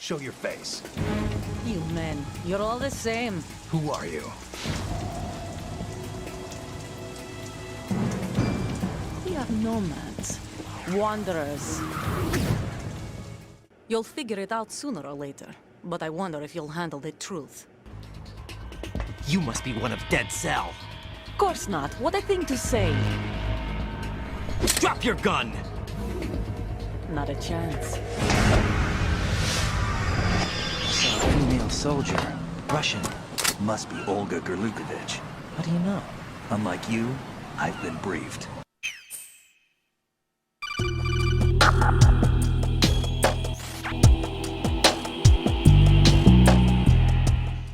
Show your face. You men, you're all the same. Who are you? We are nomads. Wanderers. You'll figure it out sooner or later, but I wonder if you'll handle the truth. You must be one of Dead Cell. Of course not. What a thing to say. Drop your gun! Not a chance. Female soldier. Russian. Must be Olga Gurlukovich. How do you know? Unlike you, I've been briefed.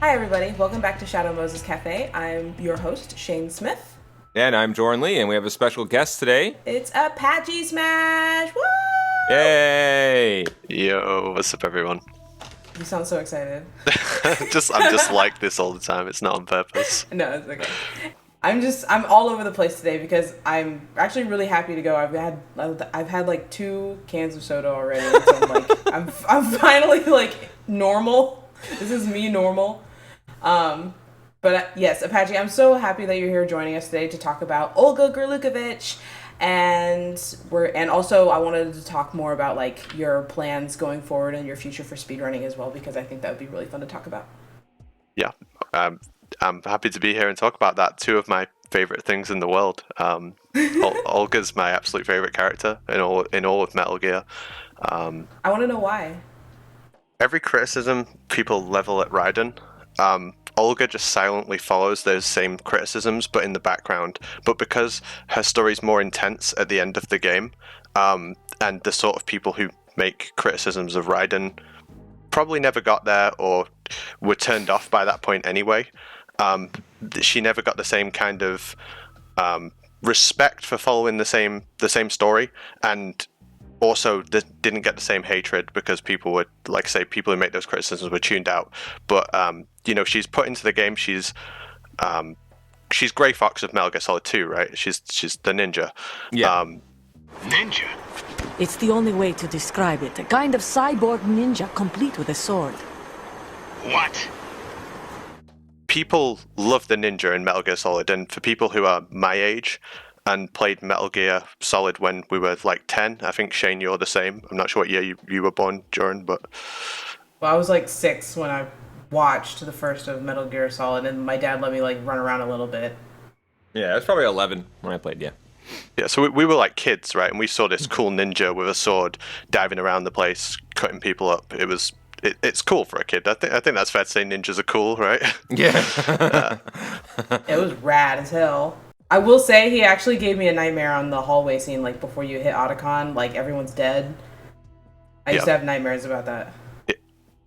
Hi everybody, welcome back to Shadow Moses Cafe. I'm your host, Shane Smith. And I'm Jorin Lee, and we have a special guest today. It's APACHESMASH! Woo! Yay! Yo, what's up, everyone? You sound so excited. I'm just like this all the time. It's not on purpose. No, it's okay. I'm all over the place today because I'm actually really happy to go. I've had like 2 cans of soda already, so I'm finally like normal. This is me normal. But yes, Apache, I'm so happy that you're here joining us today to talk about Olga Gurlukovich, and also I wanted to talk more about like your plans going forward and your future for speedrunning as well, because I think that would be really fun to talk about. Yeah, I'm happy to be here and talk about that. 2 of my favorite things in the world. Olga's my absolute favorite character in all of Metal Gear. I want to know why. Every criticism people level at Raiden, Olga just silently follows those same criticisms, but in the background. But because her story's more intense at the end of the game, and the sort of people who make criticisms of Raiden probably never got there or were turned off by that point anyway, she never got the same kind of respect for following the same story, and also didn't get the same hatred because people would, like say, people who make those criticisms were tuned out. But she's put into the game. She's Grey Fox of Metal Gear Solid 2, right? She's the ninja. Yeah. Ninja? It's the only way to describe it. A kind of cyborg ninja complete with a sword. What? People love the ninja in Metal Gear Solid, and for people who are my age and played Metal Gear Solid when we were like 10, I think, Shane, you're the same. I'm not sure what year you were born, Jorin, but... Well, I was like 6 when I watched the first of Metal Gear Solid, and my dad let me like run around a little bit. Yeah, I was probably 11 when I played, yeah. Yeah, so we were like kids, right? And we saw this cool ninja with a sword diving around the place, cutting people up. It's cool for a kid. I think that's fair to say. Ninjas are cool, right? Yeah. It was rad as hell. I will say he actually gave me a nightmare on the hallway scene, like before you hit Otacon, like everyone's dead. I used to have nightmares about that.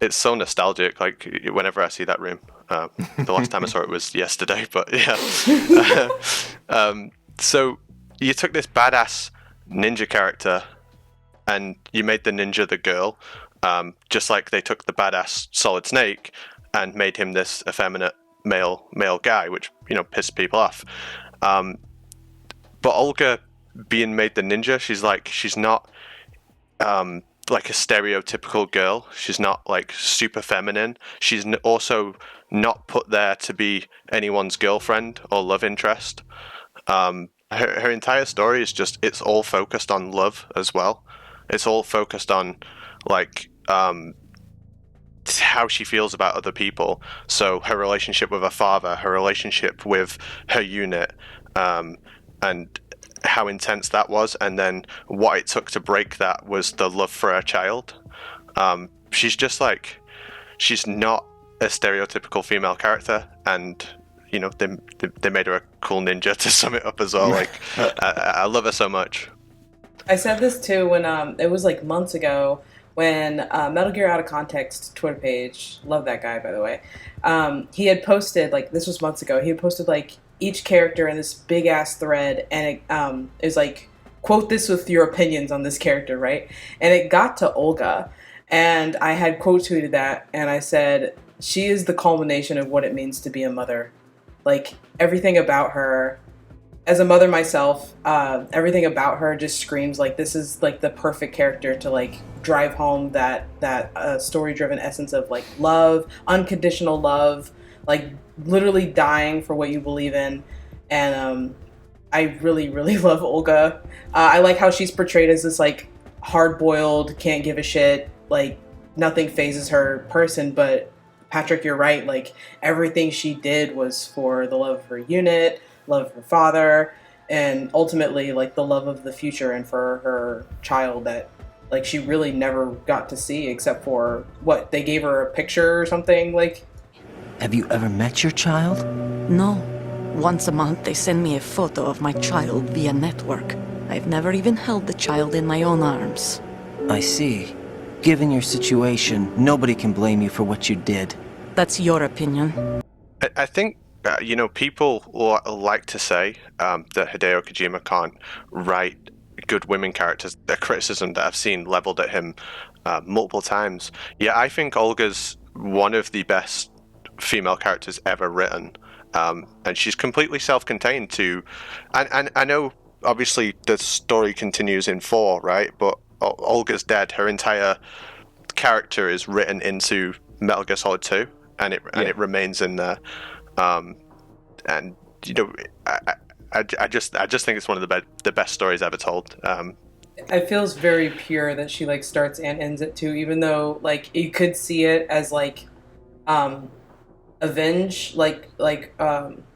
It's so nostalgic, like whenever I see that room. The last time I saw it was yesterday, but yeah. So you took this badass ninja character and you made the ninja the girl, just like they took the badass Solid Snake and made him this effeminate male guy, which, pissed people off. But Olga being made the ninja, she's not like a stereotypical girl. She's not like super feminine. She's also not put there to be anyone's girlfriend or love interest. Her entire story is it's all focused on love as well. It's all focused on like how she feels about other people. So her relationship with her father, her relationship with her unit, and how intense that was, and then what it took to break that was the love for her child. She's just like, she's not a stereotypical female character, and they made her a cool ninja to sum it up as well. Like, I love her so much. I said this too when it was like months ago when Metal Gear Out of Context Twitter page, love that guy by the way, he had posted, like, this was months ago, he had posted like each character in this big ass thread, and it is like, quote this with your opinions on this character, right? And it got to Olga, and I had quote tweeted that, and I said, she is the culmination of what it means to be a mother. Like, everything about her as a mother myself, everything about her just screams like this is like the perfect character to like drive home that story-driven essence of like love, unconditional love, like literally dying for what you believe in. And I really, really love Olga. I like how she's portrayed as this like hard-boiled, can't give a shit, like nothing phases her person. But Patrick, you're right. Like everything she did was for the love of her unit, love of her father, and ultimately like the love of the future and for her child that like she really never got to see except for what they gave her a picture or something like. Have you ever met your child? No. Once a month they send me a photo of my child via network. I've never even held the child in my own arms. I see. Given your situation, nobody can blame you for what you did. That's your opinion. I think, people like to say that Hideo Kojima can't write good women characters. A criticism that I've seen leveled at him multiple times. Yeah, I think Olga's one of the best female characters ever written. And she's completely self-contained too. And I know, obviously, the story continues in 4, right? But Olga's dead. Her entire character is written into Metal Gear Solid 2, and it remains in there. And I just think it's one of the best stories ever told. It feels very pure that she like starts and ends it too, even though like you could see it as like avenge like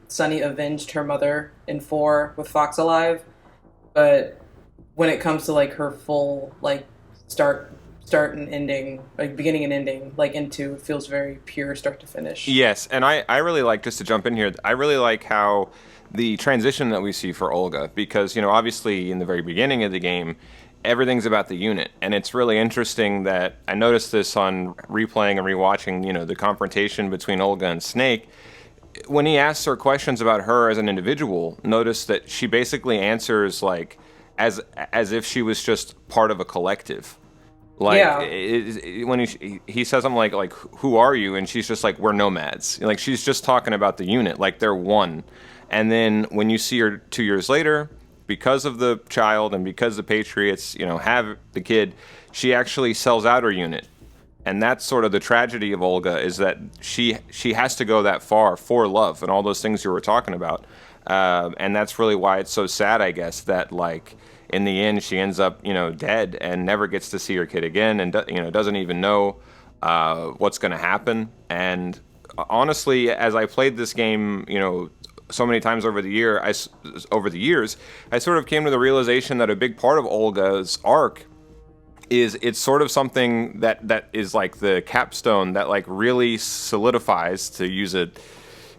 Sunny avenged her mother in 4 with Fox alive, but when it comes to like her full like start and ending, like beginning and ending, like into, it feels very pure start to finish. Yes, and I really like, just to jump in here, I really like how the transition that we see for Olga, because, obviously in the very beginning of the game, everything's about the unit, and it's really interesting that I noticed this on replaying and rewatching, the confrontation between Olga and Snake. When he asks her questions about her as an individual, notice that she basically answers like as if she was just part of a collective. Like, yeah. When he says something like, who are you? And she's just like, we're nomads. Like, she's just talking about the unit, like they're one. And then when you see her 2 years later, because of the child and because the Patriots, have the kid, she actually sells out her unit. And that's sort of the tragedy of Olga, is that she has to go that far for love and all those things you were talking about. And that's really why it's so sad, I guess, that, like, in the end, she ends up, dead and never gets to see her kid again, and doesn't even know what's going to happen. And honestly, as I played this game, so many times over the years, I sort of came to the realization that a big part of Olga's arc is it's sort of something that is like the capstone that like really solidifies, to use a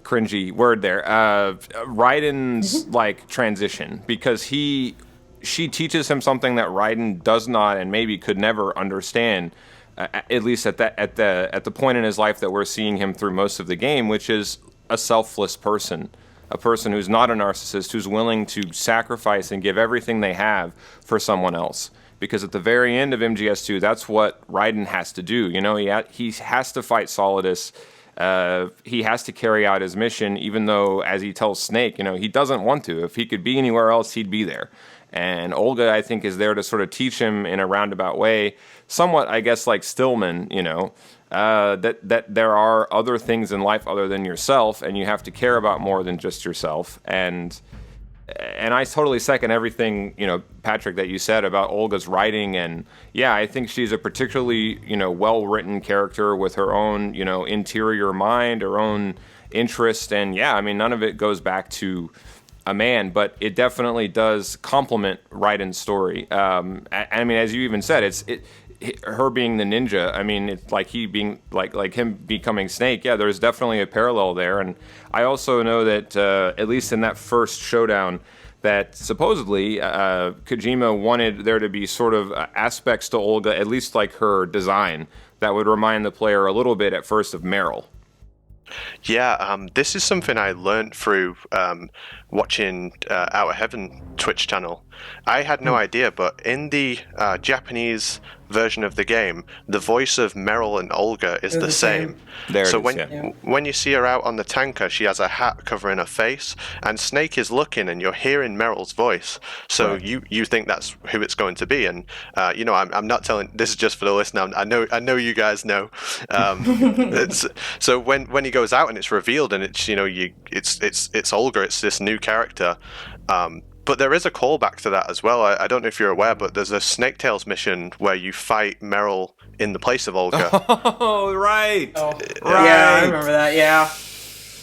cringy word there, Raiden's like transition, because she teaches him something that Raiden does not and maybe could never understand, at least at the point in his life that we're seeing him through most of the game, which is a selfless person, a person who's not a narcissist, who's willing to sacrifice and give everything they have for someone else. Because at the very end of MGS2, that's what Raiden has to do. He has to fight Solidus. He has to carry out his mission, even though, as he tells Snake, he doesn't want to. If he could be anywhere else, he'd be there. And Olga, I think, is there to sort of teach him in a roundabout way, somewhat, I guess, like Stillman, that there are other things in life other than yourself, and you have to care about more than just yourself. And I totally second everything, Patrick, that you said about Olga's writing. And yeah, I think she's a particularly, well-written character with her own, interior mind, her own interest. And yeah, I mean, none of it goes back to a man, but it definitely does complement Raiden's story. I mean, as you even said, her being the ninja. I mean, it's like he being like him becoming Snake. Yeah, there's definitely a parallel there. And I also know that at least in that first showdown, that supposedly Kojima wanted there to be sort of aspects to Olga, at least like her design, that would remind the player a little bit at first of Meryl. Yeah, this is something I learned through watching Outer Heaven Twitch channel. I had no idea, but in the Japanese version of the game, the voice of Meryl and Olga is the same. There so it is, yeah. when you see her out on the tanker, she has a hat covering her face, and Snake is looking, and you're hearing Meryl's voice. So Right. you think that's who it's going to be, and I'm not telling. This is just for the listener. I know you guys know. So when he goes out and it's revealed, and it's Olga. It's this new character. But there is a callback to that as well. I don't know if you're aware, but there's a Snake Tales mission where you fight Meryl in the place of Olga. Oh, right. Oh, Right. yeah, I remember that. Yeah.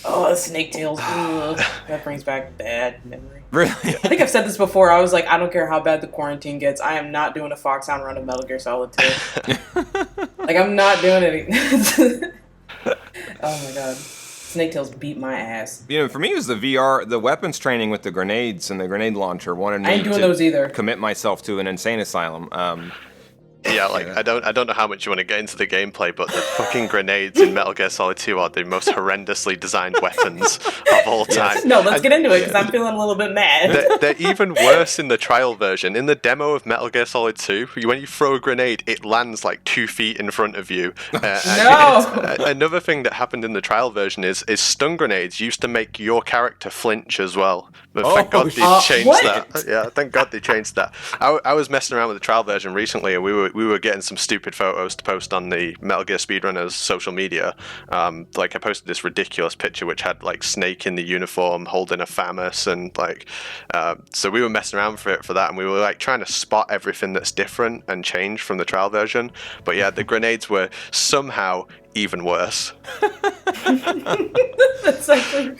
Oh, Snake Tales. Ugh, that brings back bad memory. Really? I think I've said this before. I was like, I don't care how bad the quarantine gets. I am not doing a Foxhound run of Metal Gear Solid 2. Like, I'm not doing it. Oh my god. Snake Tales beat my ass. For me, it was the VR, the weapons training with the grenades and the grenade launcher wanted me I ain't doing to those either. commit myself to an insane asylum. Yeah, I don't know how much you want to get into the gameplay, but the fucking grenades in Metal Gear Solid 2 are the most horrendously designed weapons of all time. No, let's get into it, because I'm feeling a little bit mad. They're even worse in the trial version. In the demo of Metal Gear Solid 2, when you throw a grenade, it lands like 2 feet in front of you. No! Another thing that happened in the trial version is stun grenades used to make your character flinch as well. But thank God they changed what? that. Yeah, thank God they changed that. I was messing around with the trial version recently, and we were getting some stupid photos to post on the Metal Gear Speedrunners social media. I posted this ridiculous picture which had like Snake in the uniform holding a FAMAS, and so we were messing around for that, and we were like trying to spot everything that's different and changed from the trial version. But yeah, the grenades were somehow even worse. That's actually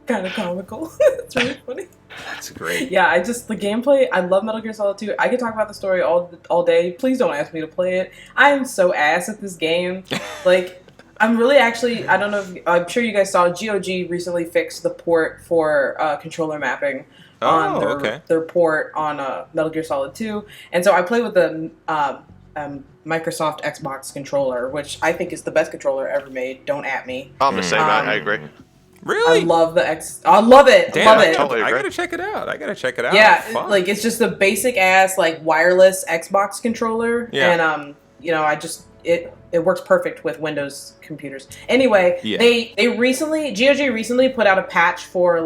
kind of comical. It's really funny. That's great. Yeah, the gameplay, I love Metal Gear Solid 2. I could talk about the story all day. Please don't ask me to play it. I am so ass at this game. I'm really actually, I don't know if, I'm sure you guys saw, GOG recently fixed the port for controller mapping on their port on Metal Gear Solid 2. And so I play with the Microsoft Xbox controller, which I think is the best controller ever made. Don't at me. I'm the same, I agree. Really? I love the I love it. Damn, love it. totally I agree. gotta check it out. Yeah, Fun. it's just a basic ass wireless Xbox controller, Yeah. and it works perfect with Windows computers. Anyway, Yeah. GOG recently put out a patch for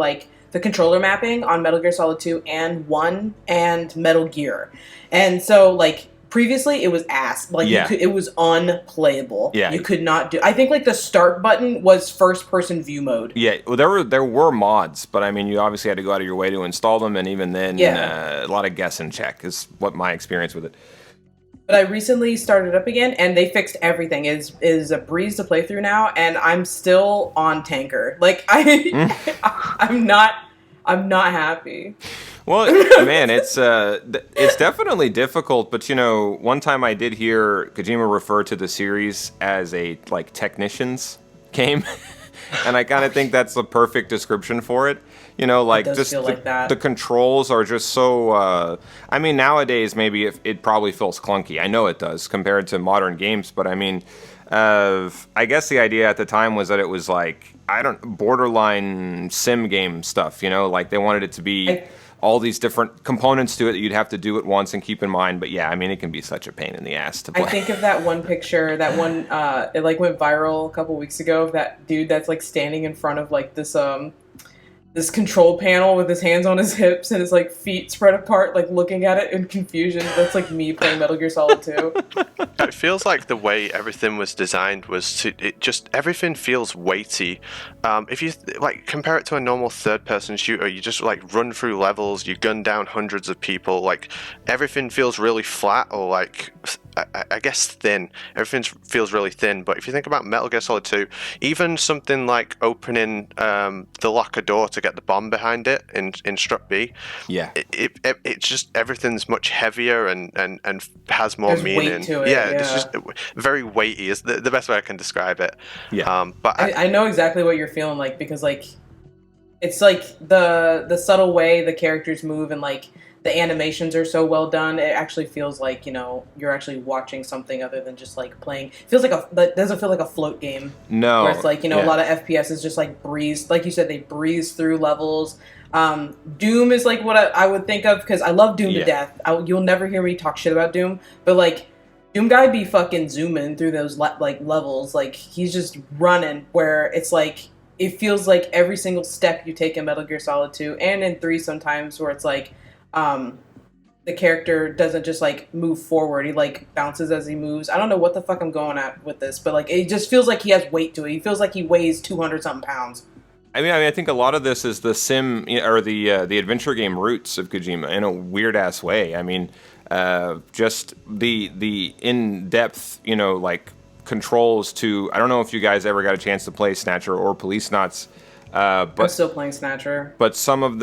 the controller mapping on Metal Gear Solid 2 and 1 and Metal Gear, and so previously it was ass. It was unplayable. Yeah. You could not do. I think the start button was first person view mode. Yeah, well, there were mods, but I mean, you obviously had to go out of your way to install them, and even then, a lot of guess and check is what my experience with it. But I recently started up again, and they fixed everything. It is a breeze to play through now, and I'm still on tanker. I'm not happy. Well, man, it's definitely difficult. But one time I did hear Kojima refer to the series as a technicians game, and I kind of think that's the perfect description for it. It does just feel like that. The controls are just so. I mean, nowadays maybe it probably feels clunky. I know it does compared to modern games, but I mean, I guess the idea at the time was that it was borderline sim game stuff. They wanted it to be all these different components to it that you'd have to do at once and keep in mind. But yeah, I mean, it can be such a pain in the ass to play. I think of that one picture, it went viral a couple weeks ago, of that dude that's standing in front of this control panel with his hands on his hips and his feet spread apart, looking at it in confusion. That's me playing Metal Gear Solid 2. It feels like the way everything was designed was everything feels weighty. If you compare it to a normal third-person shooter, you just run through levels, you gun down hundreds of people. Everything feels really flat, or I guess thin. Everything feels really thin. But if you think about Metal Gear Solid 2, even something like opening the locker door to get the bomb behind it in Strut B, yeah, it's just everything's much heavier and has more There's meaning. weight to it, yeah, it's just very weighty is the best way I can describe it. Yeah. But I know exactly what you're feeling because it's the subtle way the characters move, and the animations are so well done. It actually feels you're actually watching something other than just playing. It feels it doesn't feel like a float game. No. Where it's a lot of FPS is just breeze. Like you said, they breeze through levels. Doom is what I would think of, because I love Doom to death. You'll never hear me talk shit about Doom, but Doom Guy be fucking zooming through those like levels, like he's just running. Where it's like it feels like every single step you take in Metal Gear Solid 2 and in 3 sometimes, where it's like the character doesn't just like move forward; he like bounces as he moves. I don't know what the fuck I'm going at with this, but like it just feels like he has weight to it. He feels like he weighs 200 something pounds. I mean, I think a lot of this is the sim or the adventure game roots of Kojima in a weird ass way. I mean, just the in depth, like controls to. I don't know if you guys ever got a chance to play Snatcher or Police Knots. But I'm still playing Snatcher. But some of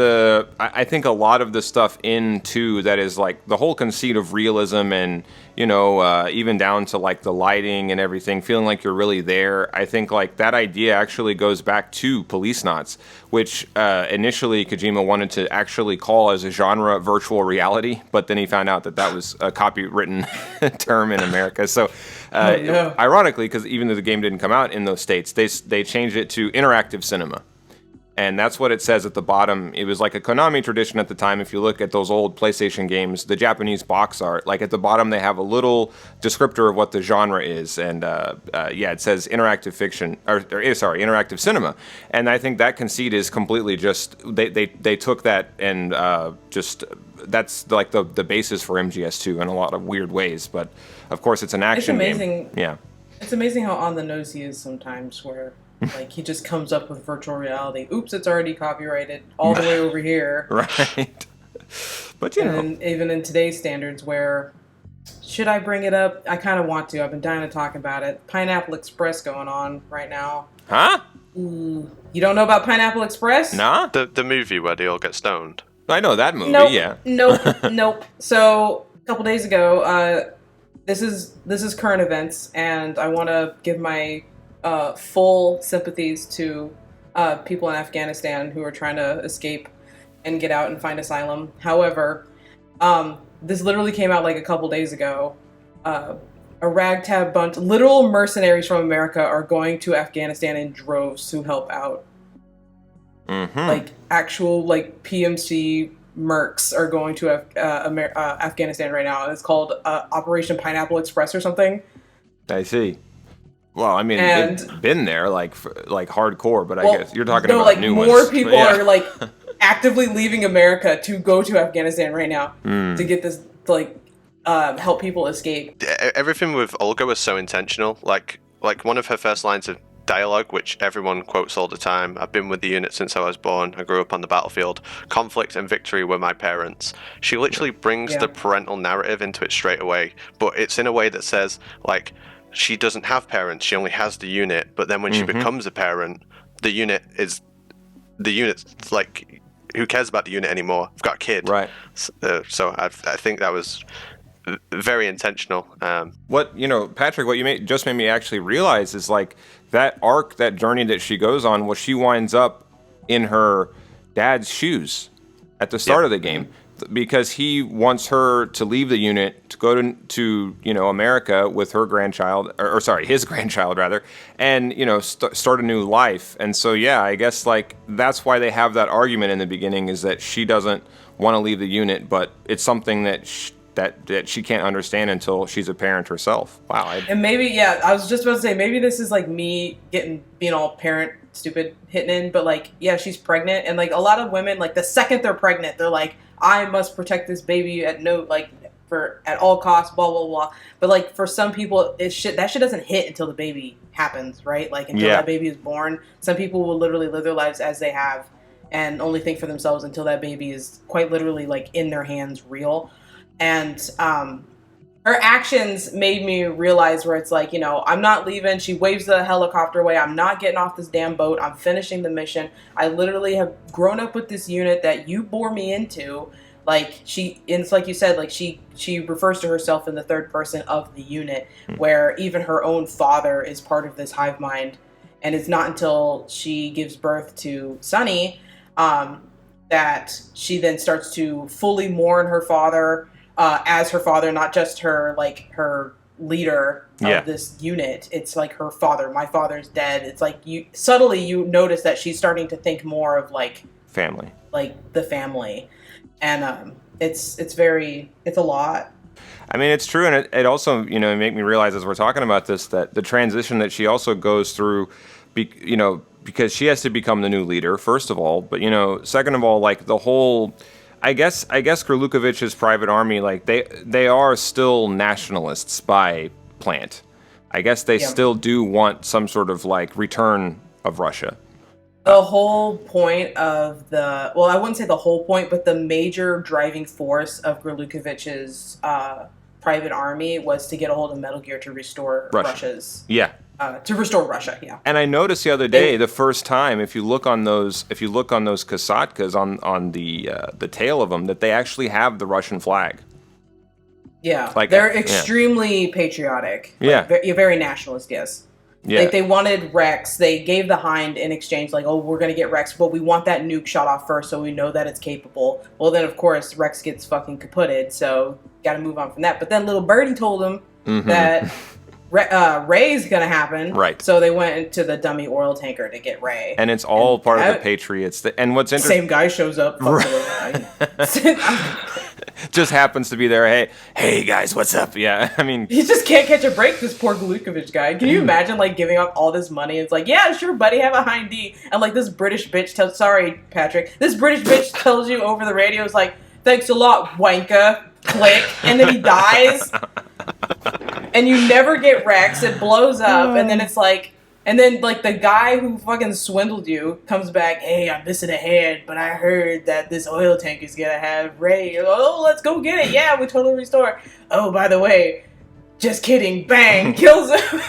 I think a lot of the stuff in 2 that is like the whole conceit of realism and, even down to like the lighting and everything, feeling like you're really there. I think like that idea actually goes back to Police Knots, which initially Kojima wanted to actually call as a genre virtual reality, but then he found out that was a copywritten term in America. So ironically, because even though the game didn't come out in those states, they changed it to interactive cinema. And that's what it says at the bottom. It was like a Konami tradition at the time. If you look at those old PlayStation games, the Japanese box art, like at the bottom, they have a little descriptor of what the genre is. And it says interactive fiction, interactive cinema. And I think that conceit is completely just, they took that and that's like the basis for MGS2 in a lot of weird ways. But of course, it's an action game. It's amazing. Yeah. It's amazing how on the nose he is sometimes, where like he just comes up with virtual reality. Oops, it's already copyrighted all the way over here. Right. But And even in today's standards, where should I bring it up? I kind of want to. I've been dying to talk about it. Pineapple Express going on right now. Huh? Ooh. You don't know about Pineapple Express? Nah. The movie where they all get stoned. I know that movie. Nope. Yeah. Nope. So a couple days ago, this is current events, and I want to give my full sympathies to people in Afghanistan who are trying to escape and get out and find asylum. However, this literally came out like a couple days ago. A ragtag bunch, literal mercenaries from America are going to Afghanistan in droves to help out. Mm-hmm. Like actual like PMC mercs are going to Afghanistan right now, and it's called Operation Pineapple Express or something. I see. Well, I mean, they've been there like hardcore, but I guess you're talking about like new more ones. people are like actively leaving America to go to Afghanistan right now to get this help people escape. Everything with Olga was so intentional. Like one of her first lines of dialogue, which everyone quotes all the time. I've been with the unit since I was born. I grew up on the battlefield. Conflict and victory were my parents. She literally brings the parental narrative into it straight away, but it's in a way that says like she doesn't have parents. She only has the unit. But then when she becomes a parent, the unit's like, who cares about the unit anymore? I've got a kid. Right. So I think that was very intentional. Patrick, what you just made me actually realize is like that arc, that journey that she goes on, she winds up in her dad's shoes at the start of the game, because he wants her to leave the unit to go to America with her grandchild, his grandchild rather, and start a new life. And so I guess like that's why they have that argument in the beginning, is that she doesn't want to leave the unit, but it's something that that she can't understand until she's a parent herself. Wow. And maybe, I was just about to say, maybe this is like me being all parent stupid hitting in, but like, she's pregnant, and like a lot of women, like the second they're pregnant, they're like, I must protect this baby at all costs, blah blah blah. But like for some people, that shit doesn't hit until the baby happens, right? Like until that baby is born. Some people will literally live their lives as they have, and only think for themselves until that baby is quite literally like in their hands, real. And her actions made me realize where it's like, I'm not leaving. She waves the helicopter away. I'm not getting off this damn boat. I'm finishing the mission. I literally have grown up with this unit that you bore me into. Like it's like you said, like she refers to herself in the third person of the unit, where even her own father is part of this hive mind. And it's not until she gives birth to Sunny that she then starts to fully mourn her father as her father, not just her leader of this unit. It's like her father. My father's dead. It's like you notice that she's starting to think more of like family, like the family, and it's a lot. I mean, it's true, and it also, it made me realize as we're talking about this that the transition that she also goes through, because she has to become the new leader, first of all, but, second of all, like, the whole... I guess Gurlukovich's private army, like, they are still nationalists by plant. I guess they still do want some sort of, like, return of Russia. The whole point of well, I wouldn't say the whole point, but the major driving force of Gurlukovich's private army was to get a hold of Metal Gear to restore Russia's... Yeah. To restore Russia, yeah. And I noticed the other day, the first time, if you look on those kasatkas on the tail of them, that they actually have the Russian flag. Yeah, like, they're extremely patriotic. Yeah, very nationalist. Yes. Yeah. Like, they wanted Rex. They gave the Hind in exchange, like, oh, we're gonna get Rex, but we want that nuke shot off first, so we know that it's capable. Well, then of course Rex gets fucking kaputted, so got to move on from that. But then little Birdie told him that. Ray's gonna happen, right? So they went into the dummy oil tanker to get Ray, and it's all part of the Patriots. And what's interesting, same guy shows up, just happens to be there. Hey guys, what's up? Yeah, I mean, he just can't catch a break. This poor Gurlukovich guy. Can you imagine, like, giving up all this money? It's like, yeah, sure, buddy, have a Hind D, and like this British bitch tells, sorry, Patrick, this British bitch tells you over the radio, is like, thanks a lot, wanker. Click, and then he dies. And you never get Rex, it blows up, and then it's like, the guy who fucking swindled you comes back, hey, I'm missing a hand, but I heard that this oil tank is gonna have Ray. Oh, let's go get it. Yeah, we totally restore. Oh, by the way, just kidding. Bang, kills him.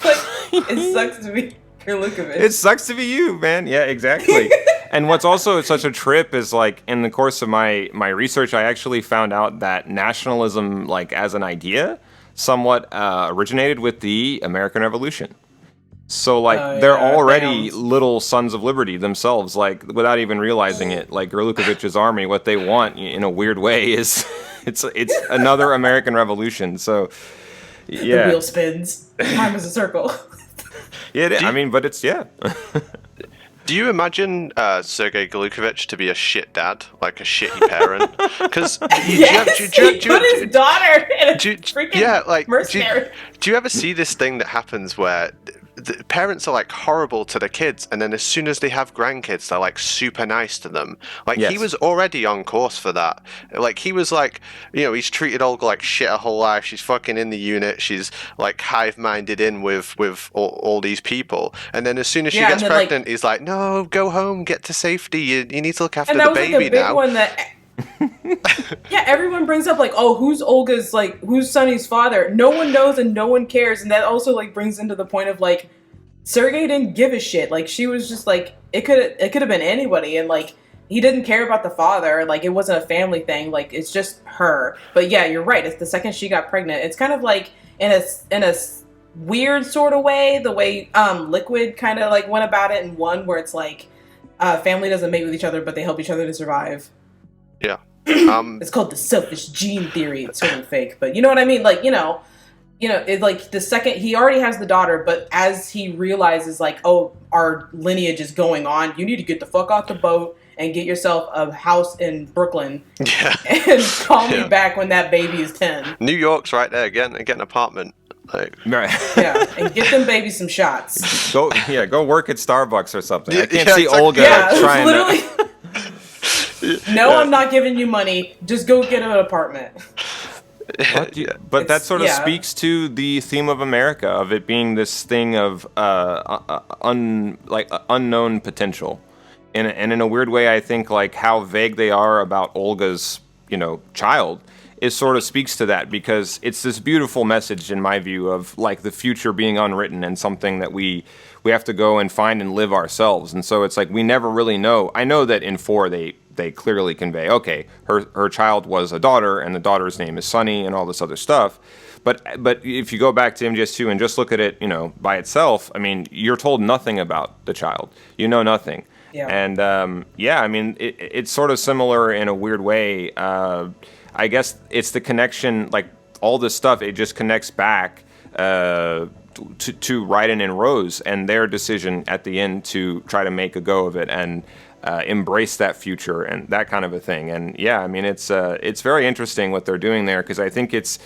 Like, it sucks to be Gurlukovich. It sucks to be you, man. Yeah, exactly. And what's also such a trip is, like, in the course of my research, I actually found out that nationalism, like, as an idea, somewhat originated with the American Revolution. So, like, they're already little sons of liberty themselves, like, without even realizing it. Like, Gurlukovich's army, what they want, in a weird way, is it's another American Revolution. So, yeah. The wheel spins. Time is a circle. Yeah, I mean, but it's, yeah. Do you imagine Sergei Gurlukovich to be a shit dad, like a shitty parent? Because he put his daughter in a freaking mercenary. Do you ever see this thing that happens where the parents are like horrible to the kids, and then as soon as they have grandkids, they're like super nice to them? Like, he was already on course for that. Like, he was like, he's treated Olga like shit her whole life. She's fucking in the unit. She's like hive-minded in with all these people. And then as soon as she gets pregnant, he's like, no, go home, get to safety. You need to look after the baby now. One that yeah, everyone brings up, like, oh, who's Sonny's father? No one knows and no one cares, and that also, like, brings into the point of, like, Sergei didn't give a shit. Like, she was just like, it could have been anybody, and, like, he didn't care about the father. Like, it wasn't a family thing. Like, it's just her. But yeah, you're right. It's the second she got pregnant. It's kind of like in a weird sort of way, the way Liquid kind of, like, went about it in one, where it's like family doesn't mate with each other, but they help each other to survive. Yeah. It's called the selfish gene theory. It's totally fake, but you know what I mean? Like, it's like the second he already has the daughter, but as he realizes, like, oh, our lineage is going on, you need to get the fuck off the boat and get yourself a house in Brooklyn. Yeah. And call me back when that baby is 10. New York's right there. Get an apartment. Like, right. Yeah, and get them babies some shots. Go work at Starbucks or something. I can't see Olga trying to... No, I'm not giving you money. Just go get an apartment. But that sort of speaks to the theme of America, of it being this thing of unknown potential. And in a weird way, I think, like, how vague they are about Olga's, child, it sort of speaks to that, because it's this beautiful message, in my view, of, like, the future being unwritten and something that we have to go and find and live ourselves. And so it's like, we never really know. I know that in 4 they clearly convey, okay, her child was a daughter, and the daughter's name is Sunny, and all this other stuff. But if you go back to MGS2 and just look at it, by itself, I mean, you're told nothing about the child. You know nothing. Yeah. And I mean, it's sort of similar in a weird way. I guess it's the connection, like, all this stuff, it just connects back to Raiden and Rose and their decision at the end to try to make a go of it. And embrace that future and that kind of a thing. And yeah, I mean, it's very interesting what they're doing there, because I think it's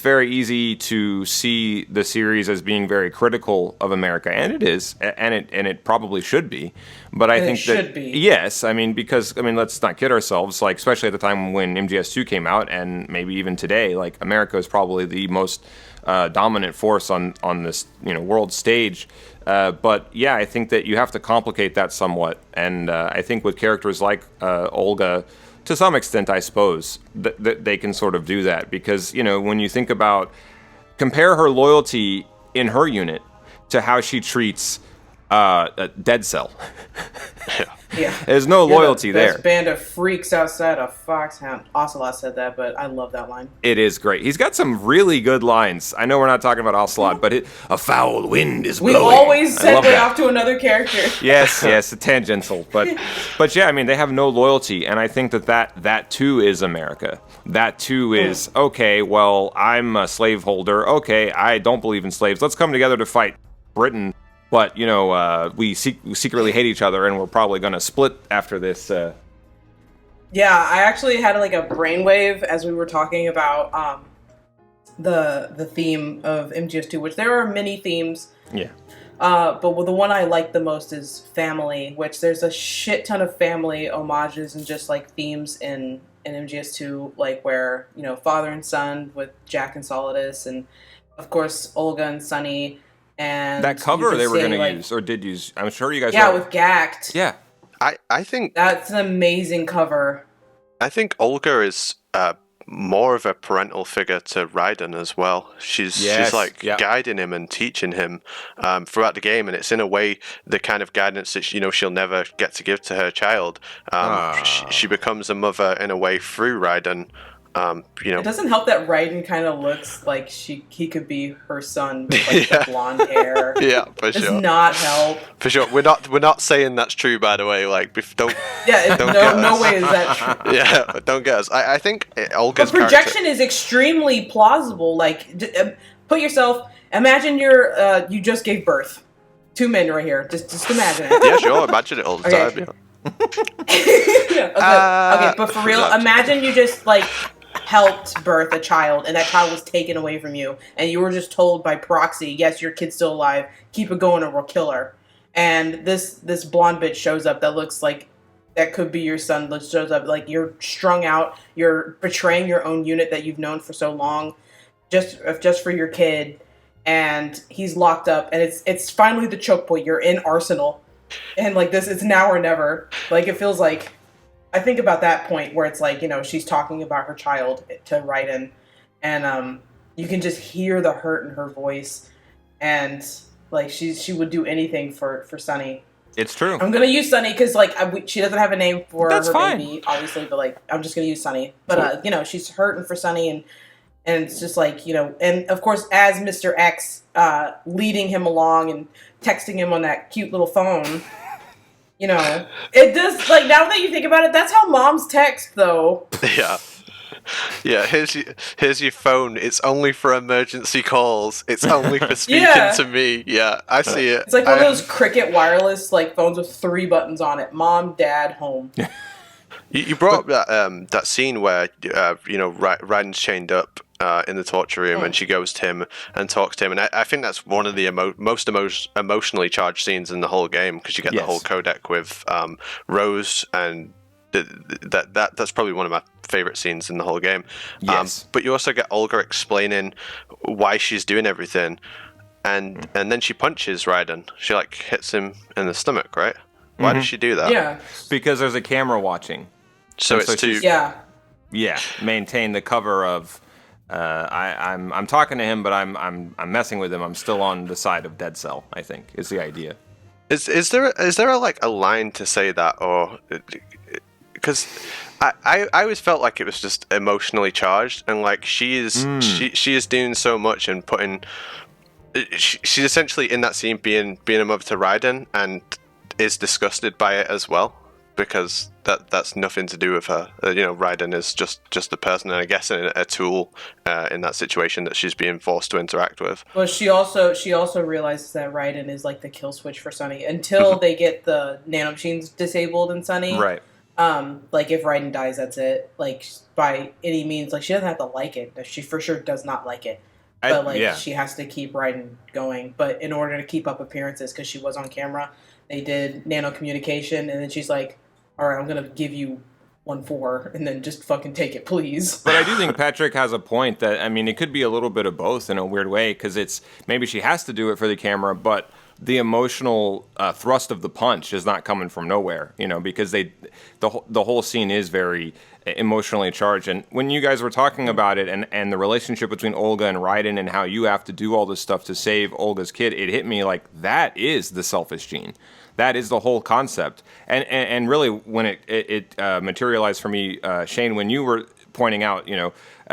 very easy to see the series as being very critical of America, and it is, and it probably should be. But I think that should be. Yes, I mean, because let's not kid ourselves. Like, especially at the time when MGS2 came out, and maybe even today, like, America is probably the most dominant force on this world stage. But yeah, I think that you have to complicate that somewhat, and I think with characters like Olga, to some extent, I suppose that they can sort of do that, because when you think about, compare her loyalty in her unit to how she treats a Dead Cell. Yeah. There's no loyalty there. Best band of freaks outside of Foxhound. Ocelot said that, but I love that line. It is great. He's got some really good lines. I know we're not talking about Ocelot, but a foul wind is blowing. We always segue off to another character. Yes, tangential. But yeah, I mean, they have no loyalty, and I think that too is America. That too is, okay, well, I'm a slaveholder. Okay, I don't believe in slaves. Let's come together to fight Britain. But, we secretly hate each other, and we're probably going to split after this. Yeah, I actually had like a brainwave as we were talking about the theme of MGS2, which there are many themes. Yeah. But the one I like the most is family, which there's a shit ton of family homages and just like themes in MGS2, like where, father and son with Jack and Solidus, and of course Olga and Sunny. And that cover they were going to use, or did use, I'm sure you guys with Gact. Yeah. I think that's an amazing cover. I think Olga is more of a parental figure to Raiden as well. She's guiding him and teaching him throughout the game, and it's in a way the kind of guidance that she'll never get to give to her child. She becomes a mother in a way through Raiden. It doesn't help that Raiden kind of looks like he could be her son with like the blonde hair. Yeah, for sure. Does not help. For sure, we're not saying that's true, by the way. Like, don't. Yeah, don't no way is that true. Yeah, but don't get us. I think Olga's but projection is extremely plausible. Like, put yourself. Imagine you just gave birth. 2 men right here. Just imagine it. Yeah, sure. Imagine it all the time. Yeah. Okay, but for real, imagine you just like helped birth a child, and that child was taken away from you, and you were just told by proxy, yes, your kid's still alive, keep it going or we'll kill her. And this blonde bitch shows up that looks like that could be your son, that shows up like you're strung out, you're betraying your own unit that you've known for so long, just for your kid, and he's locked up, and it's finally the choke point. You're in Arsenal, and like this, it's now or never. Like, it feels like, I think about that point where it's like, she's talking about her child to Raiden, and you can just hear the hurt in her voice, and like she would do anything for Sunny. It's true. I'm gonna use Sunny because like she doesn't have a name for That's her fine. baby, obviously, but like I'm just gonna use Sunny. But she's hurting for Sunny, and it's just like, and of course as Mr. X leading him along and texting him on that cute little phone. It does, like, now that you think about it, that's how moms text, though. Yeah, here's your phone. It's only for emergency calls. It's only for speaking to me. Yeah, I see it. It's like one of those Cricket wireless, like, phones with 3 buttons on it. Mom, Dad, home. You brought up that scene where, Raiden's chained up in the torture room, and she goes to him and talks to him, and I think that's one of the most emotionally charged scenes in the whole game, because you get the whole codec with Rose, and that's probably one of my favorite scenes in the whole game. Yes. But you also get Olga explaining why she's doing everything, and then she punches Raiden. She like hits him in the stomach, right? Why does she do that? Yeah, because there's a camera watching. So it's to maintain the cover of. I'm talking to him, but I'm messing with him. I'm still on the side of Dead Cell, I think, is the idea. Is there like a line to say that, or because I always felt like it was just emotionally charged, and like she is doing so much and putting. She's essentially in that scene being a mother to Raiden, and is disgusted by it as well, because that's nothing to do with her. Raiden is just a person, and I guess a tool in that situation that she's being forced to interact with. Well, she also realizes that Raiden is like the kill switch for Sunny until they get the nanomachines disabled in Sunny. Right. Like if Raiden dies, that's it. Like by any means, like she doesn't have to like it. She for sure does not like it. But she has to keep Raiden going. But in order to keep up appearances, because she was on camera, they did nano communication, and then she's like, "All right, I'm gonna give you 1-4, and then just fucking take it, please." But I do think Patrick has a point that, I mean, it could be a little bit of both in a weird way, because it's maybe she has to do it for the camera, but the emotional thrust of the punch is not coming from nowhere, because the whole scene is very emotionally charged. And when you guys were talking about it and the relationship between Olga and Raiden and how you have to do all this stuff to save Olga's kid, it hit me like that is the selfish gene. That is the whole concept. And really when it materialized for me, Shane, when you were pointing out,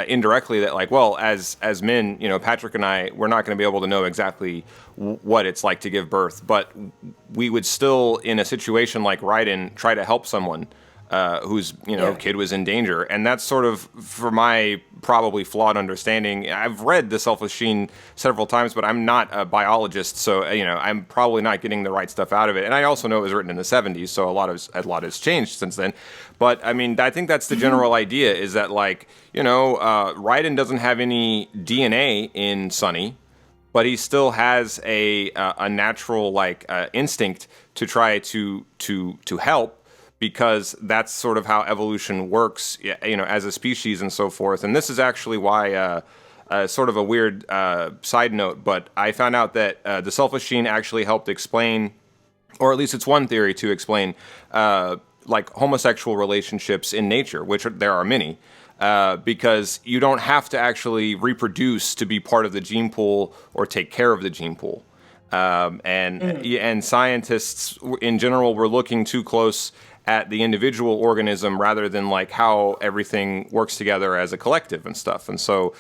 indirectly that like, well, as men, Patrick and I, we're not going to be able to know exactly what it's like to give birth, but we would still, in a situation like Raiden, try to help someone whose kid was in danger. And that's sort of, for my probably flawed understanding, I've read The Selfless Gene several times, but I'm not a biologist, so I'm probably not getting the right stuff out of it. And I also know it was written in the 70s, so a lot has changed since then. But I mean, I think that's the general idea, is that like, Raiden doesn't have any DNA in Sunny, but he still has a natural instinct to try to help, because that's sort of how evolution works, as a species and so forth. And this is actually why, sort of a weird side note, but I found out that the selfish gene actually helped explain, or at least it's one theory to explain, homosexual relationships in nature, which there are many, because you don't have to actually reproduce to be part of the gene pool or take care of the gene pool. And scientists in general were looking too close at the individual organism rather than like how everything works together as a collective and stuff. And so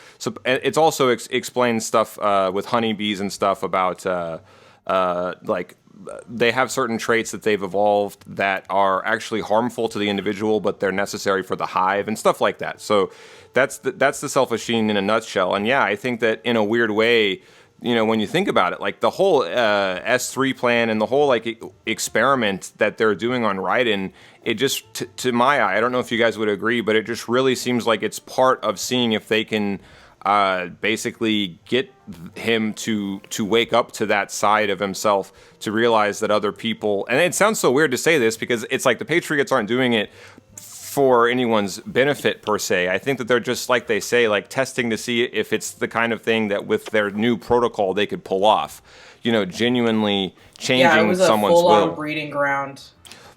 it's also explains stuff with honeybees and stuff about they have certain traits that they've evolved that are actually harmful to the individual, but they're necessary for the hive and stuff like that. So that's the selfish gene in a nutshell. And yeah, I think that in a weird way, when you think about it, like the whole S3 plan and the whole experiment that they're doing on Raiden, it just, to my eye, I don't know if you guys would agree, but it just really seems like it's part of seeing if they can basically get him to wake up to that side of himself, to realize that other people, and it sounds so weird to say this because it's like the Patriots aren't doing it for anyone's benefit per se. I think that they're just, like they say, like testing to see if it's the kind of thing that with their new protocol they could pull off, genuinely changing someone's will. Yeah, it was a full-on breeding ground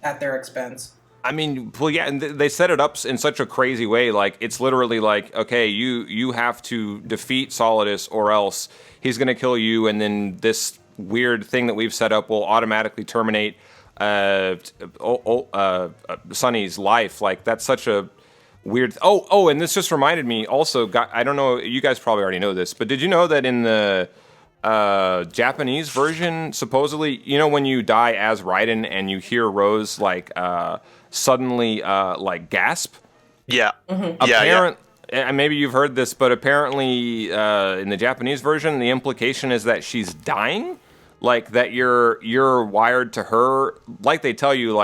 at their expense. I mean, well, yeah, and they set it up in such a crazy way. Like, it's literally like, okay, you have to defeat Solidus or else he's going to kill you, and then this weird thing that we've set up will automatically terminate Sunny's life. Like, that's such a weird... Oh, and this just reminded me also, I don't know, you guys probably already know this, but did you know that in the Japanese version, supposedly, when you die as Raiden and you hear Rose, suddenly, gasp? Yeah. Mm-hmm. Yeah. And maybe you've heard this, but apparently in the Japanese version, the implication is that she's dying? Like, that you're wired to her, like they tell you,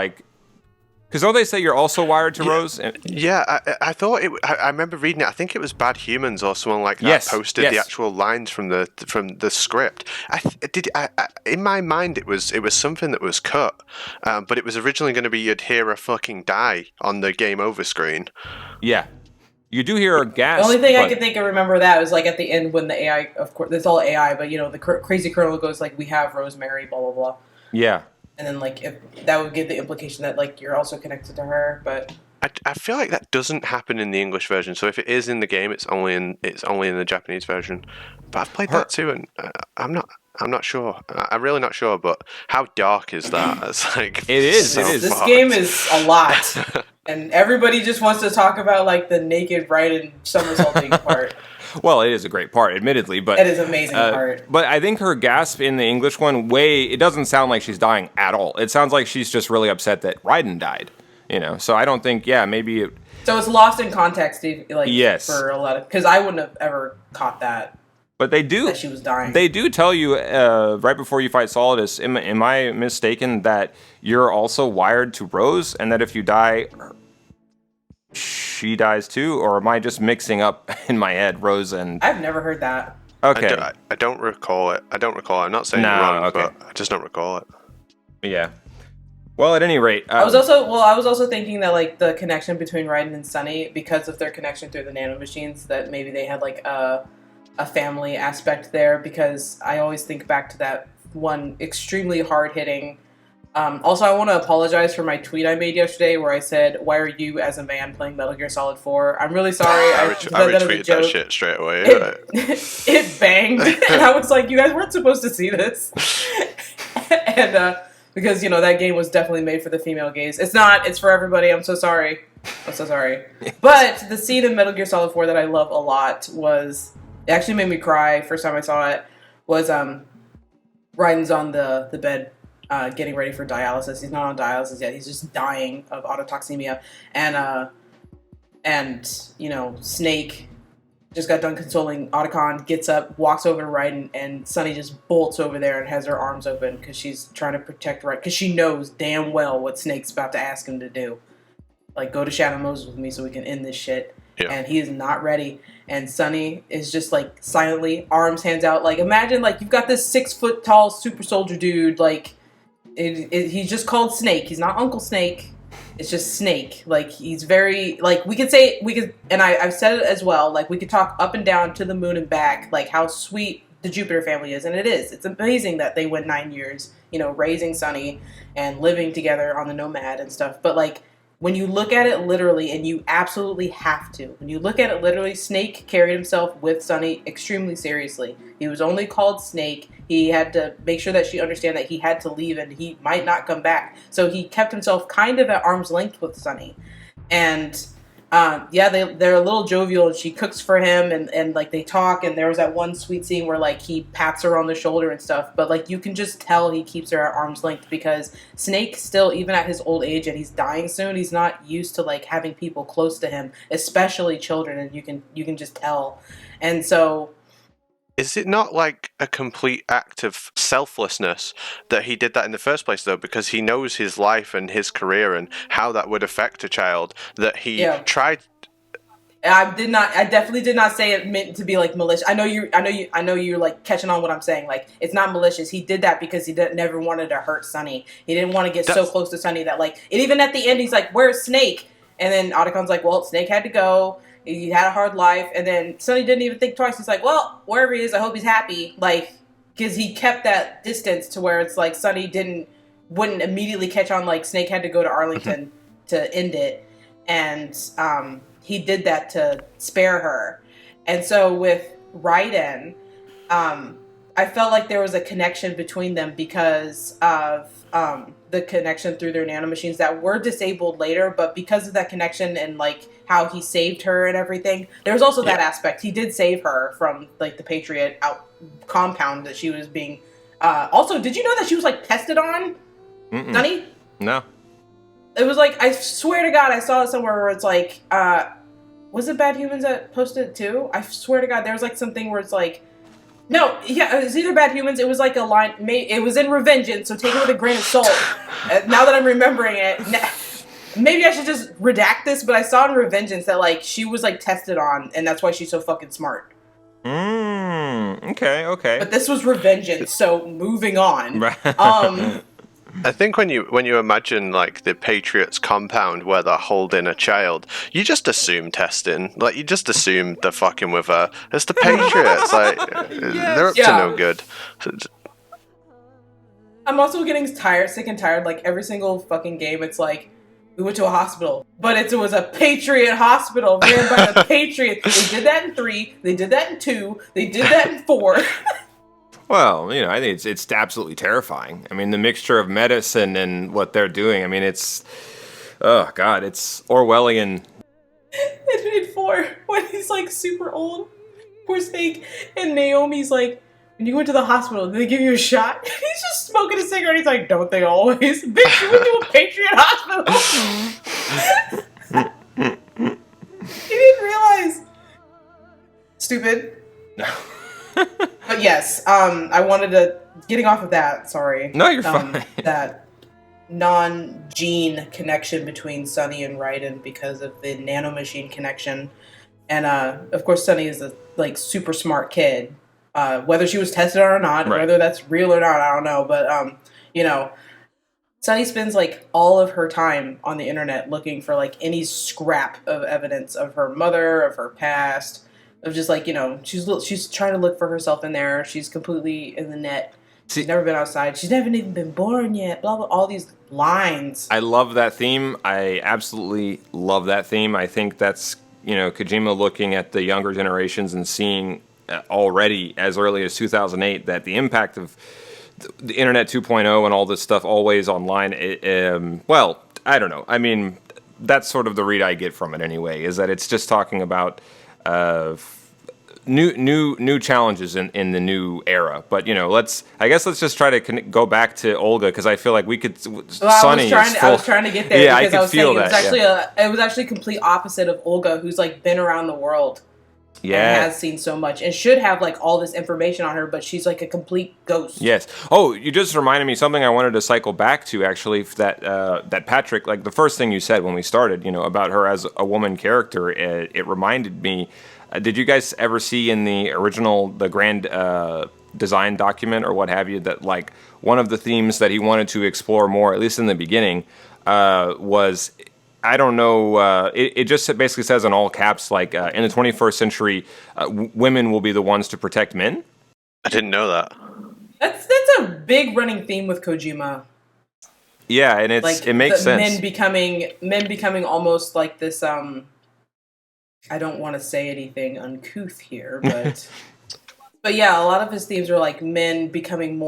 because don't they say you're also wired to Rose? Yeah, I thought I remember reading it. I think it was Bad Humans or someone like that posted the actual lines from the script. In my mind, it was something that was cut, but it was originally going to be you'd hear her fucking die on the game over screen. Yeah. You do hear a gasp. The only thing I could think of remember that was at the end when the AI, of course, it's all AI, but the crazy colonel goes we have Rosemary, blah blah blah. Yeah. And then if that would give the implication that you're also connected to her, but I feel like that doesn't happen in the English version. So if it is in the game, it's only in the Japanese version. But I've played that too, and I'm not sure. I'm really not sure. But how dark is that? It's it is. So it is. This game is a lot, and everybody just wants to talk about the naked Raiden somersaulting part. Well, it is a great part, admittedly, but it is an amazing part. But I think her gasp in the English one, it doesn't sound like she's dying at all. It sounds like she's just really upset that Raiden died. You know, so I don't think, maybe it... So it's lost in context, like, yes. for a lot of... Because I wouldn't have ever caught that. But they do... That she was dying. They do tell you, right before you fight Solidus, am I mistaken, that you're also wired to Rose, and that if you die, she dies too? Or am I just mixing up in my head, Rose and... I've never heard that. Okay. I don't recall it. I'm not saying you're wrong, but I just don't recall it. Yeah. Well, at any rate... I was also thinking that, like, the connection between Raiden and Sunny, because of their connection through the nanomachines, that maybe they had, like, a family aspect there, because I always think back to that one extremely hard-hitting... also, I want to apologize for my tweet I made yesterday where I said, "Why are you, as a man, playing Metal Gear Solid 4?" I'm really sorry. I retweeted that shit straight away. It banged, and I was like, "You guys weren't supposed to see this." And because, you know, that game was definitely made for the female gaze. It's not. It's for everybody. I'm so sorry. But the scene in Metal Gear Solid 4 that I love a lot was... It actually made me cry first time I saw it. Was Raiden's on the bed getting ready for dialysis. He's not on dialysis yet. He's just dying of autotoxemia. And you know, Snake just got done consoling Otacon, gets up, walks over to Raiden, and Sunny just bolts over there and has her arms open because she's trying to protect Raiden, because she knows damn well what Snake's about to ask him to do. Like, go to Shadow Moses with me so we can end this shit. Yeah. And he is not ready. And Sunny is just, like, silently, arms, hands out. Like, imagine, like, you've got this 6-foot tall super soldier dude, like, he's just called Snake. He's not Uncle Snake. It's just Snake. Like, he's very, like, and I've said it as well, like, we could talk up and down to the moon and back, like, how sweet the Jupiter family is. And it is. It's amazing that they went 9 years, you know, raising Sunny and living together on the Nomad and stuff. But, like, when you look at it literally, and you absolutely have to, when you look at it literally, Snake carried himself with Sunny extremely seriously. He was only called Snake. He had to make sure that she understand that he had to leave and he might not come back. So he kept himself kind of at arm's length with Sunny. And they're a little jovial, and she cooks for him, and like they talk, and there was that one sweet scene where like he pats her on the shoulder and stuff, but like you can just tell he keeps her at arm's length because Snake still, even at his old age and he's dying soon, he's not used to like having people close to him, especially children, and you can just tell. And so is it not like a complete act of selflessness that he did that in the first place, though? Because he knows his life and his career and how that would affect a child, that he tried. I definitely did not say it meant to be like malicious. I know you're like catching on what I'm saying. Like, it's not malicious. He did that because he never wanted to hurt Sunny. He didn't want to get so close to Sunny that, like, and even at the end, he's like, "Where's Snake?" And then Otacon's like, "Well, Snake had to go. He had a hard life." And then Sunny didn't even think twice. He's like, "Well, wherever he is, I hope he's happy." Like, because he kept that distance to where it's like Sunny wouldn't immediately catch on. Like, Snake had to go to Arlington to end it, and he did that to spare her. And so with Raiden, I felt like there was a connection between them because of the connection through their nanomachines that were disabled later, but because of that connection and like how he saved her and everything, there was also that aspect. He did save her from like the Patriot compound that she was being. Also, did you know that she was like tested on? Sunny? No. It was like, I swear to God, I saw it somewhere where it's like, was it Bad Humans that posted it too? I swear to God, there was like something where it's like, no, yeah, it was either Bad Humans. It was like a line. It was in Revengeance, so take it with a grain of salt. Now that I'm remembering it, maybe I should just redact this. But I saw in Revengeance that like she was like tested on, and that's why she's so fucking smart. Okay. But this was Revengeance, so moving on. I think when you imagine like the Patriots compound where they're holding a child, you just assume testing. Like, you just assume they're fucking with her. It's the Patriots. Like, they're up to no good. I'm also getting sick and tired. Like, every single fucking game, it's like, we went to a hospital, but it was a Patriot hospital ran by the Patriots. They did that in 3. They did that in 2. They did that in 4. Well, you know, I think it's absolutely terrifying. I mean, the mixture of medicine and what they're doing. I mean, it's, oh God, it's Orwellian. And in 4, when he's like super old, poor Snake, and Naomi's like, "When you went to the hospital, did they give you a shot?" And he's just smoking a cigarette. He's like, "Don't they always?" Bitch, you went to a Patriot hospital. You didn't realize. Stupid. But yes, I wanted to, getting off of that, sorry. No, you're fine. That non-gene connection between Sunny and Raiden because of the nanomachine connection. And of course Sunny is a super smart kid. Whether she was tested on or not, right. whether that's real or not, I don't know. But Sunny spends all of her time on the internet looking for any scrap of evidence of her mother, of her past, of just she's trying to look for herself in there. She's completely in the net. She's never been outside. She's never even been born yet. Blah blah. All these lines. I love that theme. I absolutely love that theme. I think that's Kojima looking at the younger generations and seeing already as early as 2008 that the impact of the Internet 2.0 and all this stuff always online. Well, I don't know. I mean, that's sort of the read I get from it anyway. Is that it's just talking about new challenges in the new era. But let's just try to go back to Olga because I feel like we could. Sunny I was trying to get there yeah, because I could feel saying that. it was actually complete opposite of Olga, who's been around the world. Yeah. And has seen so much and should have all this information on her, but she's a complete ghost. Yes. Oh, you just reminded me something I wanted to cycle back to actually. That Patrick, the first thing you said when we started, about her as a woman character, it reminded me. Did you guys ever see in the original, the grand design document or what have you, that one of the themes that he wanted to explore more, at least in the beginning, was. I don't know. It just basically says in all caps, in the 21st century, women will be the ones to protect men. I didn't know that. That's a big running theme with Kojima. Yeah, and it makes sense. Men becoming almost like this. I don't want to say anything uncouth here, but but yeah, a lot of his themes are men becoming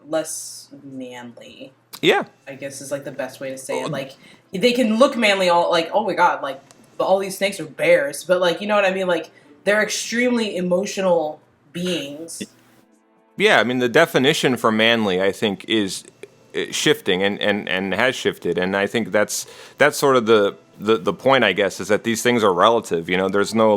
less manly. Yeah, I guess is the best way to say it. They can look manly, all oh my god, all these snakes are bears, but you know what I mean. They're extremely emotional beings. Yeah, I mean the definition for manly, I think, is shifting and has shifted, and I think that's sort of the point, I guess, is that these things are relative. There's no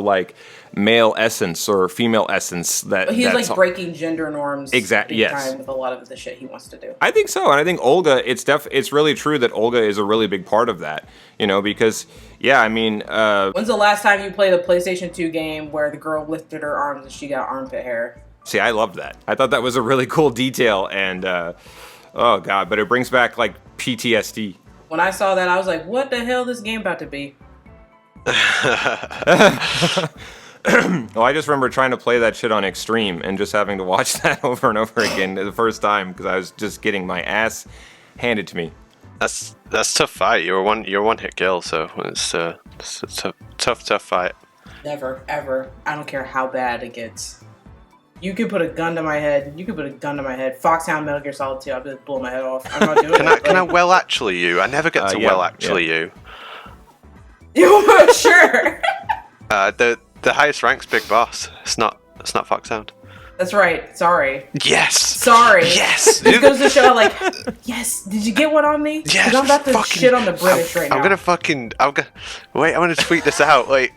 male essence or female essence that. But he's breaking gender norms. Exactly. Yes. Time with a lot of the shit he wants to do. I think so, and I think Olga. It's really true that Olga is a really big part of that. Because I mean. When's the last time you played a PlayStation 2 game where the girl lifted her arms and she got armpit hair? See, I loved that. I thought that was a really cool detail, and oh god, but it brings back PTSD. When I saw that, I was like, what the hell is this game about to be? Well, I just remember trying to play that shit on Extreme and just having to watch that over and over again the first time because I was just getting my ass handed to me. That's tough fight. You're one hit kill, so it's a tough fight. Never, ever. I don't care how bad it gets. You can put a gun to my head. Foxhound, Metal Gear Solid 2. I'll just blow my head off. I'm not doing it. Can I well actually you? I never get to you. You sure? The highest rank's Big Boss. It's not Foxhound. That's right. Sorry. Yes. Sorry. Yes. This goes to show, yes. Did you get one on me? Yes. I'm about to shit on the British right now. I'm gonna tweet this out. Wait.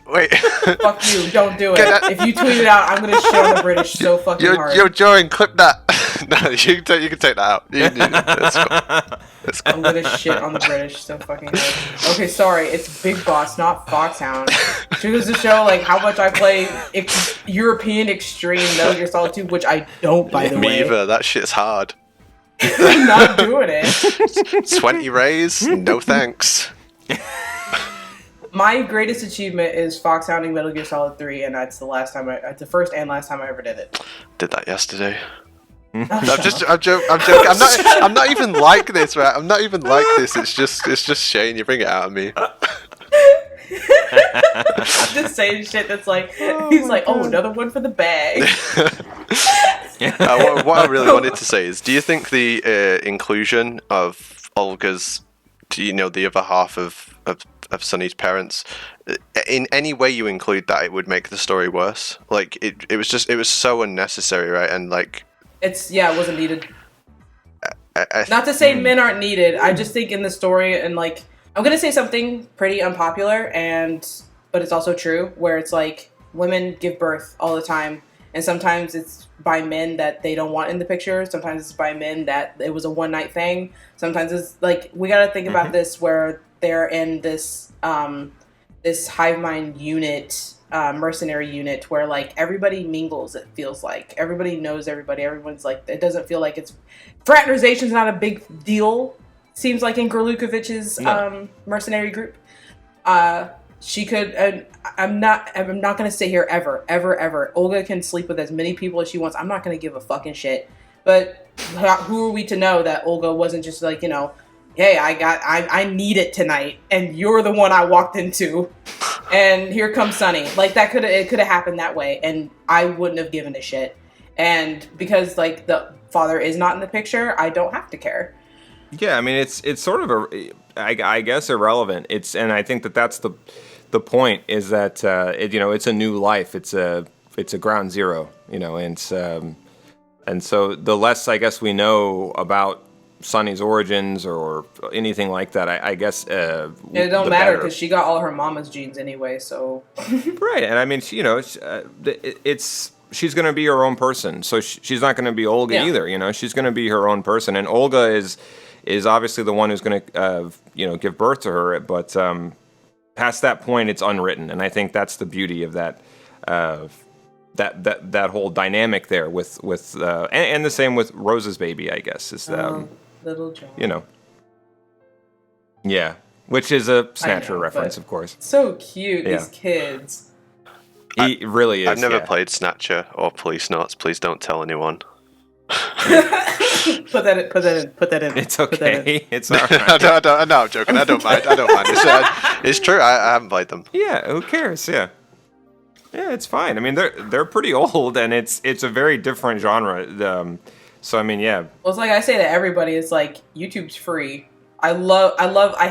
Fuck you. Don't do it. If you tweet it out, I'm gonna shit on the British so fucking hard. Yo, Jorin, clip that. No, you can take that out. That's cool. That's cool. I'm gonna shit on the British so fucking hard. Okay, sorry. It's Big Boss, not Foxhound. It goes to show how much I play European Extreme Metal Gear Solid 2, which I don't, by the way. Me either. That shit's hard. I'm not doing it. 20 rays? No thanks. My greatest achievement is foxhounding Metal Gear Solid 3, and that's the first and last time I ever did it. Did that yesterday. I'm joking. I'm not even like this, right? I'm not even like this. It's just Shane. You bring it out of me. Just saying shit that's he's another one for the bag. What I really wanted to say is, do you think the inclusion of Olga's, the other half of Sunny's parents, in any way you include that, it would make the story worse? It was so unnecessary, right? And it wasn't needed. Not to say men aren't needed. I just think in the story and I'm gonna say something pretty unpopular, but it's also true. Where it's like women give birth all the time, and sometimes it's by men that they don't want in the picture. Sometimes it's by men that it was a one night thing. Sometimes it's like we gotta think about this where they're in this this hive mind unit. Mercenary unit where like everybody mingles. It feels like everybody knows everybody. Everyone's like, it doesn't feel like it's fraternization's not a big deal. Seems like in Gurlukovich's mercenary group. She could. I'm not gonna sit here ever. Olga can sleep with as many people as she wants. I'm not gonna give a fucking shit. But who are we to know that Olga wasn't just like, you know, hey, I need it tonight, and you're the one I walked into. And here comes Sunny. Like it could have happened that way, and I wouldn't have given a shit. And because like the father is not in the picture, I don't have to care. Yeah, I mean it's sort of I guess irrelevant. And I think that's the point is that it's a new life. It's a ground zero, and so the less I guess we know about Sunny's origins or anything like that, I guess it don't matter because she got all her mama's genes anyway. So right, and I mean, she's going to be her own person, so she's not going to be Olga either. She's going to be her own person, and Olga is obviously the one who's going to give birth to her. But past that point, it's unwritten, and I think that's the beauty of that. That whole dynamic there with and the same with Rose's baby, I guess, is little John. Yeah, which is a Snatcher reference, of course. So cute, these kids. He really is. I've never played Snatcher or Police Notes. Please don't tell anyone. Put that in. It's okay. It's all right. No, I'm joking. I don't mind. It's true. I haven't played them. Yeah, who cares? Yeah, it's fine. I mean, they're pretty old, and it's a very different genre. So I mean, yeah. Well, it's like I say to everybody, it's like YouTube's free. I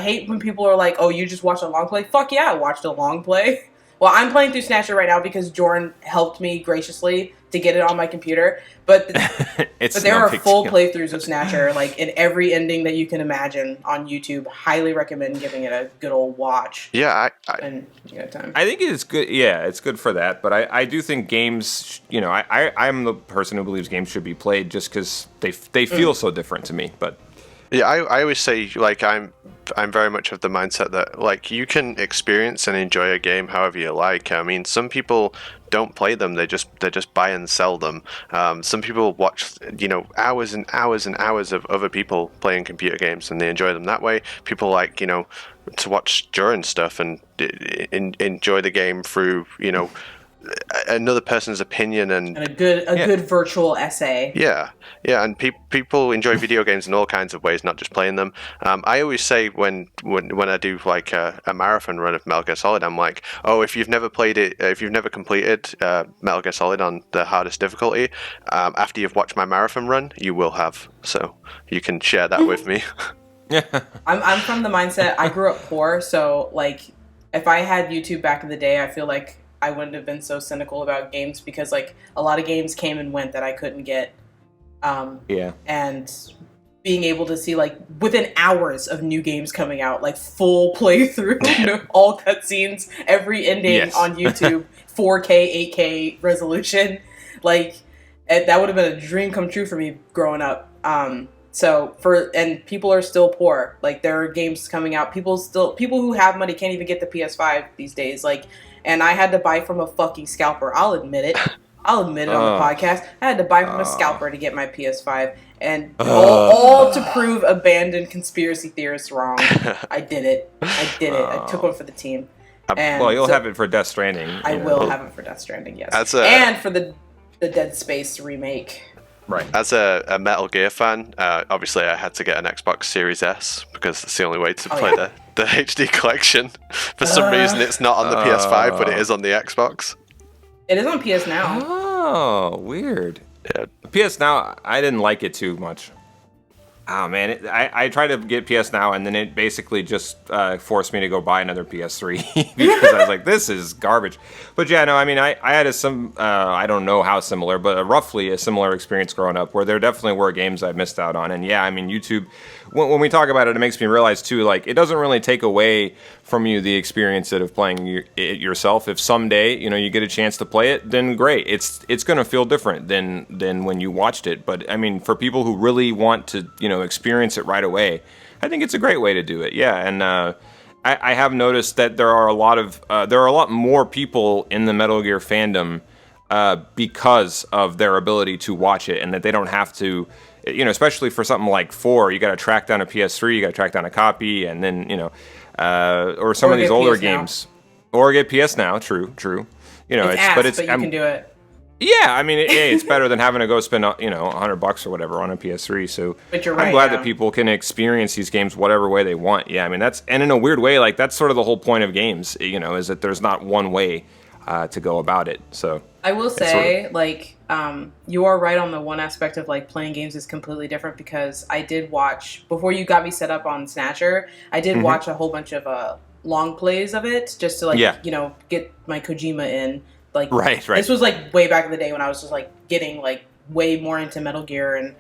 hate when people are like, "Oh, you just watched a long play." Fuck yeah, I watched a long play. Well, I'm playing through Snatcher right now because Jorin helped me graciously to get it on my computer. But there are full playthroughs of Snatcher, like in every ending that you can imagine on YouTube. Highly recommend giving it a good old watch. Yeah, and you got time. I think it is good. Yeah, it's good for that. But I do think games. I'm the person who believes games should be played just because they feel so different to me. But yeah, I always say like I'm very much of the mindset that like you can experience and enjoy a game however you like. I mean, some people don't play them; they just buy and sell them. Some people watch hours and hours and hours of other people playing computer games, and they enjoy them that way. People like to watch Jorin stuff and enjoy the game through another person's opinion and a good virtual essay. Yeah, and people enjoy video games in all kinds of ways, not just playing them. I always say when I do like a marathon run of Metal Gear Solid, I'm like, oh, if you've never played it, if you've never completed Metal Gear Solid on the hardest difficulty, after you've watched my marathon run, you will have. So you can share that with me. I'm from the mindset, I grew up poor, so like if I had YouTube back in the day, I feel like I wouldn't have been so cynical about games because like a lot of games came and went that I couldn't get. And being able to see like within hours of new games coming out, like full playthrough, all cutscenes, every ending on YouTube, 4K, 8K resolution, like that would have been a dream come true for me growing up. And people are still poor. Like there are games coming out. People who have money can't even get the PS5 these days. Like. And I had to buy from a fucking scalper. I'll admit it. On the podcast. I had to buy from a scalper to get my PS5. And all to prove abandoned conspiracy theorists wrong. I did it. I took one for the team. Well, you'll have it for Death Stranding. I will have it for Death Stranding, yes. And for the Dead Space remake. Right. As a Metal Gear fan, obviously I had to get an Xbox Series S because that's the only way to play the HD collection. For some reason, it's not on the PS5, but it is on the Xbox. It is on PS Now. Oh, weird. Yeah. PS Now, I didn't like it too much. Oh man, I tried to get PS Now, and then it basically just forced me to go buy another PS3 because I was like, this is garbage. But yeah, no, I mean, I had I don't know how similar, but roughly a similar experience growing up, where there definitely were games I missed out on. And yeah, I mean, YouTube, when we talk about it, it makes me realize too, like, it doesn't really take away from you the experience of playing it yourself. If someday, you get a chance to play it, then great. It's going to feel different than when you watched it. But I mean, for people who really want to, experience it right away, I think it's a great way to do it. Yeah, and I have noticed that there are a lot more people in the Metal Gear fandom because of their ability to watch it, and that they don't have to, especially for something like 4, you got to track down a PS3, you got to track down a copy, and then or some of these older games, or get PS Now. True. But you can do it. Yeah, I mean, it's better than having to go spend $100 or whatever on a PS3. So but you're right, I'm glad that people can experience these games whatever way they want. Yeah, I mean, and in a weird way, like, that's sort of the whole point of games, is that there's not one way to go about it. So I will say, you are right on the one aspect of, like, playing games is completely different, because I did watch, before you got me set up on Snatcher, I did watch a whole bunch of long plays of it just to, get my Kojima in. Like, right. This was, like, way back in the day when I was just, like, getting, like, way more into Metal Gear, and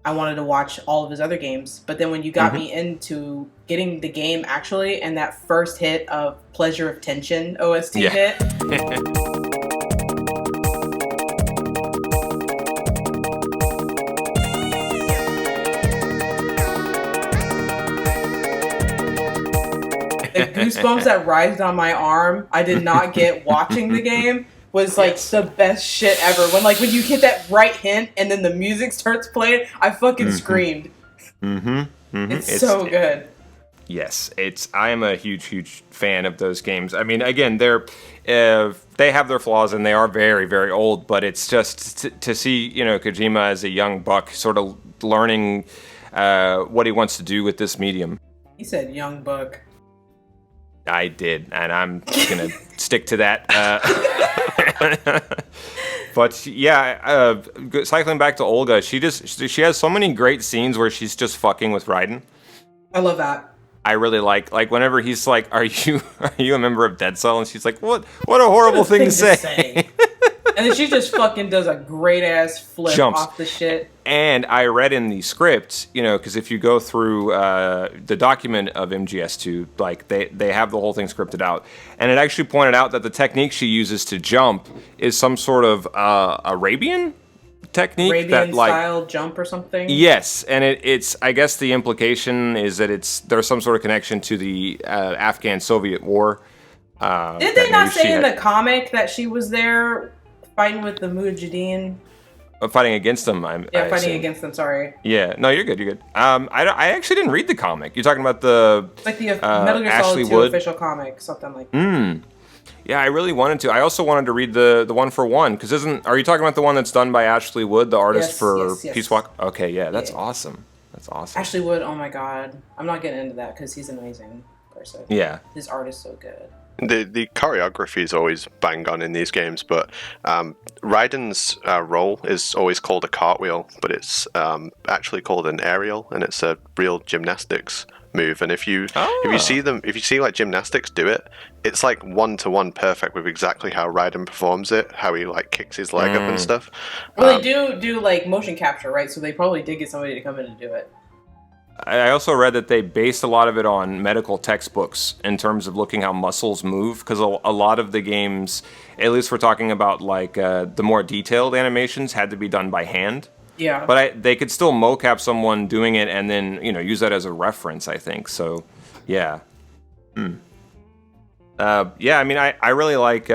I wanted to watch all of his other games. But then when you got me into getting the game, actually, and that first hit of Pleasure of Tension OST hit. The goosebumps that rised on my arm, I did not get watching the game, was like the best shit ever. When you hit that right hint and then the music starts playing, I fucking screamed. It's so good. Yes, I am a huge fan of those games. I mean, again, they have their flaws and they are very, very old, but it's just to see, Kojima as a young buck sort of learning what he wants to do with this medium. He said young buck. I did, and I'm gonna stick to that. But yeah, cycling back to Olga, she has so many great scenes where she's just fucking with Raiden. I love that. I really like whenever he's like, "Are you a member of Dead Cell?" And she's like, "What a horrible thing to say." And then she just fucking does a great ass flip off the shit. And I read in the script, because if you go through the document of MGS2, like they have the whole thing scripted out, and it actually pointed out that the technique she uses to jump is some sort of Arabian technique, Arabian style jump or something. Yes, and it's I guess the implication is that there's some sort of connection to the Afghan-Soviet war. Did they not say in the comic that she was there fighting with the Mujahideen? Fighting against them, fighting against them, sorry. Yeah, no, you're good. I actually didn't read the comic. You're talking about the... It's like the Metal Gear Solid 2 official comic, something like that. Yeah, I really wanted to. I also wanted to read the one for one, because are you talking about the one that's done by Ashley Wood, the artist for Peace Walk? Okay, yeah, that's awesome. That's awesome. Ashley Wood, oh my god. I'm not getting into that, because he's an amazing person. Yeah. His art is so good. The choreography is always bang on in these games, but Raiden's roll is always called a cartwheel, but it's actually called an aerial, and it's a real gymnastics move. And if you see like gymnastics do it, it's like 1-to-1 perfect with exactly how Raiden performs it, how he like kicks his leg up and stuff. Well, they do like motion capture, right? So they probably did get somebody to come in and do it. I also read that they based a lot of it on medical textbooks in terms of looking how muscles move, because a lot of the games, at least we're talking about like the more detailed animations, had to be done by hand. Yeah. But they could still mocap someone doing it and then use that as a reference, I think. So, yeah. Yeah, I mean, I really like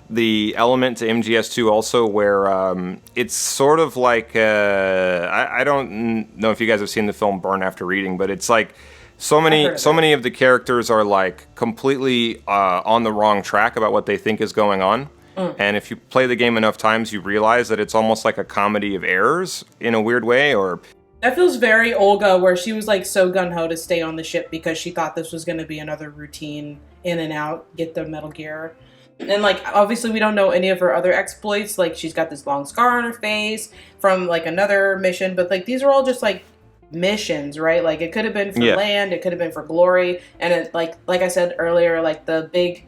the element to MGS2 also, where it's sort of like I don't know if you guys have seen the film Burn After Reading, but it's like so many of the characters are like completely on the wrong track about what they think is going on. And if you play the game enough times, you realize that it's almost like a comedy of errors in a weird way. Or that feels very Olga, where she was like so gung-ho to stay on the ship because she thought this was going to be another routine in and out, get the Metal Gear. And like, obviously we don't know any of her other exploits. Like, she's got this long scar on her face from like another mission, but like these are all just like missions, right? Like, it could have been for Yeah. land, it could have been for glory, and it, like I said earlier, like, the big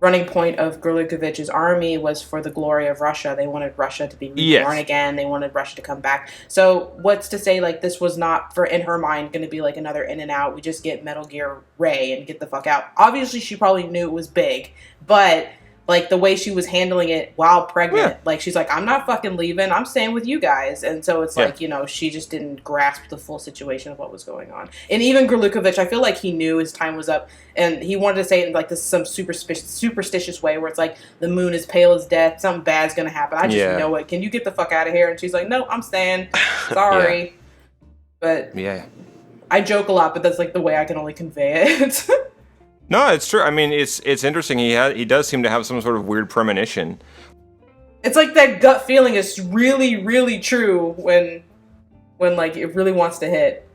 running point of Gurlukovich's army was for the glory of Russia. They wanted Russia to be reborn again. They wanted Russia to come back. So what's to say, like, this was not, for in her mind, going to be like another In and Out. We just get Metal Gear Ray and get the fuck out. Obviously, she probably knew it was big, but like the way she was handling it while pregnant, like she's like, I'm not fucking leaving. I'm staying with you guys. And so it's like, you know, she just didn't grasp the full situation of what was going on. And even Gurlukovich, I feel like he knew his time was up, and he wanted to say it in like this some superstitious way where it's like the moon is pale as death. Something bad's gonna happen. I just know it. Can you get the fuck out of here? And she's like, no, I'm staying. Sorry. But I joke a lot, but that's like the way I can only convey it. No, it's true. I mean, it's interesting. He does seem to have some sort of weird premonition. It's like that gut feeling is really, really true when like it really wants to hit.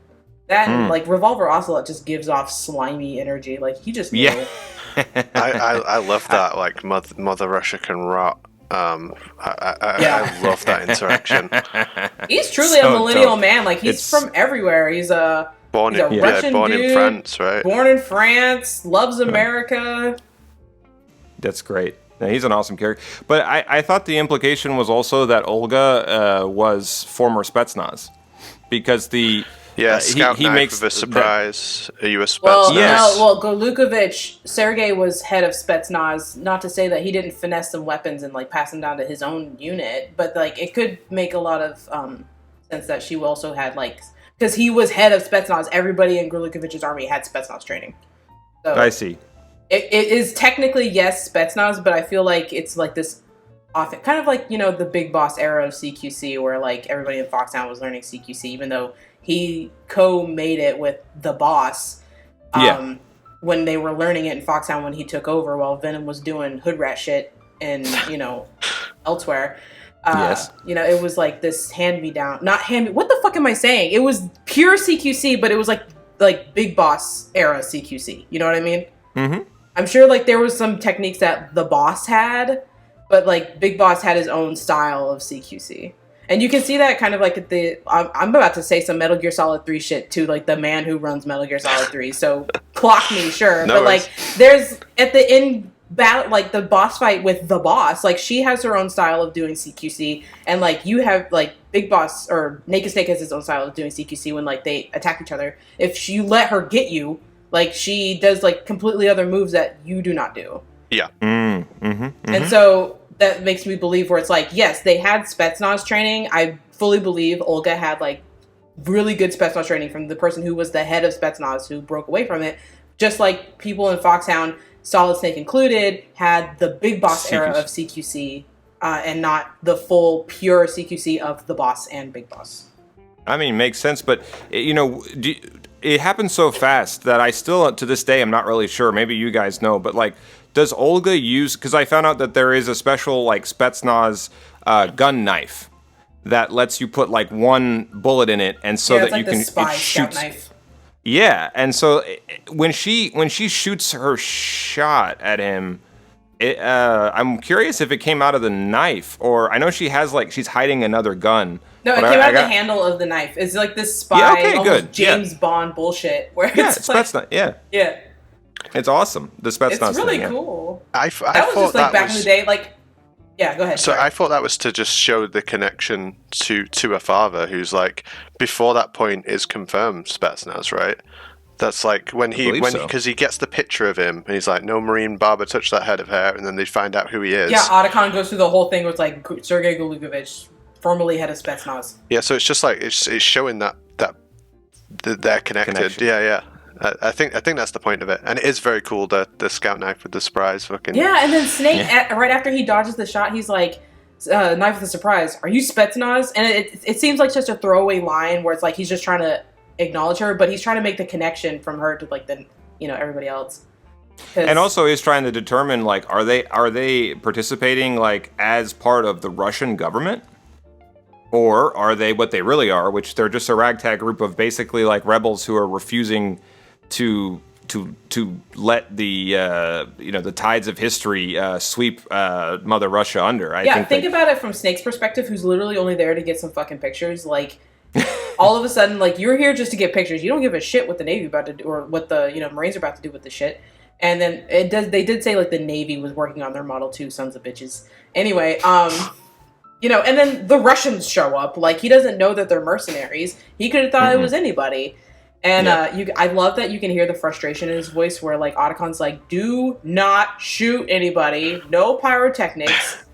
That and like Revolver Ocelot just gives off slimy energy. Like he just knew. I love that. Like Mother Russia can rot. I love that interaction. He's truly a millennial man. Like he's from everywhere. He's a Russian born dude, in France, right? Born in France, loves America. That's great. Yeah, he's an awesome character. But I thought the implication was also that Olga was former Spetsnaz, because Scout he knife makes with a surprise. Are you a Spetsnaz? Well, Gurlukovich, Sergei was head of Spetsnaz. Not to say that he didn't finesse some weapons and like pass them down to his own unit, but like it could make a lot of sense that she also had like, because he was head of Spetsnaz. Everybody in Gurlukovich's army had Spetsnaz training. So I see. It is technically yes Spetsnaz, but I feel like it's like this often kind of like, you know, the Big Boss era of CQC where like everybody in Foxhound was learning CQC, even though he co-made it with the boss when they were learning it in Foxhound when he took over while Venom was doing hood rat shit and, you know, elsewhere. You know, it was like this hand-me-down. What the fuck am I saying? It was pure CQC, but it was like Big Boss era CQC. You know what I mean? Mm-hmm. I'm sure like there was some techniques that the boss had, but like Big Boss had his own style of CQC. And you can see that kind of like at the... I'm about to say some Metal Gear Solid 3 shit to like the man who runs Metal Gear Solid 3, so clock me, sure. But like there's at the end battle, like the boss fight with the boss, like she has her own style of doing CQC, and like you have like Big Boss or Naked Snake has his own style of doing CQC when like they attack each other. If you let her get you, like she does like completely other moves that you do not do. Yeah. And so that makes me believe where it's like, yes, they had Spetsnaz training. I fully believe Olga had like really good Spetsnaz training from the person who was the head of Spetsnaz who broke away from it. Just like people in Foxhound, Solid Snake included, had the Big Boss era of CQC and not the full pure CQC of the boss and Big Boss. I mean, makes sense, but you know, it happened so fast that I still, to this day, I'm not really sure. Maybe you guys know, but like, does Olga use? Because I found out that there is a special like Spetsnaz gun knife that lets you put like one bullet in it, and so that like you can spy it scout shoots. knife. Yeah, and so when she shoots her shot at him, I'm curious if it came out of the knife, or I know she has like she's hiding another gun. No, it came out of the handle of the knife. It's like this spy, almost James Bond bullshit. Where it's like, Spetsnaz. Yeah, it's awesome. The Spetsnaz. It's really thing, cool. I that was thought just like back in the day, like. Yeah, go ahead. So sorry. I thought that was to just show the connection to her father, who's like before that point is confirmed Spetsnaz, right? That's like when because he gets the picture of him and he's like, no Marine barber touched that head of hair, and then they find out who he is. Yeah, Otacon goes through the whole thing with like Sergei Gurlukovich, formerly head of Spetsnaz. Yeah, so it's just like it's showing that they're connected. Connection. Yeah. I think that's the point of it, and it is very cool. The scout knife with the surprise, fucking. Yeah, and then Snake, right after he dodges the shot, he's like, "Knife with a surprise. Are you Spetsnaz?" And it seems like just a throwaway line where it's like he's just trying to acknowledge her, but he's trying to make the connection from her to like the everybody else. And also, he's trying to determine like are they participating like as part of the Russian government? Or are they what they really are, which they're just a ragtag group of basically like rebels who are refusing to let the the tides of history sweep Mother Russia under. I think about it from Snake's perspective, who's literally only there to get some fucking pictures. Like all of a sudden, like, you're here just to get pictures. You don't give a shit what the Navy about to do or what the Marines are about to do with the shit. And then they did say like the Navy was working on their Model 2, sons of bitches. Anyway, and then the Russians show up. Like, he doesn't know that they're mercenaries. He could have thought it was anybody. And I love that you can hear the frustration in his voice where, like, Otacon's like, do not shoot anybody. No pyrotechnics.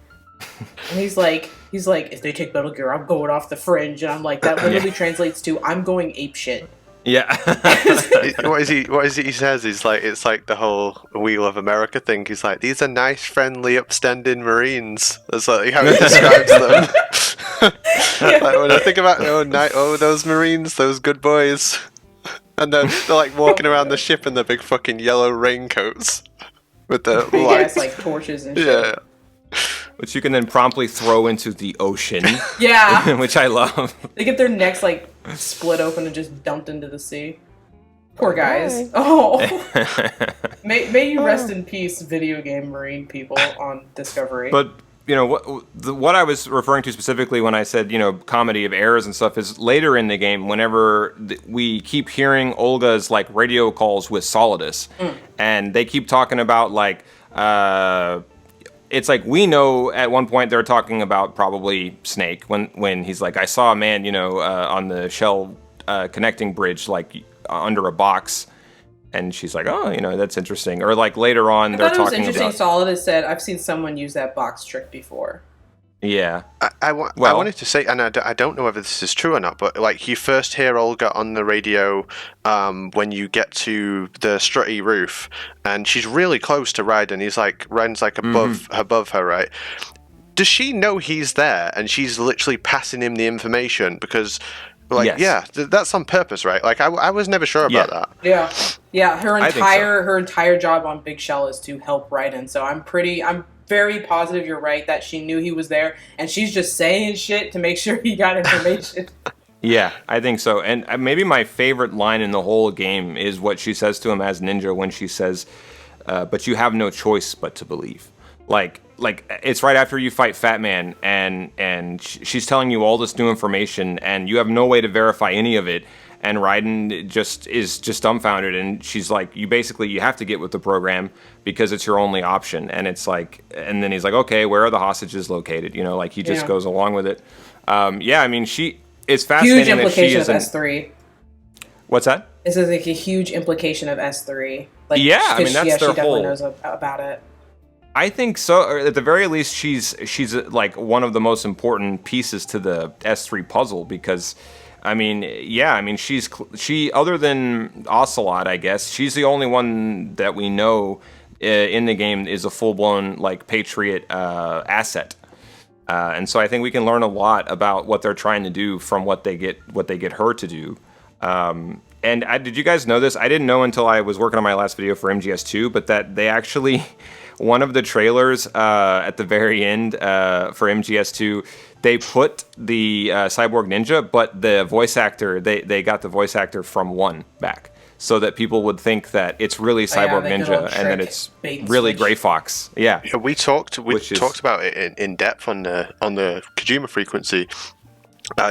And he's like, if they take Metal Gear, I'm going off the fringe. And I'm like, that literally translates to, I'm going apeshit. Yeah. What is it he says? He's like, it's like the whole Wheel of America thing. He's like, these are nice, friendly, upstanding Marines. That's like how he describes them. Like, when I think about those Marines, those good boys. And they're like walking around the ship in their big fucking yellow raincoats with the lights, like torches and shit. Yeah. Which you can then promptly throw into the ocean. Yeah. Which I love. They get their necks like split open and just dumped into the sea. Poor guys. Oh. May you rest in peace, video game Marine people on Discovery. But what I was referring to specifically when I said comedy of errors and stuff is later in the game whenever we keep hearing Olga's like radio calls with Solidus, and they keep talking about like it's like we know at one point they're talking about probably Snake when he's like, I saw a man on the shell connecting bridge like under a box. And she's like, oh, that's interesting. Or like later on, they're talking about... it was interesting. Solidus said, I've seen someone use that box trick before. Yeah. I wanted to say, and I don't know whether this is true or not, but like you first hear Olga on the radio when you get to the strutty roof, and she's really close to Raiden. Raiden's like above her, right? Does she know he's there, and she's literally passing him the information because... Like, yes. Yeah, that's on purpose, right? Like, I was never sure about that. Yeah. Her entire job on Big Shell is to help Raiden. So I'm very positive you're right that she knew he was there, and she's just saying shit to make sure he got information. Yeah, I think so. And maybe my favorite line in the whole game is what she says to him as Ninja when she says, "But you have no choice but to believe." Like it's right after you fight Fat Man, and she's telling you all this new information, and you have no way to verify any of it. And Raiden is dumbfounded, and she's like, you have to get with the program because it's your only option. And it's like, and then he's like, okay, where are the hostages located? Like he just goes along with it. I mean, it's fascinating. Huge implication that she of S3. What's that? This is like a huge implication of S3. Like, I mean, that's their she definitely whole... knows about it. I think so. Or at the very least, she's like one of the most important pieces to the S3 puzzle because, I mean, she other than Ocelot, I guess, she's the only one that we know in the game is a full-blown like Patriot asset. And so I think we can learn a lot about what they're trying to do from what they get her to do. And did you guys know this? I didn't know until I was working on my last video for MGS2, but that they actually... One of the trailers at the very end for MGS2, they put the Cyborg Ninja, but the voice actor, they got the voice actor from 1 back. So that people would think that it's really Cyborg Ninja and that it's really Grey Fox. Yeah. We talked about it in depth on the Kojima frequency.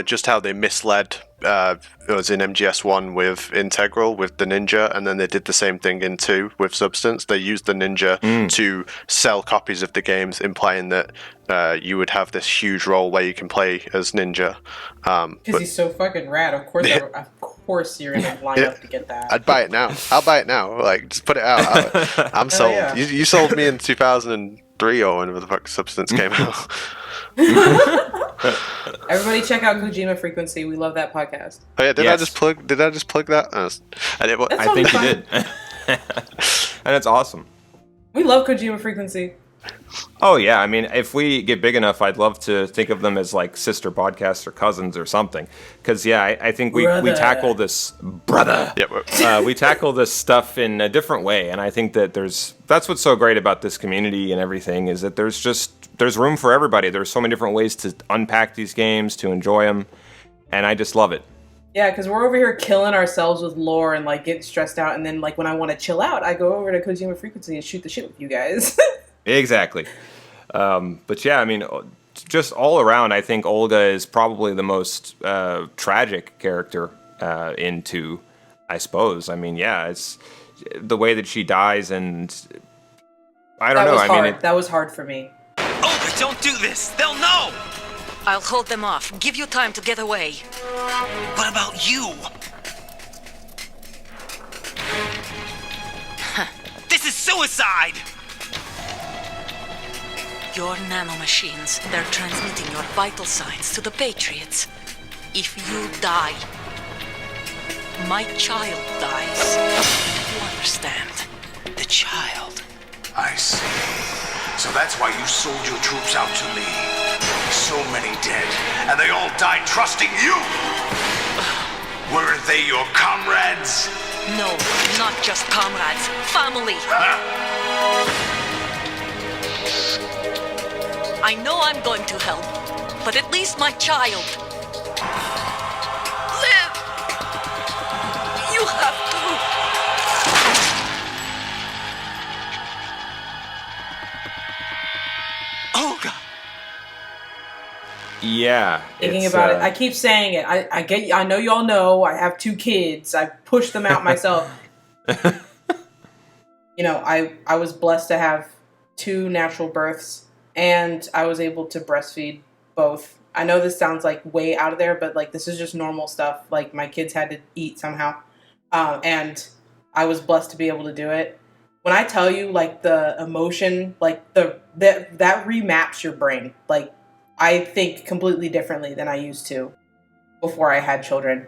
Just how they misled it was in MGS1 with Integral with the Ninja, and then they did the same thing in 2 with Substance. They used the Ninja to sell copies of the games, implying that you would have this huge role where you can play as Ninja. Because he's so fucking rad. Of course you're gonna line up to get that. I'd buy it now. I'll buy it now. Like, just put it out. I'm sold. Yeah. You sold me in 2003 or whenever the fuck Substance came out. Everybody check out Kojima Frequency. We love that podcast. Oh yeah, did I just plug that? I think you did. And it's awesome. We love Kojima Frequency. Oh yeah, I mean, if we get big enough, I'd love to think of them as like sister podcasts or cousins or something. Because I think we tackle this we tackle this stuff in a different way, and I think that that's what's so great about this community and everything is that there's room for everybody. There's so many different ways to unpack these games, to enjoy them, and I just love it. Yeah, because we're over here killing ourselves with lore and like getting stressed out, and then like when I want to chill out, I go over to Kojima Frequency and shoot the shit with you guys. Exactly. But yeah, I mean, just all around, I think Olga is probably the most tragic character in 2, I suppose. I mean, yeah, it's the way that she dies, and I don't know. Was hard. I mean, that was hard for me. Olga, don't do this! They'll know! I'll hold them off. Give you time to get away. What about you? This is suicide! Your nanomachines, they're transmitting your vital signs to the Patriots. If you die, my child dies. You understand? The child. I see. So that's why you sold your troops out to me. So many dead, and they all died trusting you! Weren't they your comrades? No, not just comrades. Family. I know I'm going to help, but at least my child. Live! You have to. Olga! yeah. Thinking it's, about it, I keep saying it. I know y'all know I have 2 kids. I pushed them out myself. You know, I was blessed to have 2 natural births, and I was able to breastfeed both. I know this sounds like way out of there, but like this is just normal stuff. Like my kids had to eat somehow, and I was blessed to be able to do it. When I tell you, like the emotion, like that remaps your brain. Like I think completely differently than I used to before I had children,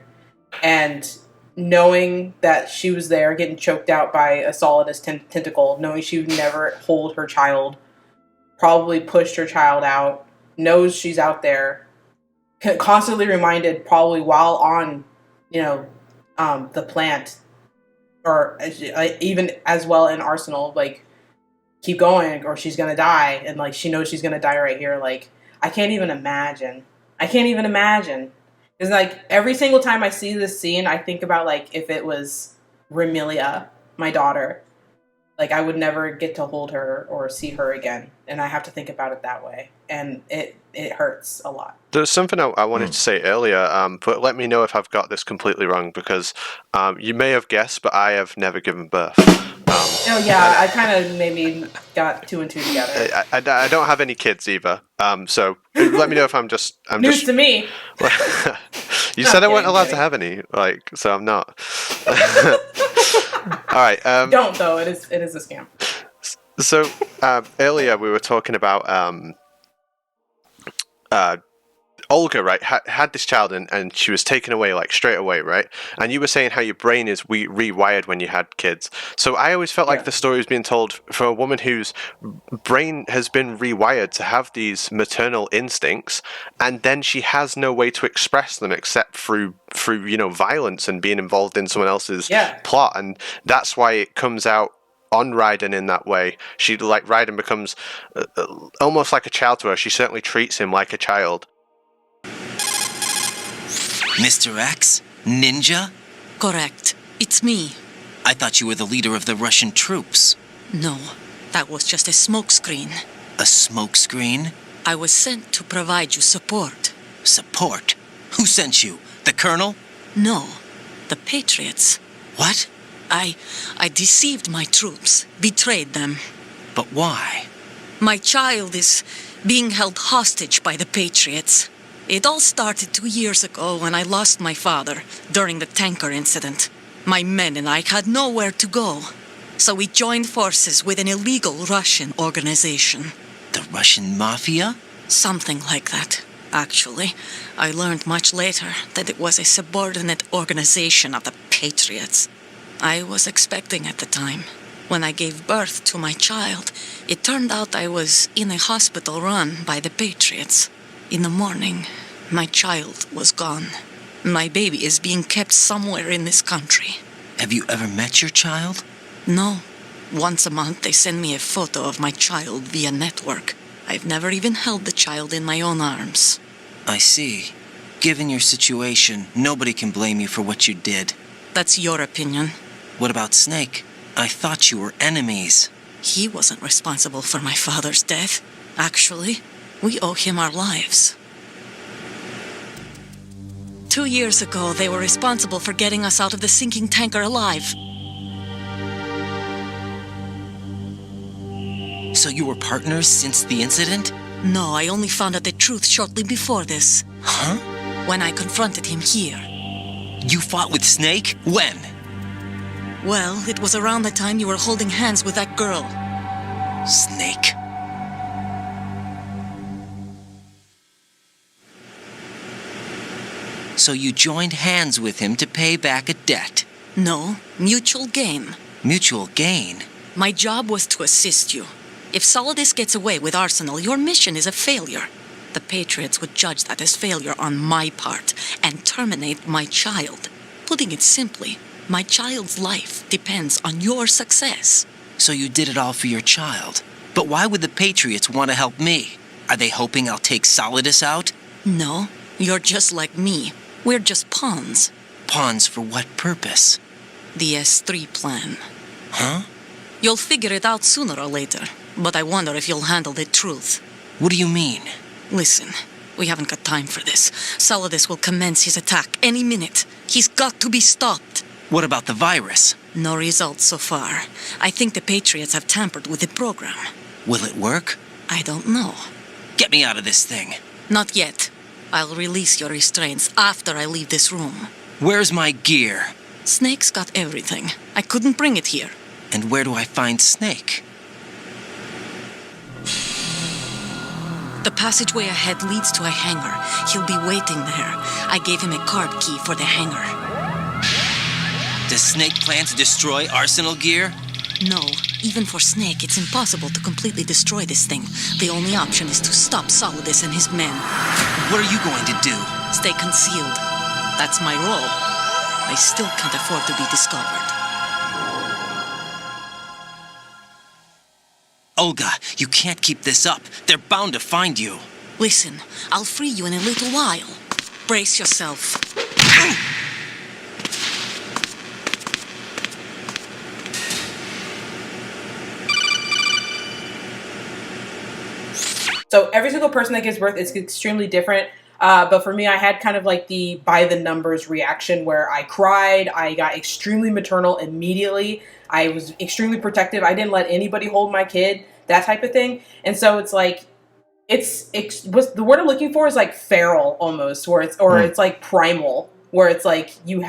and knowing that she was there getting choked out by a solidus tentacle, knowing she would never hold her child, probably pushed her child out, knows she's out there, constantly reminded probably while on, the plant, or even as well in Arsenal, like, keep going or she's gonna die, and like she knows she's gonna die right here. Like, I can't even imagine. It's like every single time I see this scene, I think about like if it was Remilia, my daughter, like I would never get to hold her or see her again, and I have to think about it that way, and it hurts a lot. There's something I wanted to say earlier, but let me know if I've got this completely wrong, because you may have guessed, but I have never given birth. I kind of maybe got 2 and 2 together. I don't have any kids either, so let me know if I'm News to me. You said I wasn't allowed to have any, like, so I'm not. All right. Don't though. It is a scam. So earlier we were talking about Olga, right, had this child and she was taken away like straight away, right? And you were saying how your brain is rewired when you had kids. So I always felt like the story was being told for a woman whose brain has been rewired to have these maternal instincts, and then she has no way to express them except through violence and being involved in someone else's plot, and that's why it comes out on Raiden in that way. Raiden becomes almost like a child to her. She certainly treats him like a child. Mr. X? Ninja? Correct. It's me. I thought you were the leader of the Russian troops. No, that was just a smokescreen. A smokescreen? I was sent to provide you support. Support? Who sent you? The Colonel? No, the Patriots. What? I deceived my troops, betrayed them. But why? My child is being held hostage by the Patriots. It all started 2 years ago when I lost my father during the tanker incident. My men and I had nowhere to go, so we joined forces with an illegal Russian organization. The Russian Mafia? Something like that, actually. I learned much later that it was a subordinate organization of the Patriots. I was expecting at the time. When I gave birth to my child, it turned out I was in a hospital run by the Patriots. In the morning, my child was gone. My baby is being kept somewhere in this country. Have you ever met your child? No. Once a month, they send me a photo of my child via network. I've never even held the child in my own arms. I see. Given your situation, nobody can blame you for what you did. That's your opinion. What about Snake? I thought you were enemies. He wasn't responsible for my father's death. Actually, We owe him our lives. 2 years ago, they were responsible for getting us out of the sinking tanker alive. So you were partners since the incident? No, I only found out the truth shortly before this. Huh? When I confronted him here. You fought with Snake? When? Well, it was around the time you were holding hands with that girl. Snake. So you joined hands with him to pay back a debt? No, mutual gain. Mutual gain? My job was to assist you. If Solidus gets away with Arsenal, your mission is a failure. The Patriots would judge that as failure on my part and terminate my child. Putting it simply, my child's life depends on your success. So you did it all for your child. But why would the Patriots want to help me? Are they hoping I'll take Solidus out? No, you're just like me. We're just pawns. Pawns for what purpose? The S3 plan. Huh? You'll figure it out sooner or later, but I wonder if you'll handle the truth. What do you mean? Listen, we haven't got time for this. Solidus will commence his attack any minute. He's got to be stopped. What about the virus? No results so far. I think the Patriots have tampered with the program. Will it work? I don't know. Get me out of this thing. Not yet. I'll release your restraints after I leave this room. Where's my gear? Snake's got everything. I couldn't bring it here. And where do I find Snake? The passageway ahead leads to a hangar. He'll be waiting there. I gave him a card key for the hangar. Does Snake plan to destroy Arsenal gear? No, even for Snake, it's impossible to completely destroy this thing. The only option is to stop Solidus and his men. What are you going to do? Stay concealed. That's my role. I still can't afford to be discovered. Olga, you can't keep this up. They're bound to find you. Listen, I'll free you in a little while. Brace yourself. So every single person that gives birth is extremely different. But for me, I had kind of like the by the numbers reaction where I cried. I got extremely maternal immediately. I was extremely protective. I didn't let anybody hold my kid, that type of thing. And so it's like, it's the word I'm looking for is like feral almost, where it's like primal, where it's like you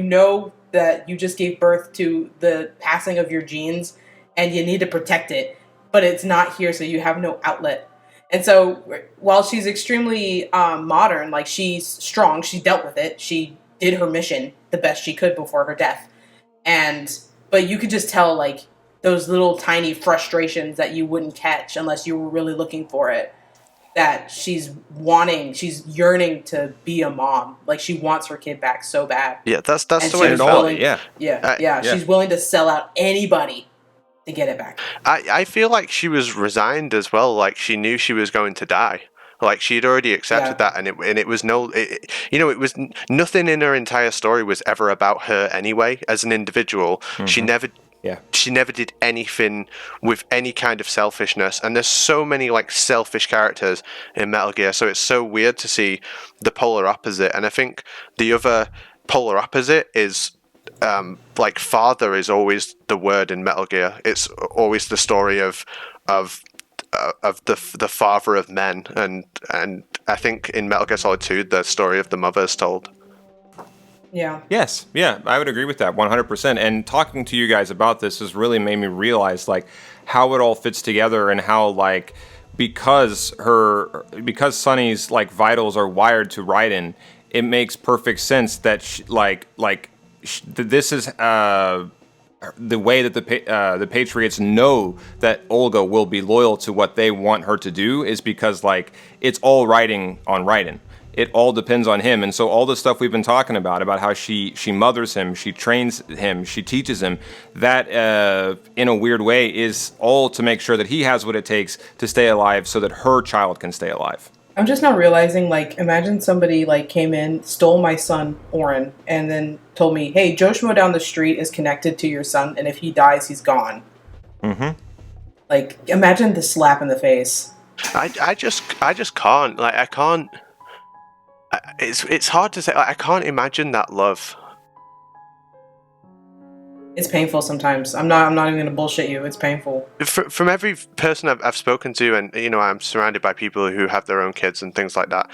know that you just gave birth to the passing of your genes and you need to protect it, but it's not here, so you have no outlet. And so while she's extremely modern, like she's strong, she dealt with it. She did her mission the best she could before her death. But you could just tell like those little tiny frustrations that you wouldn't catch unless you were really looking for it, that she's yearning to be a mom. Like she wants her kid back so bad. Yeah, that's And the way she's it all. willing- Yeah. She's willing to sell out anybody to get it back. I feel like she was resigned as well. Like she knew she was going to die. Like she'd already accepted that, and it was it was nothing in her entire story was ever about her anyway. As an individual, she never did anything with any kind of selfishness. And there's so many like selfish characters in Metal Gear, so it's so weird to see the polar opposite. And I think the other polar opposite is. Like father is always the word in Metal Gear. It's always the story of the father of men, and I think in Metal Gear Solid 2 the story of the mother is told. Yeah. Yes, yeah, I would agree with that 100%. And talking to you guys about this has really made me realize like how it all fits together, and how like because Sunny's like vitals are wired to Raiden, it makes perfect sense that this is the way that the Patriots know that Olga will be loyal to what they want her to do, is because like it's all riding on Raiden. It all depends on him. And so all the stuff we've been talking about how she mothers him, she trains him, she teaches him, that in a weird way is all to make sure that he has what it takes to stay alive so that her child can stay alive. I'm just now realizing, like, imagine somebody, like, came in, stole my son, Orin, and then told me, hey, Joe Schmo down the street is connected to your son, and if he dies, he's gone. Mm-hmm. Like, imagine the slap in the face. I just can't. Like, I can't. It's hard to say. Like, I can't imagine that love. It's painful sometimes. I'm not even gonna bullshit you. It's painful. From every person I've spoken to, and I'm surrounded by people who have their own kids and things like that.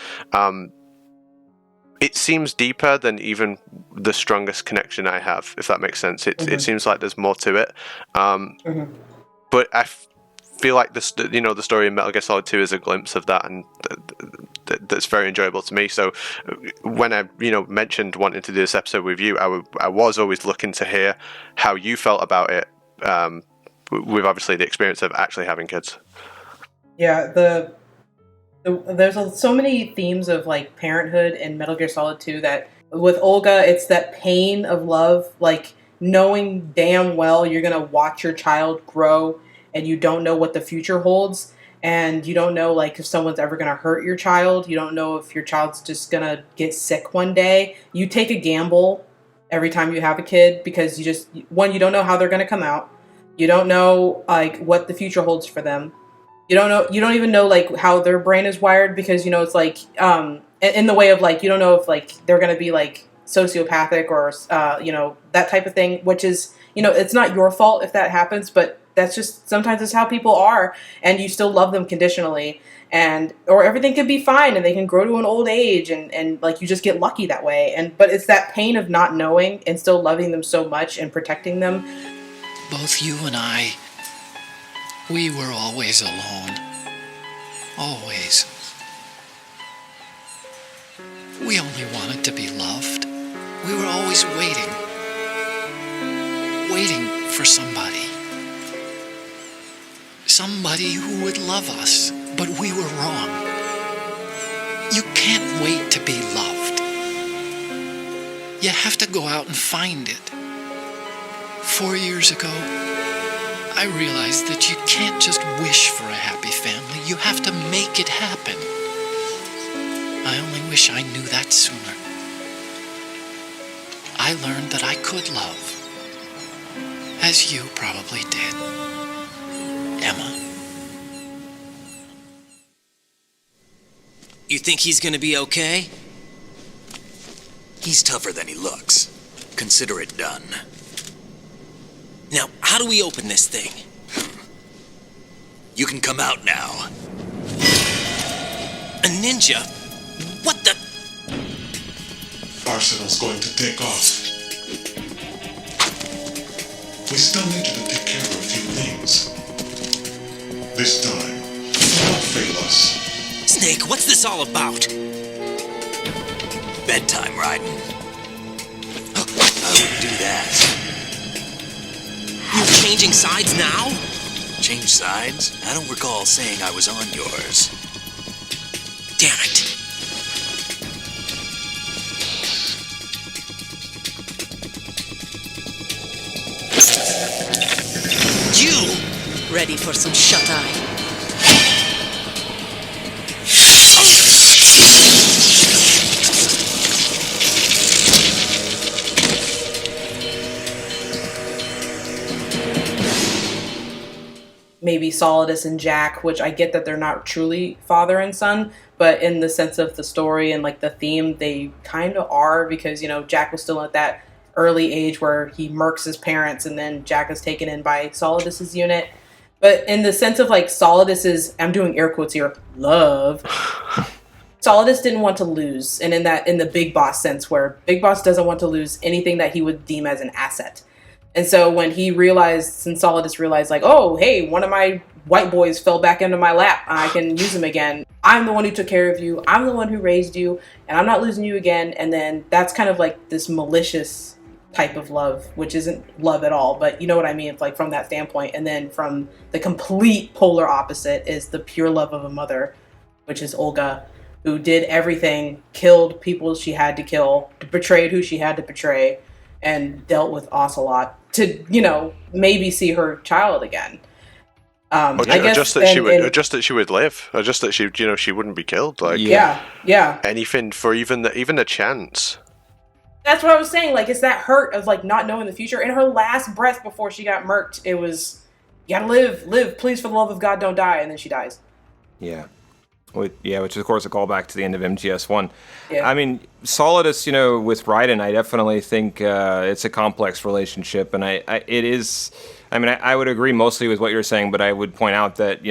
It seems deeper than even the strongest connection I have, if that makes sense. It seems like there's more to it. But I feel like the story in Metal Gear Solid 2 is a glimpse of that, and that's very enjoyable to me. So when I mentioned wanting to do this episode with you, I was always looking to hear how you felt about it, with obviously the experience of actually having kids. Yeah, there's so many themes of like parenthood in Metal Gear Solid 2 that with Olga, it's that pain of love, like knowing damn well you're gonna watch your child grow and you don't know what the future holds, and you don't know like if someone's ever gonna hurt your child. You don't know if your child's just gonna get sick one day. You take a gamble every time you have a kid because you don't know how they're gonna come out. You don't know like what the future holds for them. You don't even know like how their brain is wired because it's like in the way of like you don't know if like they're gonna be like sociopathic or that type of thing, which is it's not your fault if that happens, but that's just sometimes it's how people are, and you still love them conditionally, or everything could be fine and they can grow to an old age and like you just get lucky that way, but it's that pain of not knowing and still loving them so much and protecting them. Both you and I, we were always alone. Always. We only wanted to be loved. We were always waiting for somebody. Somebody who would love us, but we were wrong. You can't wait to be loved. You have to go out and find it. 4 years ago, I realized that you can't just wish for a happy family. You have to make it happen. I only wish I knew that sooner. I learned that I could love, as you probably did, Emma. You think he's gonna be okay? He's tougher than he looks. Consider it done. Now, how do we open this thing? You can come out now. A ninja? What the? Arsenal's going to take off. We still need you to take care of a few things. This time, do not fail us. Snake, what's this all about? Bedtime, Raiden. I wouldn't do that. You're changing sides now? Change sides? I don't recall saying I was on yours. Damn it. You! Ready for some shut-eye? Maybe Solidus and Jack, which I get that they're not truly father and son, but in the sense of the story and like the theme, they kind of are, because Jack was still at that early age where he murks his parents, and then Jack is taken in by Solidus's unit. But in the sense of like Solidus's, I'm doing air quotes here, love, Solidus didn't want to lose, and in the Big Boss sense, where Big Boss doesn't want to lose anything that he would deem as an asset. And so when he realized, since Solidus realized, like, oh, hey, one of my white boys fell back into my lap, I can use him again. I'm the one who took care of you. I'm the one who raised you, and I'm not losing you again. And then that's kind of like this malicious type of love, which isn't love at all, but you know what I mean? It's like from that standpoint. And then from the complete polar opposite is the pure love of a mother, which is Olga, who did everything, killed people she had to kill, betrayed who she had to betray, and dealt with Ocelot to, maybe see her child again. I guess just that she would live, or just that she wouldn't be killed. Like yeah. Anything for even a chance. That's what I was saying. Like, it's that hurt of like not knowing the future. In her last breath before she got murked, it was, you gotta live, please, for the love of God, don't die, and then she dies. Yeah. Which is of course a callback to the end of MGS1. Yeah. I mean, Solidus, with Raiden, I definitely think it's a complex relationship, and it is. I mean, I would agree mostly with what you're saying, but I would point out that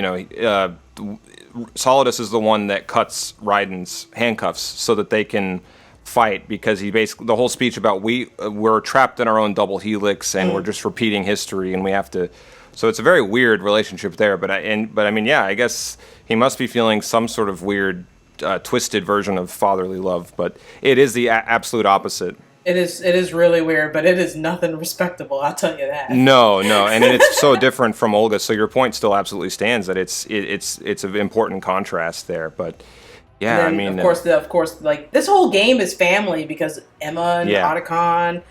Solidus is the one that cuts Raiden's handcuffs so that they can fight, because he basically, the whole speech about we're trapped in our own double helix and we're just repeating history and we have to. So it's a very weird relationship there, but I mean, yeah, I guess he must be feeling some sort of weird, twisted version of fatherly love, but it is the absolute opposite. It is really weird, but it is nothing respectable, I'll tell you that. No, and it's so different from Olga. So your point still absolutely stands that it's an important contrast there, but. Yeah, I mean, of course, like this whole game is family because Emma and Otacon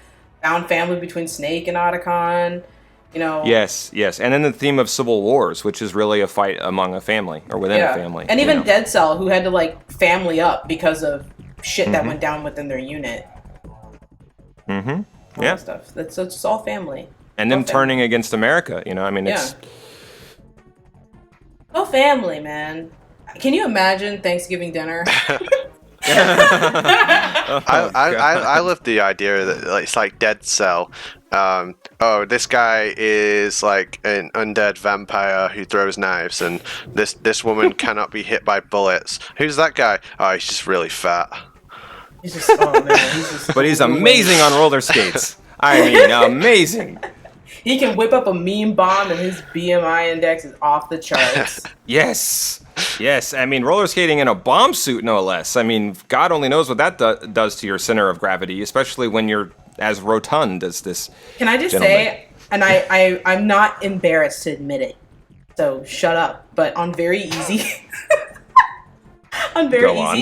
found family between Snake and Otacon. Yes, and then the theme of civil wars, which is really a fight among a family or within a family, and even Dead Cell, who had to like family up because of shit that went down within their unit. Mm-hmm. All that stuff. It's just all family. And them turning against America. I mean, it's all family, man. Can you imagine Thanksgiving dinner? I love the idea that it's like Dead Cell. This guy is like an undead vampire who throws knives, and this woman cannot be hit by bullets. Who's that guy? Oh, he's just really fat. He's just, oh man, he's just. But he's amazing on roller skates. I mean, amazing. He can whip up a meme bomb, and his BMI index is off the charts. Yes. I mean, roller skating in a bomb suit, no less. I mean, God only knows what that does to your center of gravity, especially when you're as rotund as this. Can I just say, and I'm not embarrassed to admit it, so shut up. But on Very Easy,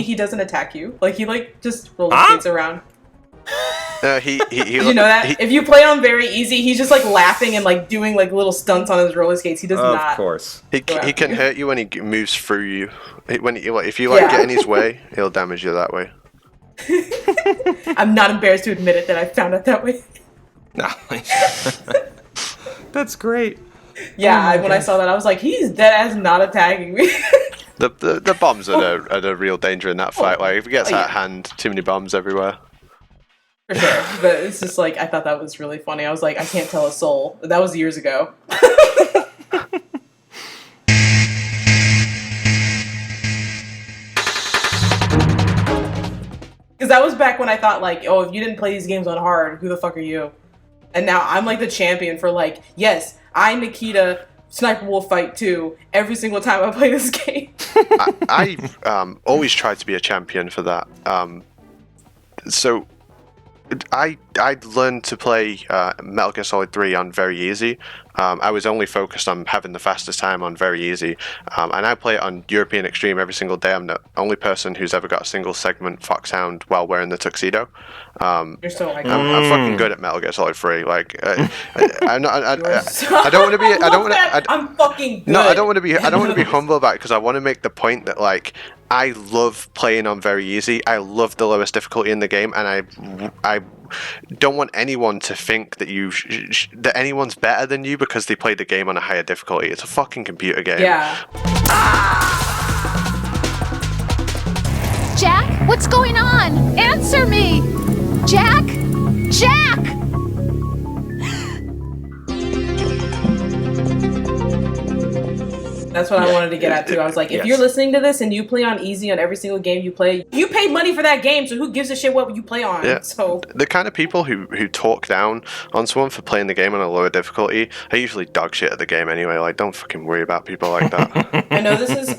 he doesn't attack you. Like he just roller skates around. He Did you know that? If you play on Very Easy, he's just like laughing and like doing like little stunts on his roller skates. He does not. Of course. He can hurt you when he moves through you. If you get in his way, he'll damage you that way. I'm not embarrassed to admit it that I found out that way. No. That's great. Yeah, when I saw that, I was like, he's dead ass not attacking me. The bombs are a real danger in that fight. Like if it gets out of hand, too many bombs everywhere. For sure, but it's just like, I thought that was really funny. I was like, I can't tell a soul. That was years ago. Because that was back when I thought like, oh, if you didn't play these games on hard, who the fuck are you? And now I'm like the champion for like, yes, I, Nikita, Sniper Wolf Fight 2 every single time I play this game. I always tried to be a champion for that. So I learned to play Metal Gear Solid 3 on very easy. I was only focused on having the fastest time on very easy, and I play it on European Extreme every single day. I'm the only person who's ever got a single segment Foxhound while wearing the tuxedo. You're so like I'm fucking good at Metal Gear Solid 3. Like I don't want to be. I don't want to. I'm fucking good. No, I don't want to be. I don't want to be humble about it because I want to make the point that like I love playing on very easy. I love the lowest difficulty in the game, and I don't want anyone to think that that anyone's better than you because they played the game on a higher difficulty. It's a fucking computer game. Yeah. Jack, what's going on? Answer me! Jack! Jack! That's what I wanted to get at too. I was like, if you're listening to this and you play on easy on every single game you play, you paid money for that game, so who gives a shit what you play on? Yeah. So the kind of people who talk down on someone for playing the game on a lower difficulty are usually dog shit at the game anyway. Like, don't fucking worry about people like that. I know this is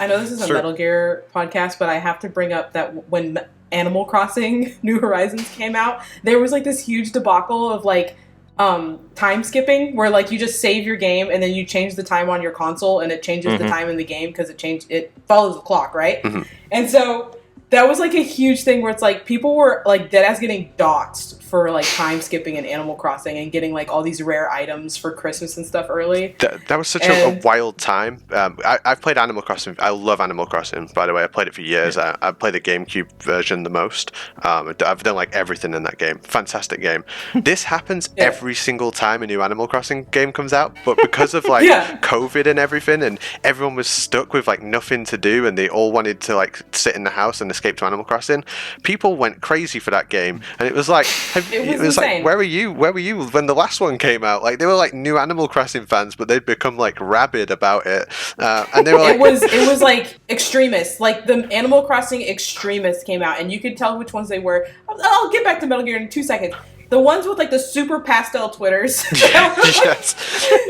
a Metal Gear podcast, but I have to bring up that when Animal Crossing New Horizons came out, there was like this huge debacle of like time skipping where like you just save your game and then you change the time on your console and it changes the time in the game because it follows the clock, right? And so that was like a huge thing where it's like people were like deadass getting doxxed for like time skipping in Animal Crossing and getting like all these rare items for Christmas and stuff early. That was such a wild time. I've played Animal Crossing. I love Animal Crossing, by the way. I played it for years. I played the GameCube version the most. I've done like everything in that game. Fantastic game. This happens every single time a new Animal Crossing game comes out, but because of like COVID and everything, and everyone was stuck with like nothing to do, and they all wanted to like sit in the house and escape to Animal Crossing, people went crazy for that game, and it was like. It was like, where were you when the last one came out? Like, they were like new Animal Crossing fans, but they'd become like rabid about it, and they were like, it was like extremists, like the Animal Crossing extremists came out, and you could tell which ones they were. I'll get back to Metal Gear in 2 seconds. The ones with like the super pastel Twitters. Yes.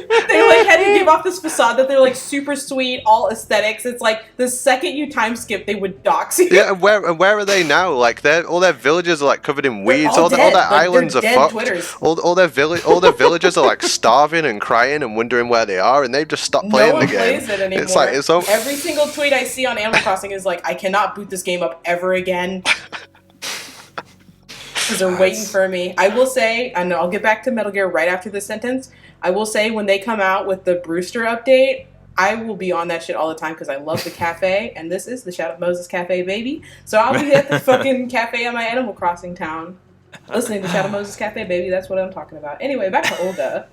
They like had to give off this facade that they're like super sweet, all aesthetics. It's like the second you time skip, they would dox you. Yeah, and where are they now? Like all their villages are like covered in weeds. All their islands are fucked. Twitters. All their villagers are like starving and crying and wondering where they are, and they've just stopped playing the game. No one plays it anymore. It's like every single tweet I see on Animal Crossing is like, I cannot boot this game up ever again. Because they're waiting for me. I will say, and I'll get back to Metal Gear right after this sentence, I will say when they come out with the Brewster update, I will be on that shit all the time because I love the cafe, and this is the Shadow of Moses Cafe, baby. So I'll be at the fucking cafe in my Animal Crossing town. Listening to Shadow of Moses Cafe, baby, that's what I'm talking about. Anyway, back to Olga.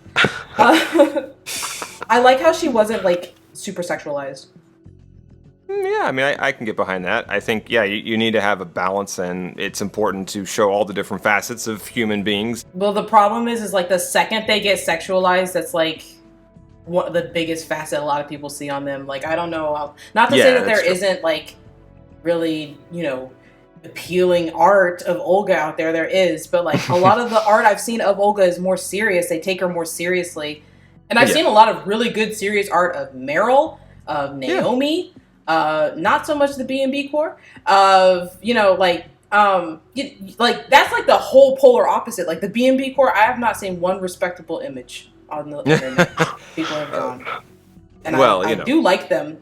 I like how she wasn't, like, super sexualized. Yeah, I mean, I can get behind that. I think, you need to have a balance, and it's important to show all the different facets of human beings. Well, the problem is like the second they get sexualized, that's like one of the biggest facet a lot of people see on them. Like, I don't know, not to say that there isn't like really, appealing art of Olga out there. There is, but like a lot of the art I've seen of Olga is more serious. They take her more seriously, and I've seen a lot of really good serious art of Meryl, of Naomi. Not so much the B&B core of, like that's like the whole polar opposite. Like the B&B core, I have not seen one respectable image on the internet. People have gone. And I do like them,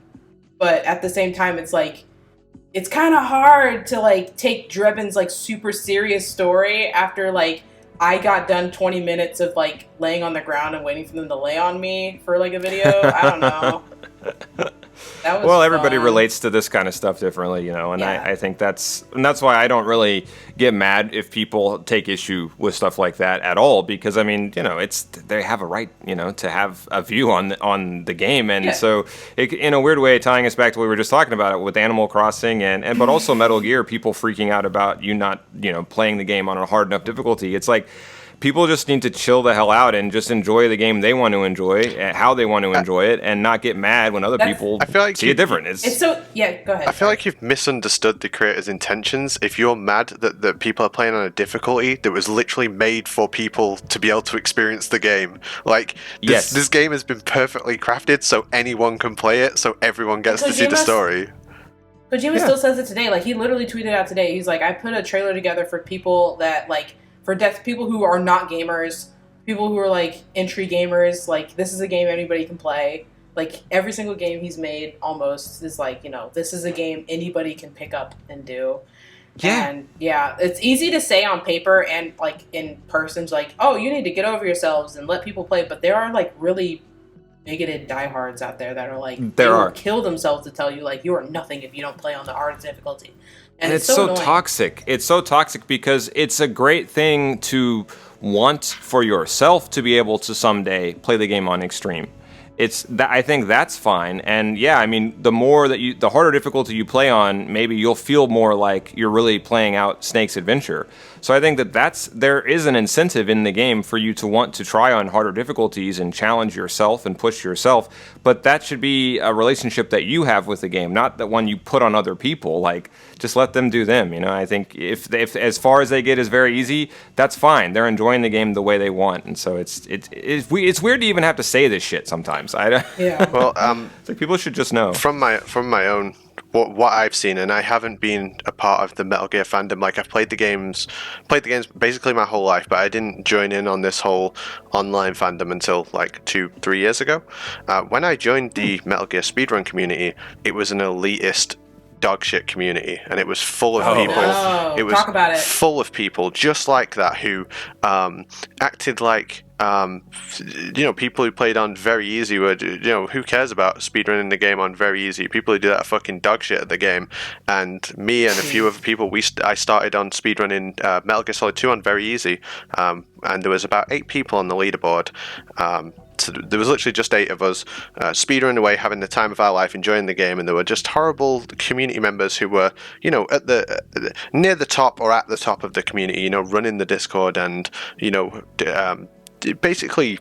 but at the same time, it's like, it's kind of hard to like take Drebin's like super serious story after like I got done 20 minutes of like laying on the ground and waiting for them to lay on me for like a video. I don't know. Well, everybody relates to this kind of stuff differently, and I think that's why I don't really get mad if people take issue with stuff like that at all, because I mean, they have a right, to have a view on the game, and so in a weird way, tying us back to what we were just talking about with Animal Crossing and but also Metal Gear, people freaking out about you not playing the game on a hard enough difficulty. It's like, people just need to chill the hell out and just enjoy the game they want to enjoy, how they want to enjoy it, and not get mad when other people see it different. It's so, go ahead. I feel like you've misunderstood the creator's intentions. If you're mad that people are playing on a difficulty that was literally made for people to be able to experience the game, like, this game has been perfectly crafted so anyone can play it, so everyone gets to see the story. Kojima still says it today. Like, he literally tweeted out today, he's like, I put a trailer together for people that, like, for people who are not gamers, people who are like entry gamers, like this is a game anybody can play. Like every single game he's made almost is like, this is a game anybody can pick up and do. Yeah. And it's easy to say on paper and like in person, like, oh, you need to get over yourselves and let people play. But there are like really bigoted diehards out there that are like, they will kill themselves to tell you like, you are nothing if you don't play on the hardest difficulty. And it's so toxic. It's so toxic because it's a great thing to want for yourself to be able to someday play the game on extreme. I think that's fine. And I mean, the harder difficulty you play on, maybe you'll feel more like you're really playing out Snake's adventure. So I think there is an incentive in the game for you to want to try on harder difficulties and challenge yourself and push yourself. But that should be a relationship that you have with the game, not the one you put on other people. Like, just let them do them. I think if as far as they get is very easy, that's fine. They're enjoying the game the way they want. And so it's weird to even have to say this shit sometimes. Well, it's like people should just know. From my own what I've seen, and I haven't been a part of the Metal Gear fandom. Like, I've played the games basically my whole life, but I didn't join in on this whole online fandom until like 2-3 years ago. When I joined the Metal Gear speedrun community, it was an elitist dog shit community, and it was full of people. No. It was Talk about it. full of people just like that who acted like people who played on very easy were, who cares about speedrunning the game on very easy? People who do that fucking dog shit at the game. And me and a few other people, I started on speedrunning Metal Gear Solid 2 on very easy, and there was about 8 people on the leaderboard. So there was literally just 8 of us speedrunning away, having the time of our life, enjoying the game, and there were just horrible community members who were, at the near the top or at the top of the community, running the Discord and, basically,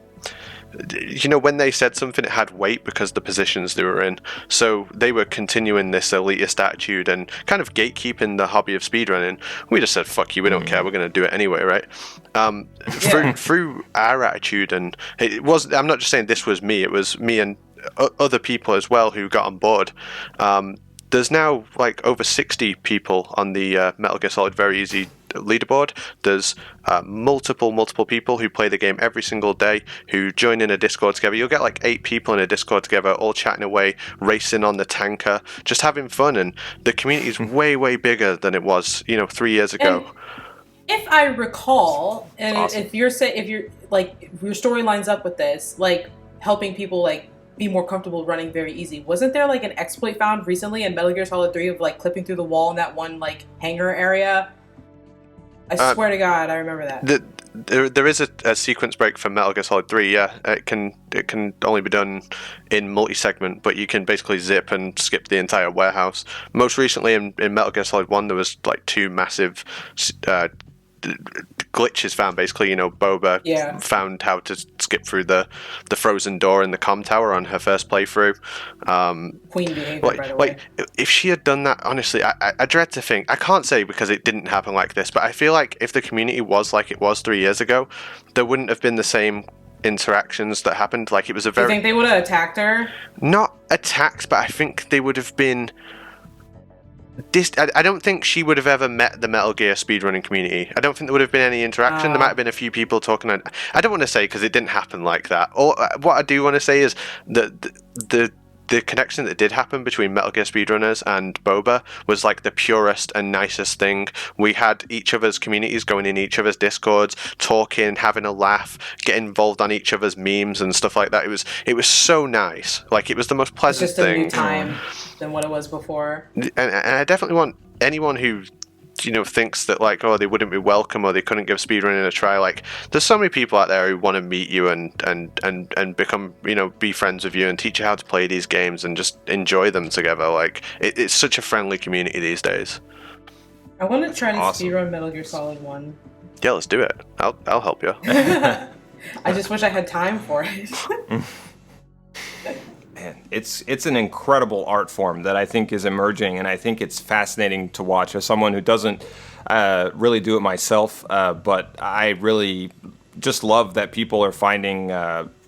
when they said something, it had weight because the positions they were in. So they were continuing this elitist attitude and kind of gatekeeping the hobby of speedrunning. We just said, fuck you, we don't care, we're going to do it anyway, right? Through our attitude, and I'm not just saying this was me, it was me and other people as well who got on board. There's now like over 60 people on the Metal Gear Solid Very Easy leaderboard. There's multiple people who play the game every single day who join in a Discord together. You'll get like 8 people in a Discord together, all chatting away, racing on the tanker, just having fun. And the community is way bigger than it was 3 years ago. And if I recall, and awesome. if your story lines up with this, like helping people like be more comfortable running very easy, wasn't there like an exploit found recently in Metal Gear Solid 3 of like clipping through the wall in that one like hangar area? I swear to God, I remember that. There is a sequence break for Metal Gear Solid 3. Yeah, it can only be done in multi-segment, but you can basically zip and skip the entire warehouse. Most recently in Metal Gear Solid 1, there was like 2 massive glitches found. Basically, Boba found how to skip through the frozen door in the comm tower on her first playthrough. Queen behavior, by the way. If she had done that, honestly, I dread to think. I can't say because it didn't happen like this, but I feel like if the community was like it was 3 years ago, there wouldn't have been the same interactions that happened. Like, it was a very... You think they would have attacked her? Not attacked, but I think they would have been... I don't think she would have ever met the Metal Gear speedrunning community. I don't think there would have been any interaction. There might have been a few people talking. I don't want to say because it didn't happen like that. Or what I do want to say is that the connection that did happen between Metal Gear speedrunners and Boba was like the purest and nicest thing. We had each other's communities going in each other's Discords, talking, having a laugh, getting involved on each other's memes and stuff like that. It was so nice. Like, it was the most pleasant It's just thing. a new time than what it was before. And I definitely want anyone who thinks that like, oh, they wouldn't be welcome or they couldn't give speedrunning a try. Like, there's so many people out there who want to meet you and become, be friends with you and teach you how to play these games and just enjoy them together. Like, it's such a friendly community these days. I want to try to speedrun Metal Gear Solid 1. Yeah, let's do it. I'll help you. I just wish I had time for it. Man, it's an incredible art form that I think is emerging, and I think it's fascinating to watch. As someone who doesn't really do it myself, but I really just love that people are finding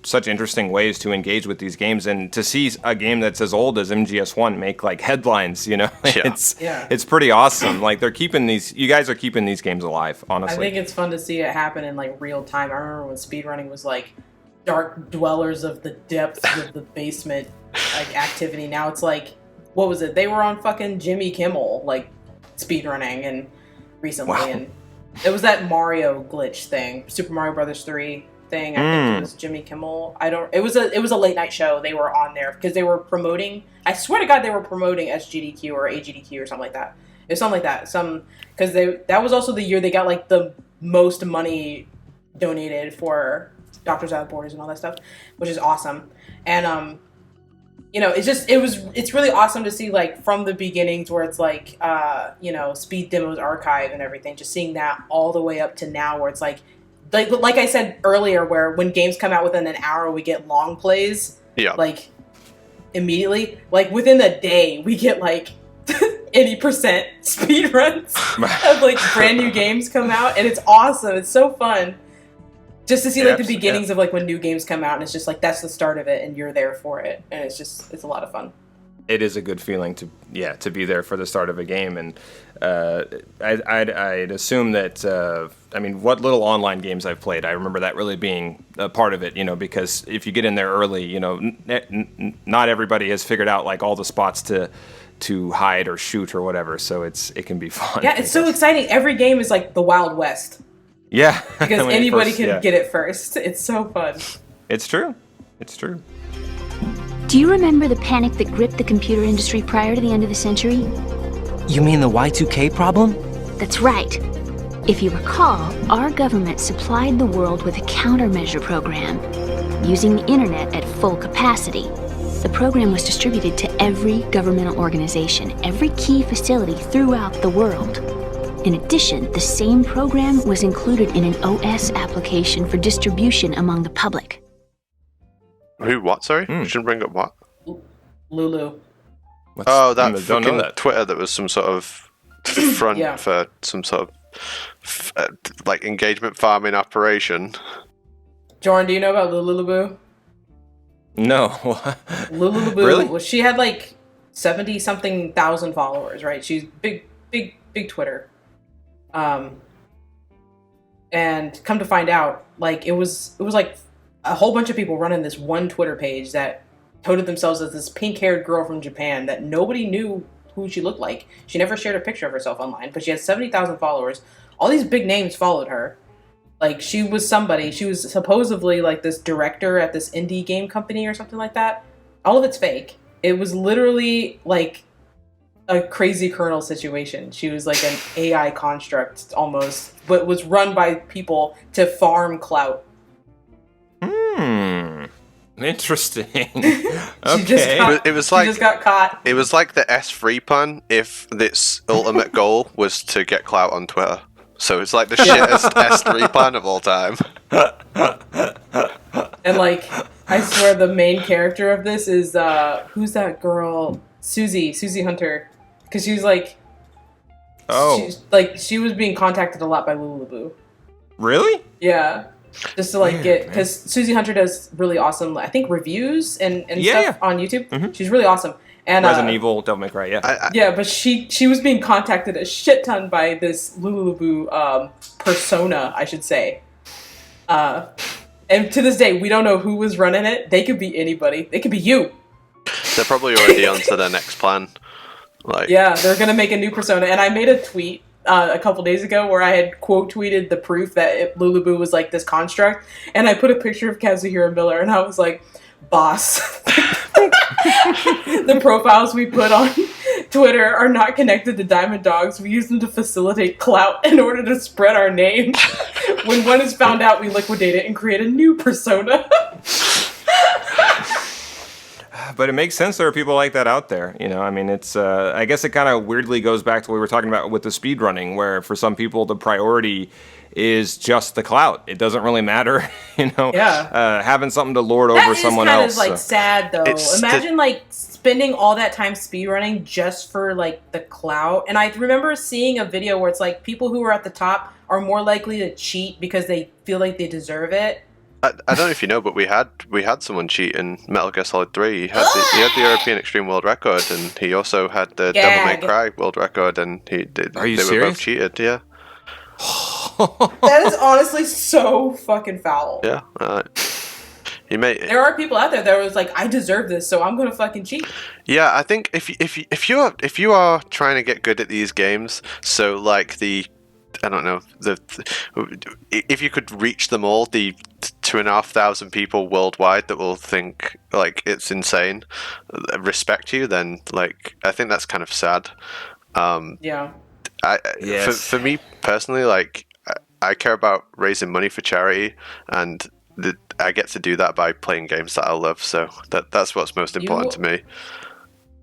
such interesting ways to engage with these games, and to see a game that's as old as MGS1 make like headlines, it's pretty awesome. Like, you guys are keeping these games alive, honestly. I think it's fun to see it happen in like real time. I remember when speedrunning was like dark dwellers of the depths of the basement like activity. Now it's like, what was it? They were on fucking Jimmy Kimmel like speedrunning and recently, and it was that Mario glitch thing, Super Mario Brothers 3 thing. I think it was Jimmy Kimmel. It was a late night show. They were on there because they were promoting. I swear to God, they were promoting SGDQ or AGDQ or something like that. It was something like that. Because that was also the year they got like the most money donated for Doctors Without Borders and all that stuff, which is awesome. And it's really awesome to see like from the beginnings where it's like Speed Demos Archive and everything, just seeing that all the way up to now where it's like I said earlier, where when games come out within an hour we get long plays. Yeah. Like immediately, like within a day we get like 80% speed runs of like brand new games come out, and it's awesome. It's so fun. Just to see like the beginnings of like when new games come out, and it's just like that's the start of it and you're there for it, and it's a lot of fun. It is a good feeling to be there for the start of a game, and I'd assume that what little online games I've played, I remember that really being a part of it, because if you get in there early, not everybody has figured out like all the spots to to hide or shoot or whatever. So it can be fun. Yeah, it's so exciting. Every game is like the Wild West. Yeah. Because anybody can get it first. It's so fun. It's true. It's true. Do you remember the panic that gripped the computer industry prior to the end of the century? You mean the Y2K problem? That's right. If you recall, our government supplied the world with a countermeasure program. Using the internet at full capacity, the program was distributed to every governmental organization, every key facility throughout the world. In addition, the same program was included in an OS application for distribution among the public. Who? What? Sorry, you shouldn't bring up what? Lulu. That fucking Twitter that was some sort of front for some sort of like engagement farming operation. Jorin, do you know about Lulu? No. Lulu, really? Well, she had like 70-something thousand followers, right? She's big Twitter. And come to find out, like it was like a whole bunch of people running this one Twitter page that touted themselves as this pink-haired girl from Japan that nobody knew who she looked like. She never shared a picture of herself online, but she had 70,000 followers. All these big names followed her. Like, she was somebody. She was supposedly, like, this director at this indie game company or something like that. All of it's fake. It was literally, like, a crazy Colonel situation. She was, like, an AI construct, almost, but was run by people to farm clout. Interesting. Okay. It was like, she just got caught. It was like the S3 plan if its ultimate goal was to get clout on Twitter. So it's like the shittest S3 plan of all time. And like, I swear the main character of this is, who's that girl? Susie Hunter. Because she was like... she was being contacted a lot by Lulu. Really? Yeah. Just to like get... Because Susie Hunter does really awesome, I think, reviews and stuff on YouTube. Mm-hmm. She's really awesome. And Resident Evil, Devil May Cry, yeah, but she was being contacted a shit ton by this Lulu persona, I should say. And to this day, we don't know who was running it. They could be anybody. They could be you. They're probably already on to their next plan. Like, yeah, they're gonna make a new persona. And I made a tweet a couple days ago where I had quote tweeted the proof that Lulu was like this construct, and I put a picture of Kazuhiro Miller, and I was like, boss. The profiles we put on Twitter are not connected to Diamond Dogs. We use them to facilitate clout in order to spread our name. When one is found out, we liquidate it and create a new persona. But it makes sense there are people like that out there. You know, I mean, it's, I guess it kind of weirdly goes back to what we were talking about with the speedrunning, where for some people the priority is just the clout. It doesn't really matter, you know, having something to lord over someone else. That is kind of like sad though. Imagine like spending all that time speedrunning just for like the clout. And I remember seeing a video where it's like people who are at the top are more likely to cheat because they feel like they deserve it. I don't know if you know, but we had someone cheat in Metal Gear Solid 3. He had the European Extreme World Record, and he also had the Devil May Cry World Record, and he did. Are you they serious? were both cheated, yeah. That is honestly so fucking foul. Yeah. There are people out there that was like, I deserve this, so I'm gonna fucking cheat. Yeah, I think if you are trying to get good at these games, so like I don't know, if you could reach them all, the 2,500 people worldwide that will think like it's insane, respect you, then like I think that's kind of sad. For me personally, like I care about raising money for charity, and I get to do that by playing games that I love. So that's what's most important to me.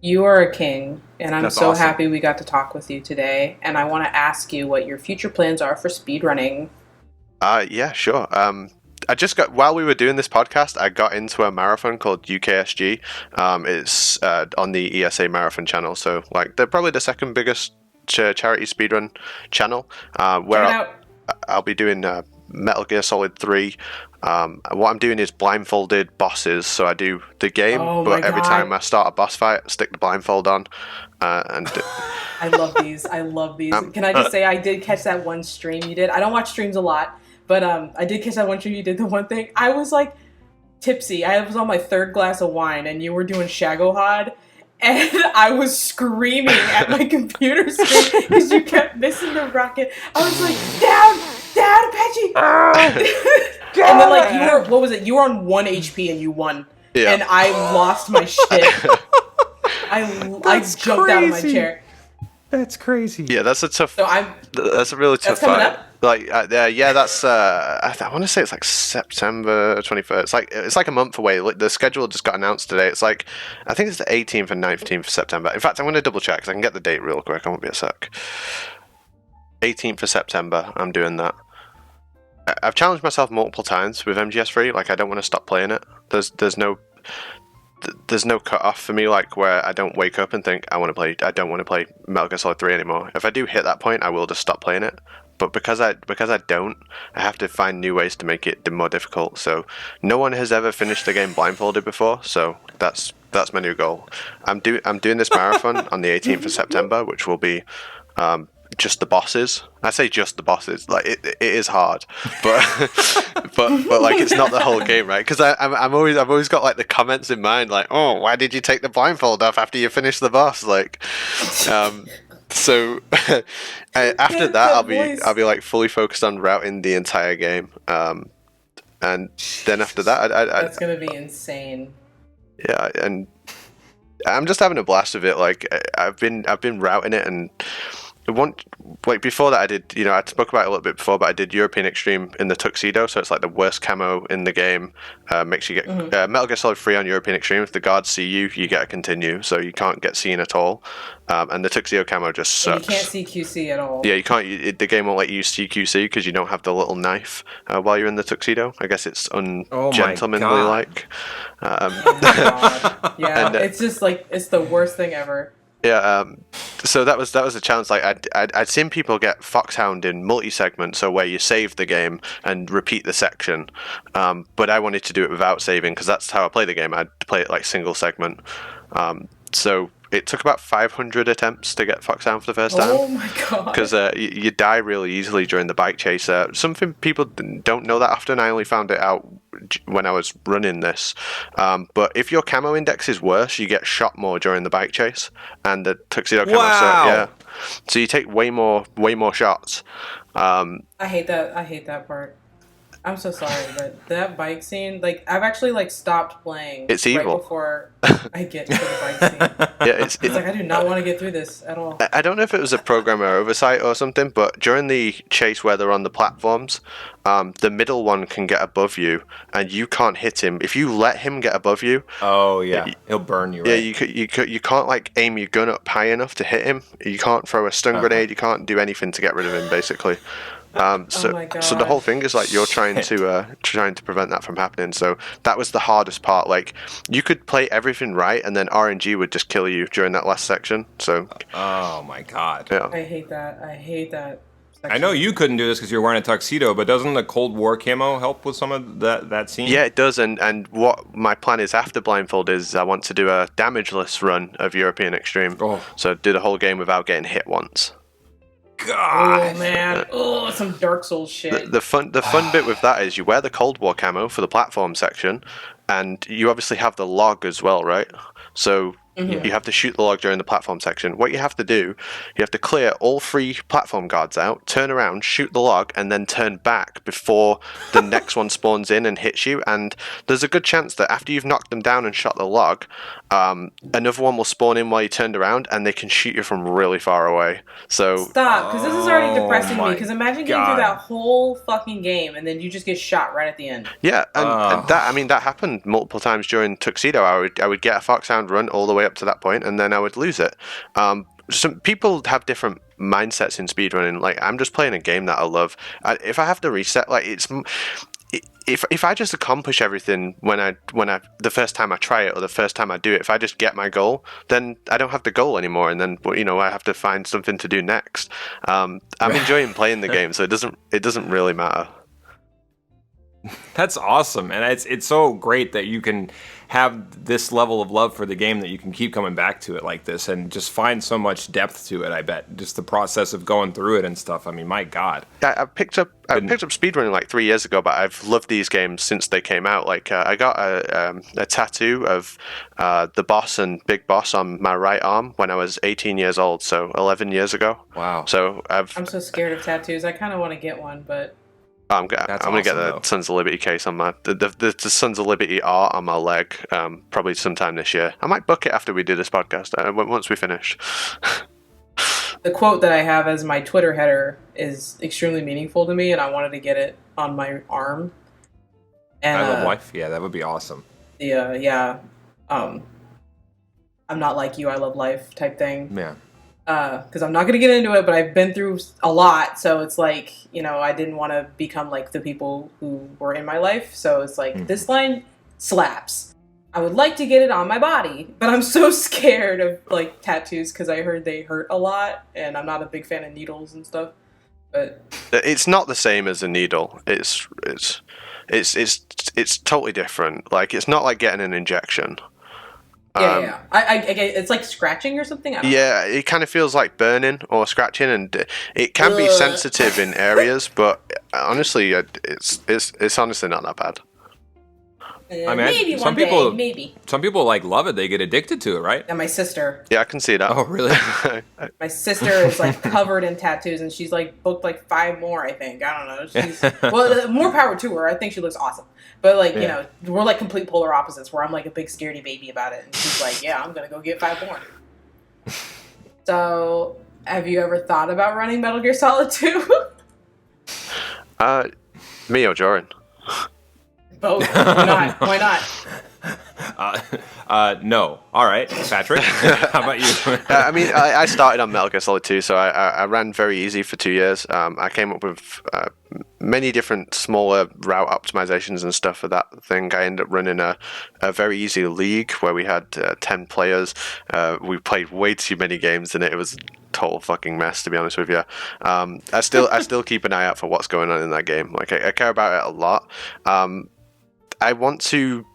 You are a king, and I'm That's so awesome. happy we got to talk with you today. And I want to ask you what your future plans are for speedrunning. Yeah, sure. I just while we were doing this podcast, I got into a marathon called UKSG. It's on the ESA Marathon channel, so like they're probably the second biggest charity speedrun channel. Where I'll be doing Metal Gear Solid 3. What I'm doing is blindfolded bosses, so I do the game, but every time I start a boss fight, I stick the blindfold on. And I love these. Can I just say I did catch that one stream you did? I don't watch streams a lot, but I did catch that one stream you did. The one thing, I was like tipsy. I was on my third glass of wine, and you were doing Shagohod, and I was screaming at my computer screen because you kept missing the rocket. I was like, down, Apache! And then like you were, what was it? You were on 1 HP and you won. Yeah. And I lost my shit. I jumped out of my chair. That's crazy. Yeah, that's a tough. So that's a really tough coming fight. up? Like, yeah, that's. I want to say it's like September 21st. It's like a month away. Like, the schedule just got announced today. It's like, I think it's the 18th and 19th of September. In fact, I'm going to double check because I can get the date real quick. I won't be a sec. 18th of September. I'm doing that. I've challenged myself multiple times with MGS3. Like, I don't want to stop playing it. There's no cut off for me, like where I don't wake up and think I don't want to play Metal Gear Solid 3 anymore. If I do hit that point, I will just stop playing it. But because I don't, I have to find new ways to make it more difficult. So no one has ever finished the game blindfolded before. So that's my new goal. I'm doing this marathon on the 18th of September, which will be just the bosses. I say just the bosses. Like it is hard, but but like it's not the whole game, right? Because I've always got like the comments in mind, like, oh, why did you take the blindfold off after you finished the boss? Like, so after that, I'll be like fully focused on routing the entire game, and then after that, that's gonna be insane. Yeah, and I'm just having a blast with it. Like I've been routing it, and like before that I did, I spoke about it a little bit before, but I did European Extreme in the Tuxedo, so it's like the worst camo in the game. Makes you get Metal Gear Solid 3 on European Extreme. If the guards see you, you get a continue, so you can't get seen at all. And the Tuxedo camo just sucks. You can't see QC at all. Yeah, you can't. The game won't let you see QC because you don't have the little knife while you're in the Tuxedo. I guess it's ungentlemanly like. Yeah, and, it's just like it's the worst thing ever. Yeah, so that was a challenge. Like I'd seen people get Foxhound in multi-segment, so where you save the game and repeat the section, but I wanted to do it without saving because that's how I play the game. I'd play it like single segment. So it took about 500 attempts to get Foxhound for the first time. Oh my god! Because you die really easily during the bike chase. Something people don't know that often. I only found it out when I was running this. But if your camo index is worse, you get shot more during the bike chase. And the Tuxedo camo, so you take way more shots. I hate that part. I'm so sorry, but that bike scene, like, I've actually, like, stopped playing. It's evil. Right before I get to the bike scene. Yeah, it's like, I do not want to get through this at all. I don't know if it was a programmer oversight or something, but during the chase where they're on the platforms, the middle one can get above you, and you can't hit him. If you let him get above you... Oh, yeah. He'll burn you, right? Yeah, you can't, like, aim your gun up high enough to hit him. You can't throw a stun grenade. You can't do anything to get rid of him, basically. So the whole thing is like you're trying to prevent that from happening. So that was the hardest part. Like you could play everything right, and then RNG would just kill you during that last section. So oh my god, yeah. I hate that. I know you couldn't do this because you're wearing a tuxedo, but doesn't the Cold War camo help with some of that scene? Yeah, it does. And what my plan is after Blindfold is I want to do a damageless run of European Extreme. Oh. So do the whole game without getting hit once. God. Oh man! Oh, some Dark Souls shit. The fun bit with that is you wear the Cold War camo for the platform section, and you obviously have the log as well, right? So you have to shoot the log during the platform section. What you have to do, you have to clear all 3 platform guards out, turn around, shoot the log, and then turn back before the next one spawns in and hits you. And there's a good chance that after you've knocked them down and shot the log, another one will spawn in while you turned around, and they can shoot you from really far away. So stop, because this is already depressing me. Because imagine getting through that whole fucking game and then you just get shot right at the end. Yeah, and that happened multiple times during Tuxedo. I would get a Foxhound run all the way up to that point, and then I would lose it. Some people have different mindsets in speedrunning. Like I'm just playing a game that I love. If I have to reset, like if I just accomplish everything when I the first time I try it or the first time I do it, if I just get my goal, then I don't have the goal anymore, and then I have to find something to do next. I'm enjoying playing the game, so it doesn't really matter. That's awesome, and it's so great that you can have this level of love for the game that you can keep coming back to it like this and just find so much depth to it. I bet just the process of going through it and stuff. I mean, my God. I picked up speedrunning like 3 years ago, but I've loved these games since they came out. Like I got a tattoo of the boss and Big Boss on my right arm when I was 18 years old, so 11 years ago. Wow. So I'm so scared of tattoos. I kind of want to get one, but I'm gonna get the Sons of Liberty case on my the Sons of Liberty art on my leg probably sometime this year. I might book it after we do this podcast once we finish. The quote that I have as my Twitter header is extremely meaningful to me, and I wanted to get it on my arm. And, I love life. Yeah, that would be awesome. Yeah. I'm not like you. I love life type thing. Yeah. Because I'm not going to get into it, but I've been through a lot, so it's like, I didn't want to become like the people who were in my life, so it's like, this line slaps. I would like to get it on my body, but I'm so scared of like tattoos because I heard they hurt a lot, and I'm not a big fan of needles and stuff. But it's not the same as a needle. It's totally different. Like, it's not like getting an injection. Yeah. I it's like scratching or something. I don't know. It kind of feels like burning or scratching, and it can be sensitive in areas. But honestly, it's honestly not that bad. I mean, maybe some one day, people, maybe. Some people like love it. They get addicted to it, right? And my sister. Yeah, I can see that. Oh, really? My sister is like covered in tattoos, and she's like booked like 5 more. I think. I don't know. She's well, more power to her. I think she looks awesome. But like we're like complete polar opposites. Where I'm like a big scaredy baby about it, and she's like, "Yeah, I'm gonna go get 5 more." So, have you ever thought about running Metal Gear Solid 2? Me or Jorin? Both. Why not? No. All right, Patrick. How about you? I mean, I started on Metal Gear Solid 2, so I ran very easy for 2 years. I came up with many different smaller route optimizations and stuff for that thing. I ended up running a very easy league where we had 10 players. We played way too many games in it. It was a total fucking mess, to be honest with you. I still keep an eye out for what's going on in that game. Like, I care about it a lot. I want to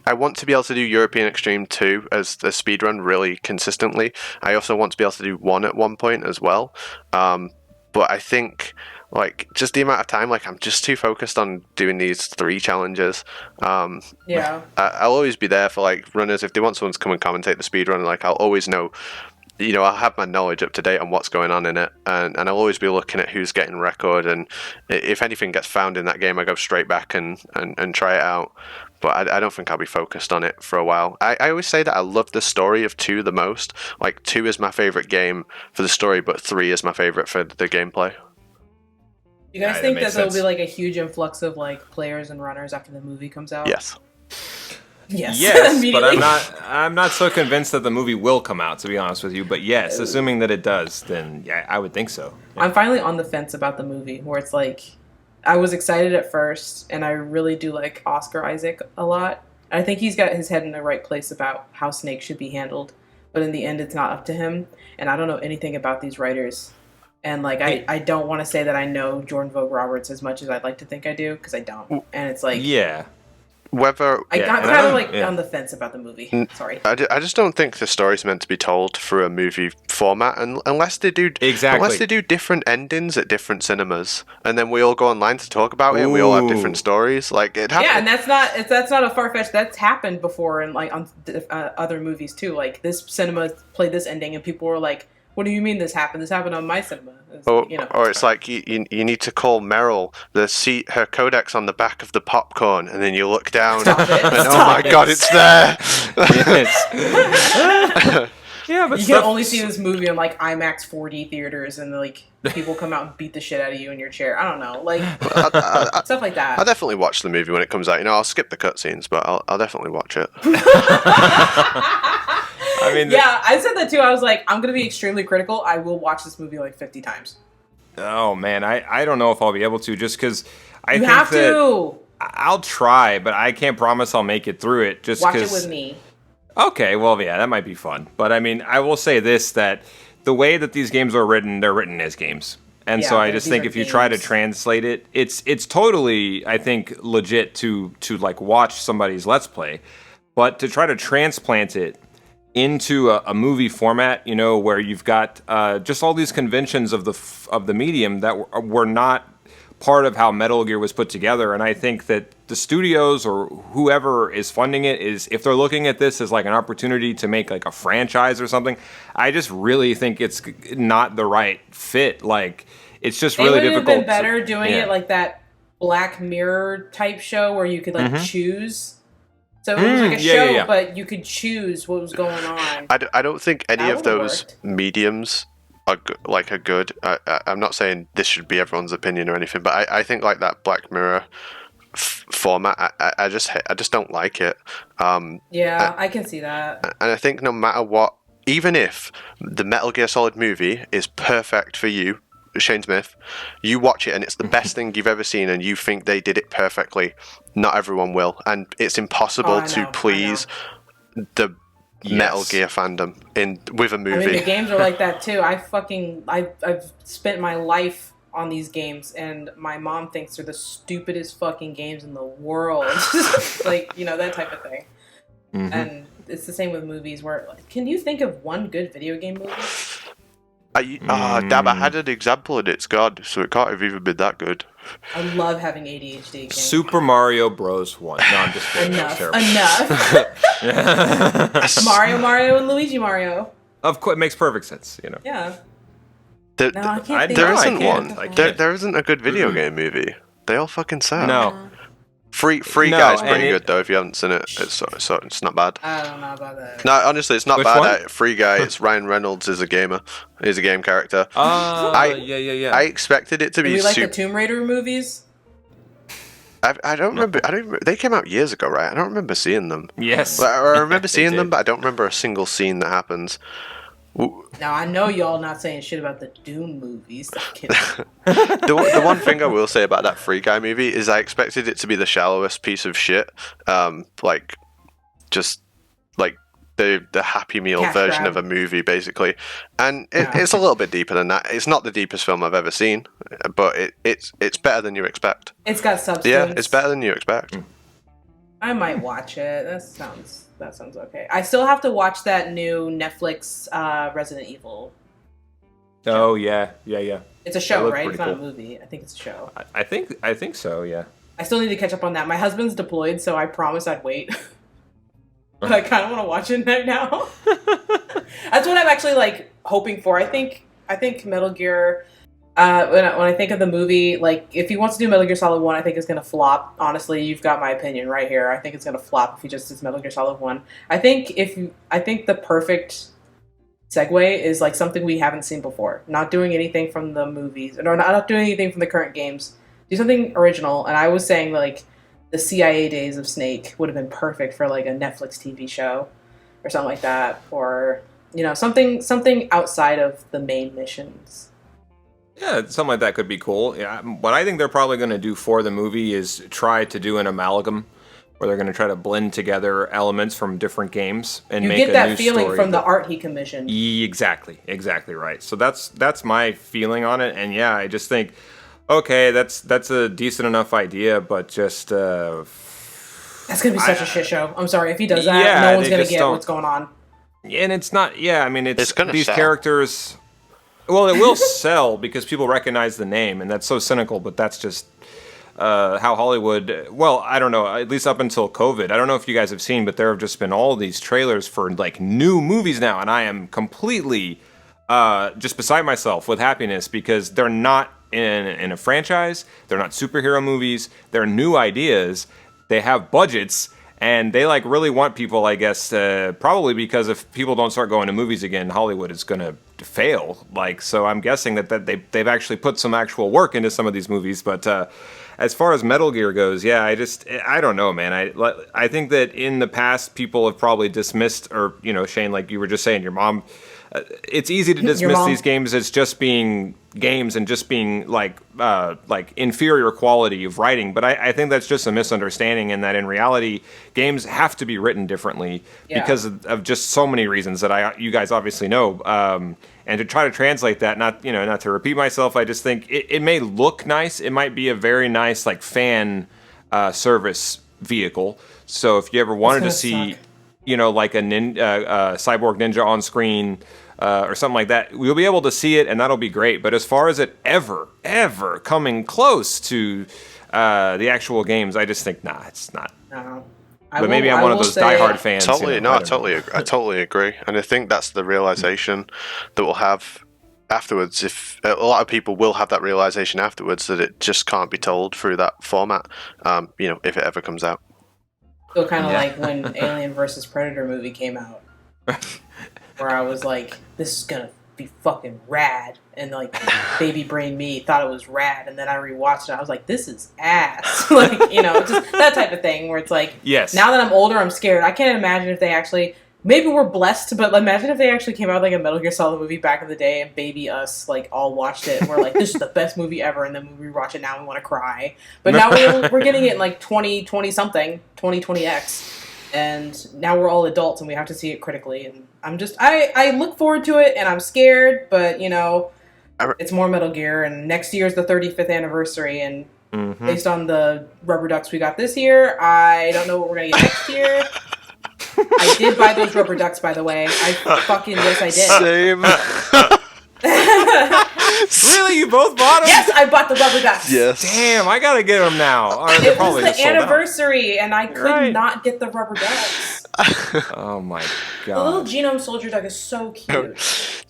be able to do European Extreme 2 as the speedrun really consistently. I also want to be able to do 1 at one point as well. But I think, like, just the amount of time, like, I'm just too focused on doing these 3 challenges. I'll always be there for, like, runners. If they want someone to come and commentate the speedrun, like, I'll always know, I'll have my knowledge up to date on what's going on in it, and I'll always be looking at who's getting record, and if anything gets found in that game, I go straight back and try it out. But I don't think I'll be focused on it for a while. I always say that I love the story of 2 the most. Like, 2 is my favorite game for the story, but 3 is my favorite for the gameplay. You guys think that there'll be like a huge influx of like players and runners after the movie comes out? Yes. Yes, but I'm not so convinced that the movie will come out, to be honest with you. But yes, assuming that it does, then yeah, I would think so. Yeah. I'm finally on the fence about the movie, where it's like, I was excited at first, and I really do like Oscar Isaac a lot. I think he's got his head in the right place about how Snake should be handled, but in the end, it's not up to him. And I don't know anything about these writers. And like, I don't want to say that I know Jordan Vogt Roberts as much as I'd like to think I do, because I don't. And it's like, yeah. Whether I got kind of like on the fence about the movie. Sorry, I just don't think the story's meant to be told through a movie format, unless they do different endings at different cinemas, and then we all go online to talk about it. And we all have different stories. Like it happens. Yeah, and that's not a far fetched. That's happened before in like on other movies too. Like this cinema played this ending, and people were like, "What do you mean this happened? This happened on my cinema." Or it's like you need to call Meryl her codex on the back of the popcorn, and then you look down and oh my god, it's there. Yes. Yeah, but you can only see this movie in like IMAX 4D theaters, and like people come out and beat the shit out of you in your chair. I don't know, like stuff like that. I'll definitely watch the movie when it comes out. I'll skip the cutscenes, but I'll definitely watch it. I mean, I said that too. I was like, I'm gonna be extremely critical. I will watch this movie like 50 times. Oh man, I don't know if I'll be able to, just because you have to. I'll try, but I can't promise I'll make it through it. Just watch it with me. Okay, well, yeah, that might be fun. But I mean, I will say this, that the way that these games are written, they're written as games. And so I just think if you try to translate it, it's totally, I think, legit to like watch somebody's Let's Play, but to try to transplant it into a movie format, you know, where you've got just all these conventions of the medium that were not part of how Metal Gear was put together. And I think that the studios or whoever is funding it is, if they're looking at this as like an opportunity to make like a franchise or something, I just really think it's not the right fit. Like, it's just really difficult. It would have been better doing it like that Black Mirror type show where you could like choose. So it was like a show, but you could choose what was going on. I don't think any of those mediums are good. I'm not saying this should be everyone's opinion or anything, but I think like that Black Mirror format, I just don't like it. I can see that. And I think no matter what, even if the Metal Gear Solid movie is perfect for you, Shane Smith, you watch it and it's the best thing you've ever seen and you think they did it perfectly, not everyone will. And it's impossible to please the Metal Gear fandom with a movie. I mean, the games are like that too. I've spent my life on these games and my mom thinks they're the stupidest fucking games in the world. Like, you know, that type of thing. And it's the same with movies where, like, can you think of one good video game movie? Damn, I had an example and it's gone, so it can't have even been that good. I love having ADHD games. Super Mario Bros. 1. No, I'm just kidding. Enough. Mario, and Luigi Mario. Of course, it makes perfect sense, you know. Yeah. There isn't one. There isn't a good video game movie. They all fucking suck. No. Free Guy's pretty good though. If you haven't seen it, it's not bad. I don't know about that. No, honestly, it's not bad. Free Guy. It's Ryan Reynolds is a gamer. He's a game character. Yeah. I expected it to be. Do we like the Tomb Raider movies? I don't remember. They came out years ago, right? I don't remember seeing them. Yes. I remember seeing them, but I don't remember a single scene that happens. Now, I know y'all not saying shit about the Doom movies. I'm kidding. The one thing I will say about that Free Guy movie is I expected it to be the shallowest piece of shit. Just like the Happy Meal version of a movie, basically. And it's a little bit deeper than that. It's not the deepest film I've ever seen, but it's better than you expect. It's got substance. Yeah, it's better than you expect. I might watch it. That sounds okay. I still have to watch that new Netflix Resident Evil. Oh yeah. It's a show, right? It's not a movie. I think it's a show. I think so. Yeah. I still need to catch up on that. My husband's deployed, so I promised I'd wait. But I kind of want to watch it right now. That's what I'm actually like hoping for. I think Metal Gear. When I think of the movie, like, if he wants to do Metal Gear Solid 1, I think it's going to flop. Honestly, you've got my opinion right here. I think it's going to flop if he just does Metal Gear Solid 1. I think the perfect segue is, like, something we haven't seen before. Not doing anything from the movies, or not doing anything from the current games. Do something original. And I was saying, like, the CIA days of Snake would have been perfect for, like, a Netflix TV show or something like that. Or, you know, something outside of the main missions. Yeah, something like that could be cool. Yeah, what I think they're probably going to do for the movie is try to do an amalgam, where they're going to try to blend together elements from different games and make a new story. You get that feeling from the art he commissioned. Exactly right. So that's my feeling on it, and yeah, I just think, okay, that's a decent enough idea, but just that's gonna be such a shit show. I'm sorry if he does that. No one's gonna get what's going on. And it's not. Yeah, I mean, it's these sell. characters. Well, it will sell because people recognize the name, and that's so cynical, but that's just how Hollywood... Well, I don't know, at least up until COVID. I don't know if you guys have seen, but there have just been all these trailers for, like, new movies now, and I am completely just beside myself with happiness because they're not in a franchise, they're not superhero movies, they're new ideas, they have budgets, and they like really want people, I guess, probably because if people don't start going to movies again, Hollywood is going to fail. Like, so I'm guessing that they've actually put some actual work into some of these movies. But as far as Metal Gear goes, yeah, I don't know, man. I think that in the past, people have probably dismissed, or, you know, Shane, like you were just saying, your mom it's easy to dismiss these games as just being games and just being like inferior quality of writing, but I think that's just a misunderstanding, in that in reality games have to be written differently because of just so many reasons that you guys obviously know, and to try to translate that, not to repeat myself, I just think it may look nice, it might be a very nice like fan service vehicle. So if you ever wanted to see like a cyborg ninja on screen or something like that, we'll be able to see it, and that'll be great. But as far as it ever coming close to the actual games, I just think, it's not. No. But maybe I'm one of those diehard fans. I totally agree. And I think that's the realization that we'll have afterwards. If a lot of people will have that realization afterwards, that it just can't be told through that format, if it ever comes out. So kind of like when Alien vs. Predator movie came out, where I was like, this is gonna be fucking rad, and like baby brain me thought it was rad, and then I rewatched it, I was like, this is ass. Like, just that type of thing where it's like, yes. Now that I'm older, I'm scared. I can't imagine if they actually, maybe we're blessed, but imagine if they actually came out like a Metal Gear Solid movie back in the day, and baby us like all watched it, and we're like, this is the best movie ever, and then we rewatch it now and we want to cry. But now we're getting it in like 2020X. And now we're all adults and we have to see it critically. And I look forward to it, and I'm scared, but it's more Metal Gear, and next year is the 35th anniversary, and based on the rubber ducks we got this year, I don't know what we're gonna get next year. I did buy those rubber ducks, by the way. Yes, I did. Same. Really? You both bought them? Yes, I bought the rubber ducks. Yes. Damn, I gotta get them now. It was the anniversary, and I could not get the rubber ducks. Oh my The god. little genome soldier duck is so cute.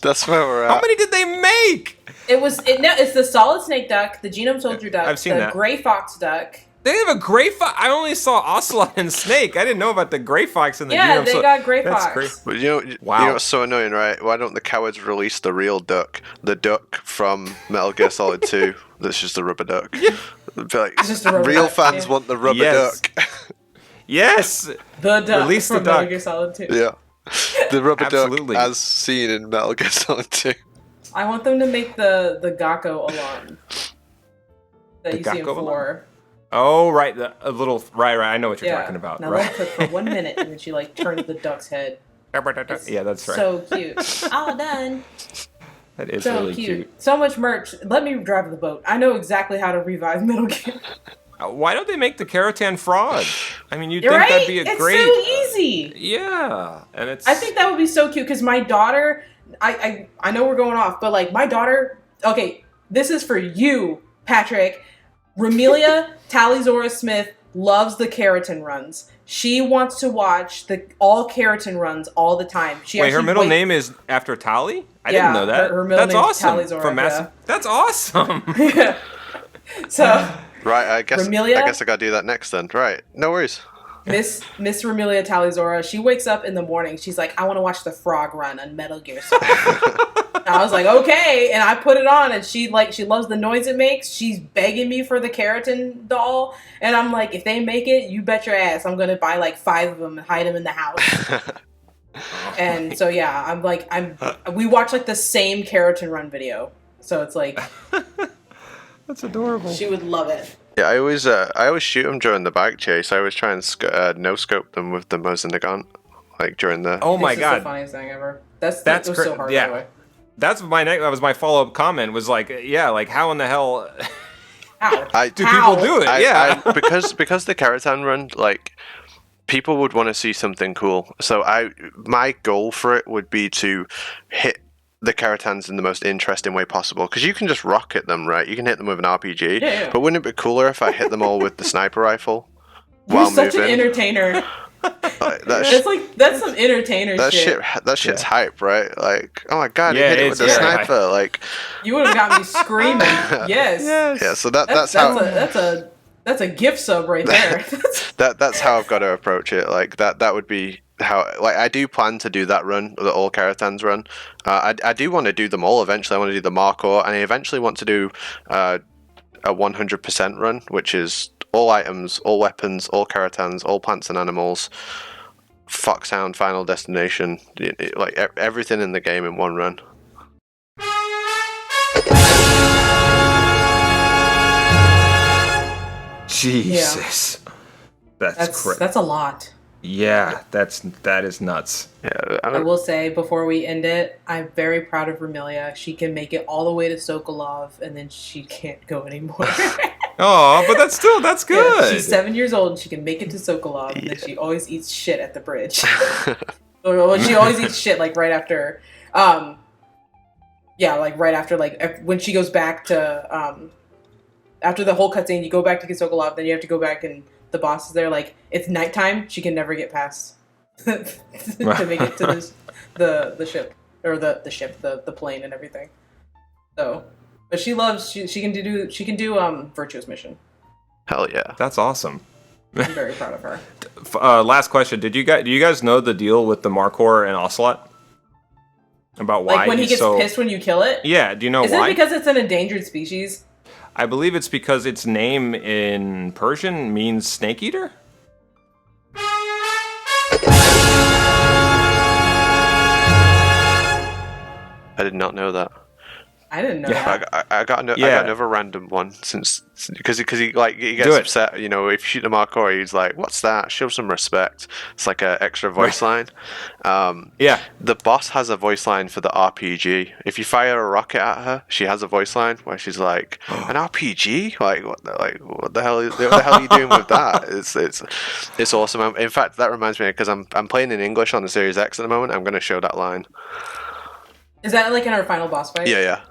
That's where we're at. How many did they make? It's the solid snake duck, the genome soldier duck, I've seen the that. gray fox duck. They have a gray fox. I only saw Ocelot and Snake. I didn't know about the gray fox and the Yeah, genome. they got gray That's fox. great. But you know what's so annoying, right? Why don't the cowards release the real duck? The duck from Metal Gear Solid 2. That's just a rubber duck. Yeah. Like, It's just a rubber real duck, fans want the rubber duck. Yes. The duck Release from the Metal duck. Gear Solid 2. Yeah. The rubber Absolutely. duck as seen in Metal Gear Solid 2. I want them to make the Gakko alarm that The you see in Gakko 4. Oh, right. A little. Right. I know what you're talking about. Now Right. let it cook for 1 minute, and then she turns the duck's head. Yeah, that's right. So cute. All done. That is So really cute. So much merch. Let me drive the boat. I know exactly how to revive Metal Gear. Why don't they make the Karatan Frog? I mean, you'd You're think right? that'd be a It's great. so easy. Yeah, and it's. I think that would be so cute because my daughter. I know we're going off, but like my daughter. Okay, this is for you, Patrick. Romelia Talizora Smith loves the Keratin runs. She wants to watch all Keratin runs all the time. Wait, her middle name is after Tali? I didn't know that. Her middle That's name's awesome. Talizora, From Massive. That's awesome. Yeah. So Right, I guess Romelia? I gotta do that next then. Right, no worries. Miss Romelia Talizora, she wakes up in the morning. She's like, I want to watch the frog run on Metal Gear Solid. I was like, okay, and I put it on, and she loves the noise it makes. She's begging me for the Keratin doll, and I'm like, if they make it, you bet your ass I'm gonna buy like 5 of them and hide them in the house. And so yeah, I'm like, we watch like the same Keratin run video, so it's like, That's adorable. she would love it. Yeah, I always shoot them during the bike chase. I always try and no scope them with the Mosin gun, like during the. Oh my It's god, the funniest thing ever. That's That's so hard. yeah. By the way. That was my follow up comment. Was like, yeah, like how in the hell How? do people do it? Yeah, because the Keratin run, like people would want to see something cool. So my goal for it would be to hit the Keratans in the most interesting way possible, because you can just rocket them, right? You can hit them with an RPG, Yeah. but wouldn't it be cooler if I hit them all with the sniper rifle You're while such moving? an entertainer. Like, That's some entertainer that shit. that shit's hype, right? Like, oh my god, Yeah, he hit it it's with the very sniper, like. You would have got me screaming. Yes. Yeah, so that's how That's a gift sub right there. that's how I've got to approach it. Like that would be how, like, I do plan to do that run, the all Keratans run. I do want to do them all eventually. I want to do the Markor, and I eventually want to do a 100% run, which is all items, all weapons, all Keratans, all plants and animals, Foxhound, Final Destination, like everything in the game in one run. Jesus, that's a lot. Yeah, that is nuts. Yeah, I will say before we end it, I'm very proud of Vermilia. She can make it all the way to Sokolov, and then she can't go anymore. Oh, but that's good. Yeah, she's 7 years old, and she can make it to Sokolov, and then she always eats shit at the bridge. Or she always eats shit like right after, when she goes back to after the whole cutscene, you go back to get Sokolov, then you have to go back and the boss is there. Like it's nighttime, she can never get past to make it to the ship or the plane and everything. So, but she can do Virtuous Mission. Hell yeah, that's awesome. I'm very proud of her. Last question: do you guys know the deal with the Markhor and Ocelot? About why when he gets pissed when you kill it? Yeah, do you know why? Is it because it's an endangered species? I believe it's because its name in Persian means snake eater. I did not know that. I didn't know that. I got another random one because he gets upset. You know, if you shoot the Markhor, he's like, "What's that? Show some respect." It's like an extra voice line. The boss has a voice line for the RPG. If you fire a rocket at her, she has a voice line where she's like, "An RPG? What the hell are you doing with that?" It's awesome. In fact, that reminds me because I'm playing in English on the Series X at the moment. I'm going to show that line. Is that like in our final boss fight? Yeah.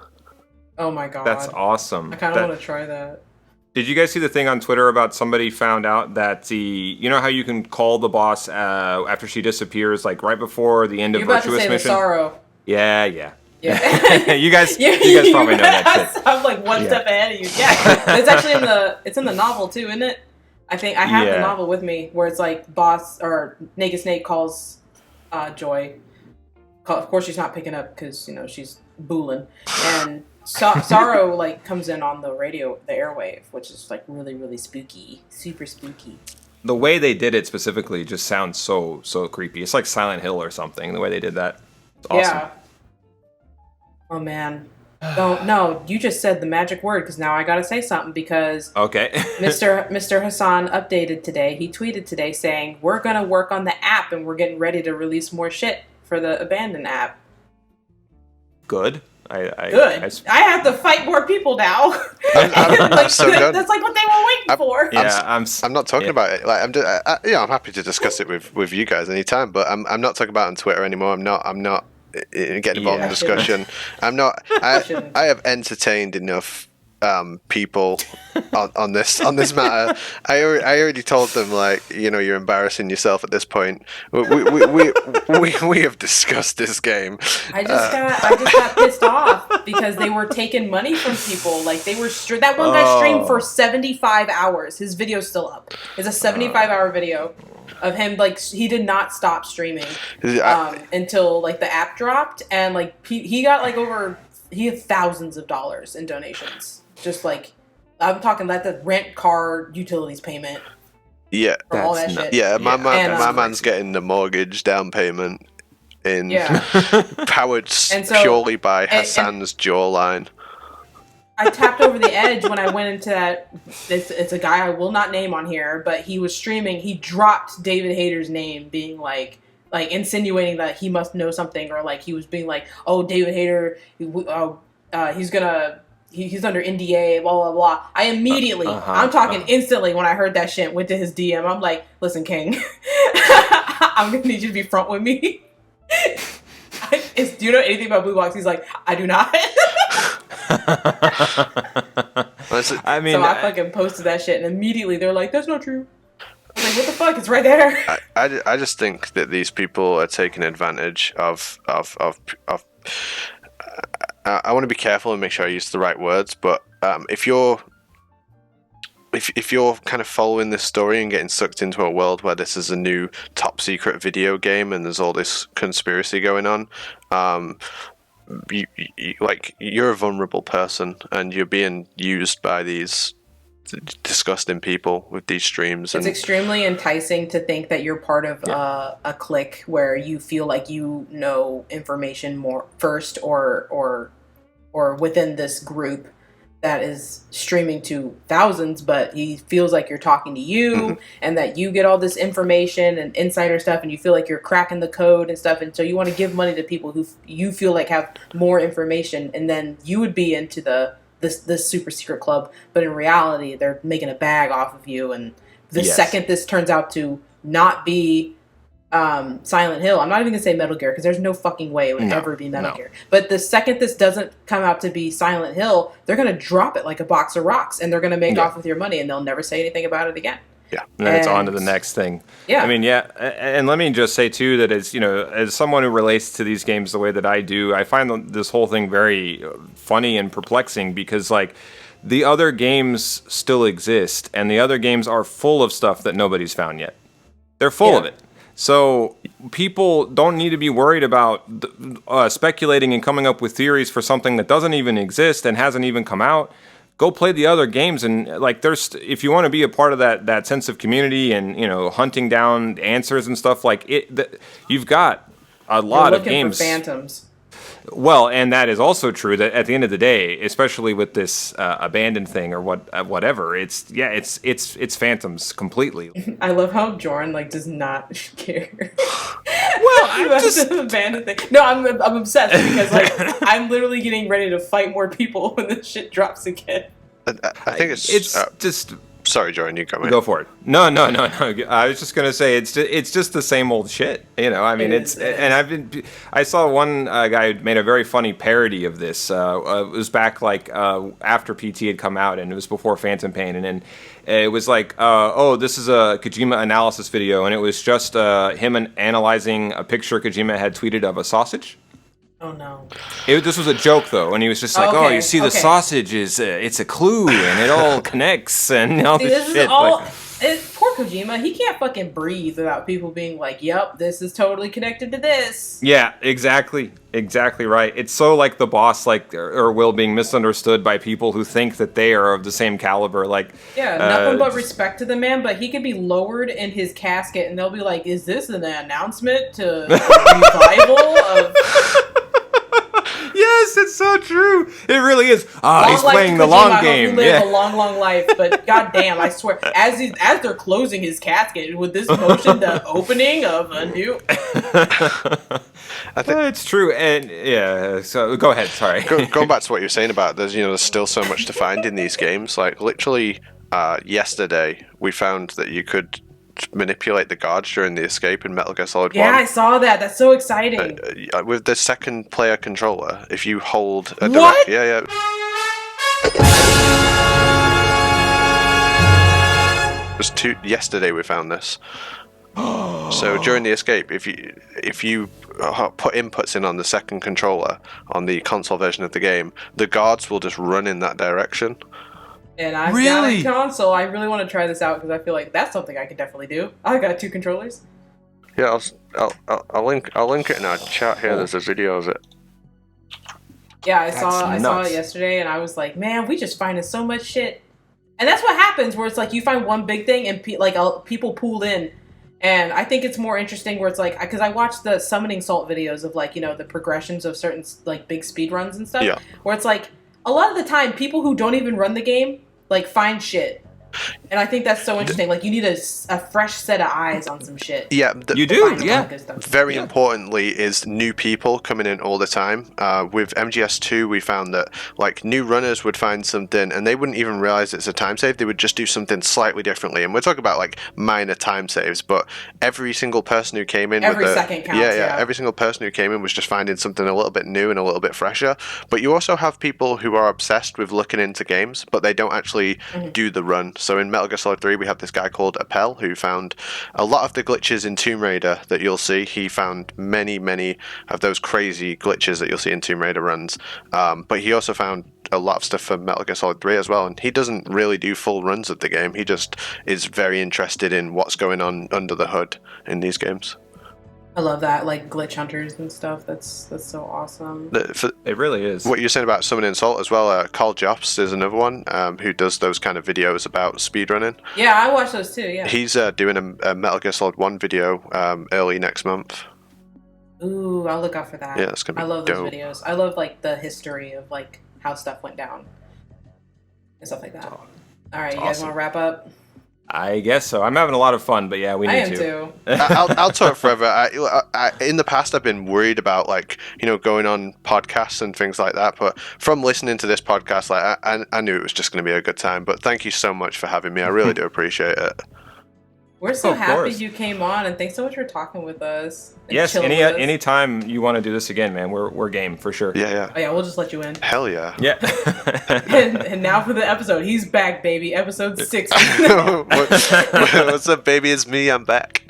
Oh my god. That's awesome. I kind of want to try that. Did you guys see the thing on Twitter about somebody found out that you know how you can call the boss after she disappears, like right before the end of Virtuous Mission? You're about to say the sorrow. Yeah. you guys you probably know that shit. I'm like one step ahead of you. Yeah. It's actually in the novel too, isn't it? I think I have the novel with me where it's like boss or Naked Snake calls Joy. Of course she's not picking up because she's booling, and Sorrow like comes in on the radio, the airwave, which is like really, really spooky, super spooky. The way they did it specifically just sounds so creepy. It's like Silent Hill or something. The way they did that, it's awesome. Yeah. Oh man, no! You just said the magic word because now I gotta say something because okay. Mr. Hassan updated today. He tweeted today saying we're gonna work on the app and we're getting ready to release more shit for the Abandon app. Good. Good. I have to fight more people now. I'm so done. That's like what they were waiting for. I'm not talking about it. Like I'm happy to discuss it with you guys anytime, but I'm not talking about it on Twitter anymore. I'm not getting involved in discussion. I have entertained enough people on this matter. I already told them you're embarrassing yourself at this point. We have discussed this game. I just got pissed off because they were taking money from people. Like they were that one guy streamed for 75 hours. His video's still up. It's a 75-hour video of him. Like he did not stop streaming until like the app dropped, and like he got he had thousands of dollars in donations. Just like, I'm talking like the rent, car, utilities payment. Yeah, all that shit. Yeah, my man's getting the mortgage down payment powered purely by Hassan's jawline. I tapped over the edge when I went into that. It's a guy I will not name on here, but he was streaming. He dropped David Hayter's name, being like insinuating that he must know something, or like he was being like, "Oh, David Hayter, he's under NDA, blah, blah, blah." I immediately, I'm talking instantly when I heard that shit, went to his DM. I'm like, "Listen, King, I'm going to need you to be front with me." Do you know anything about Blue Box? He's like, "I do not." I mean, so I fucking posted that shit, and immediately they're like, "That's not true." I was like, "What the fuck? It's right there." I just think that these people are taking advantage of I want to be careful and make sure I use the right words, but if you're kind of following this story and getting sucked into a world where this is a new top secret video game and there's all this conspiracy going on, you're a vulnerable person and you're being used by these disgusting people with these streams. It's extremely enticing to think that you're part of a clique where you feel like you know information more first, or within this group that is streaming to thousands, but he feels like you're talking to you and that you get all this information and insider stuff, and you feel like you're cracking the code and stuff, and so you want to give money to people who you feel like have more information, and then you would be into this super secret club, but in reality they're making a bag off of you. And the second this turns out to not be Silent Hill, I'm not even gonna say Metal Gear because there's no fucking way it would ever be Metal Gear, but the second this doesn't come out to be Silent Hill, they're gonna drop it like a box of rocks, and they're gonna make off with your money, and they'll never say anything about it again. Yeah, and then it's on to the next thing. Yeah, I mean, and let me just say too that as someone who relates to these games the way that I do, I find this whole thing very funny and perplexing, because like the other games still exist, and the other games are full of stuff that nobody's found yet. They're full of it. So people don't need to be worried about speculating and coming up with theories for something that doesn't even exist and hasn't even come out. Go play the other games, and like if you want to be a part of that sense of community and hunting down answers and stuff like it, you've got a lot of games. For phantoms. Well, and that is also true that at the end of the day, especially with this abandoned thing or whatever, it's phantoms completely. I love how Jorin does not care. Well, I'm just the abandoned thing. No, I'm obsessed because I'm literally getting ready to fight more people when this shit drops again. I think it's just. Sorry, Jorin, you come in. Go for it. No. I was just gonna say it's just the same old shit. I mean, I saw one guy made a very funny parody of this. It was back after PT had come out, and it was before Phantom Pain, and then it was like, this is a Kojima analysis video, and it was just him analyzing a picture Kojima had tweeted of a sausage. Oh no! This was a joke though, and he was just like, okay, you see, the sausage is it's a clue, and it all connects, and all this shit. Poor Kojima, he can't fucking breathe without people being like, "Yep, this is totally connected to this." Yeah, exactly right. It's so like the boss, or Will being misunderstood by people who think that they are of the same caliber. Nothing but respect to the man, but he could be lowered in his casket, and they'll be like, "Is this an announcement to revival of?" Yes, it's so true. It really is. He's playing the long game. I hope you live a long life, but goddamn, I swear, as they're closing his casket, with this motion, the opening of a new. I think it's true, and so go ahead. Sorry. Going back to what you were saying about there's still so much to find in these games. Like literally, yesterday we found that you could manipulate the guards during the escape in Metal Gear Solid 1. Yeah, I saw that. That's so exciting. With the second player controller, if you hold a what? Yeah. It was yesterday we found this. So during the escape, if you put inputs in on the second controller on the console version of the game, the guards will just run in that direction. And I've got a console. I really want to try this out because I feel like that's something I could definitely do. I got 2 controllers. Yeah, I'll link it in our chat here. There's a video of it. Yeah, I saw it yesterday, and I was like, man, we just finding so much shit. And that's what happens, where it's like you find one big thing, and people pooled in. And I think it's more interesting where it's like, because I watched the Summoning Salt videos of the progressions of certain big speed runs and stuff. Yeah. Where it's like a lot of the time, people who don't even run the game find shit. And I think that's so interesting. You need a fresh set of eyes on some shit. Yeah, you do. Yeah. Very importantly is new people coming in all the time. With MGS2, we found that new runners would find something and they wouldn't even realize it's a time save. They would just do something slightly differently. And we're talking about minor time saves, but every single person who came in second counts. Yeah. Every single person who came in was just finding something a little bit new and a little bit fresher. But you also have people who are obsessed with looking into games, but they don't actually do the run. So in Metal Gear Solid 3, we have this guy called Appel who found a lot of the glitches in Tomb Raider that you'll see. He found many, many of those crazy glitches that you'll see in Tomb Raider runs. But he also found a lot of stuff for Metal Gear Solid 3 as well. And he doesn't really do full runs of the game. He just is very interested in what's going on under the hood in these games. I love that, like glitch hunters and stuff. That's so awesome. It really is. What you're saying about Summon Insult as well, Carl Jops is another one who does those kind of videos about speedrunning. Yeah, I watch those too, yeah. He's doing a Metal Gear Solid 1 video early next month. Ooh, I'll look out for that. Yeah, that's gonna be I love dope. those videos. I love like the history of like how stuff went down and stuff like that. All right, you guys awesome. want to wrap up? I guess so. I'm having a lot of fun, but yeah, we need I am to. too. I'll talk forever. In the past, I've been worried about like going on podcasts and things like that. But from listening to this podcast, like I knew it was just going to be a good time. But thank you so much for having me. I really do appreciate it. We're so Of happy course. you came on, and thanks so much for talking with us. And Yes, chilling with us. anytime you want to do this again, man, we're game for sure. Yeah. Oh yeah, we'll just let you in. Hell yeah. Yeah. and now for the episode. He's back, baby. Episode 6. What's up, baby? It's me. I'm back.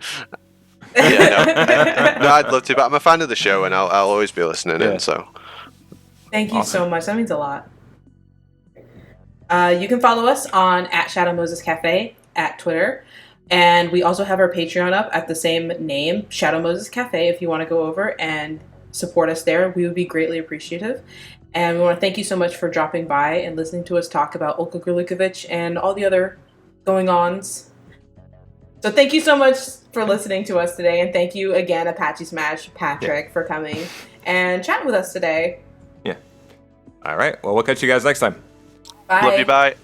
Yeah, no, I'd love to, but I'm a fan of the show, and I'll always be listening in. So, Thank you so much. That means a lot. You can follow us on @ShadowMosesCafe at Twitter. And we also have our Patreon up at the same name, Shadow Moses Cafe, if you want to go over and support us there. We would be greatly appreciative. And we want to thank you so much for dropping by and listening to us talk about Olga Gurlukovich and all the other going-ons. So thank you so much for listening to us today. And thank you again, APACHESMASH, Patrick, for coming and chatting with us today. Yeah. All right. Well, we'll catch you guys next time. Bye. love you. Bye.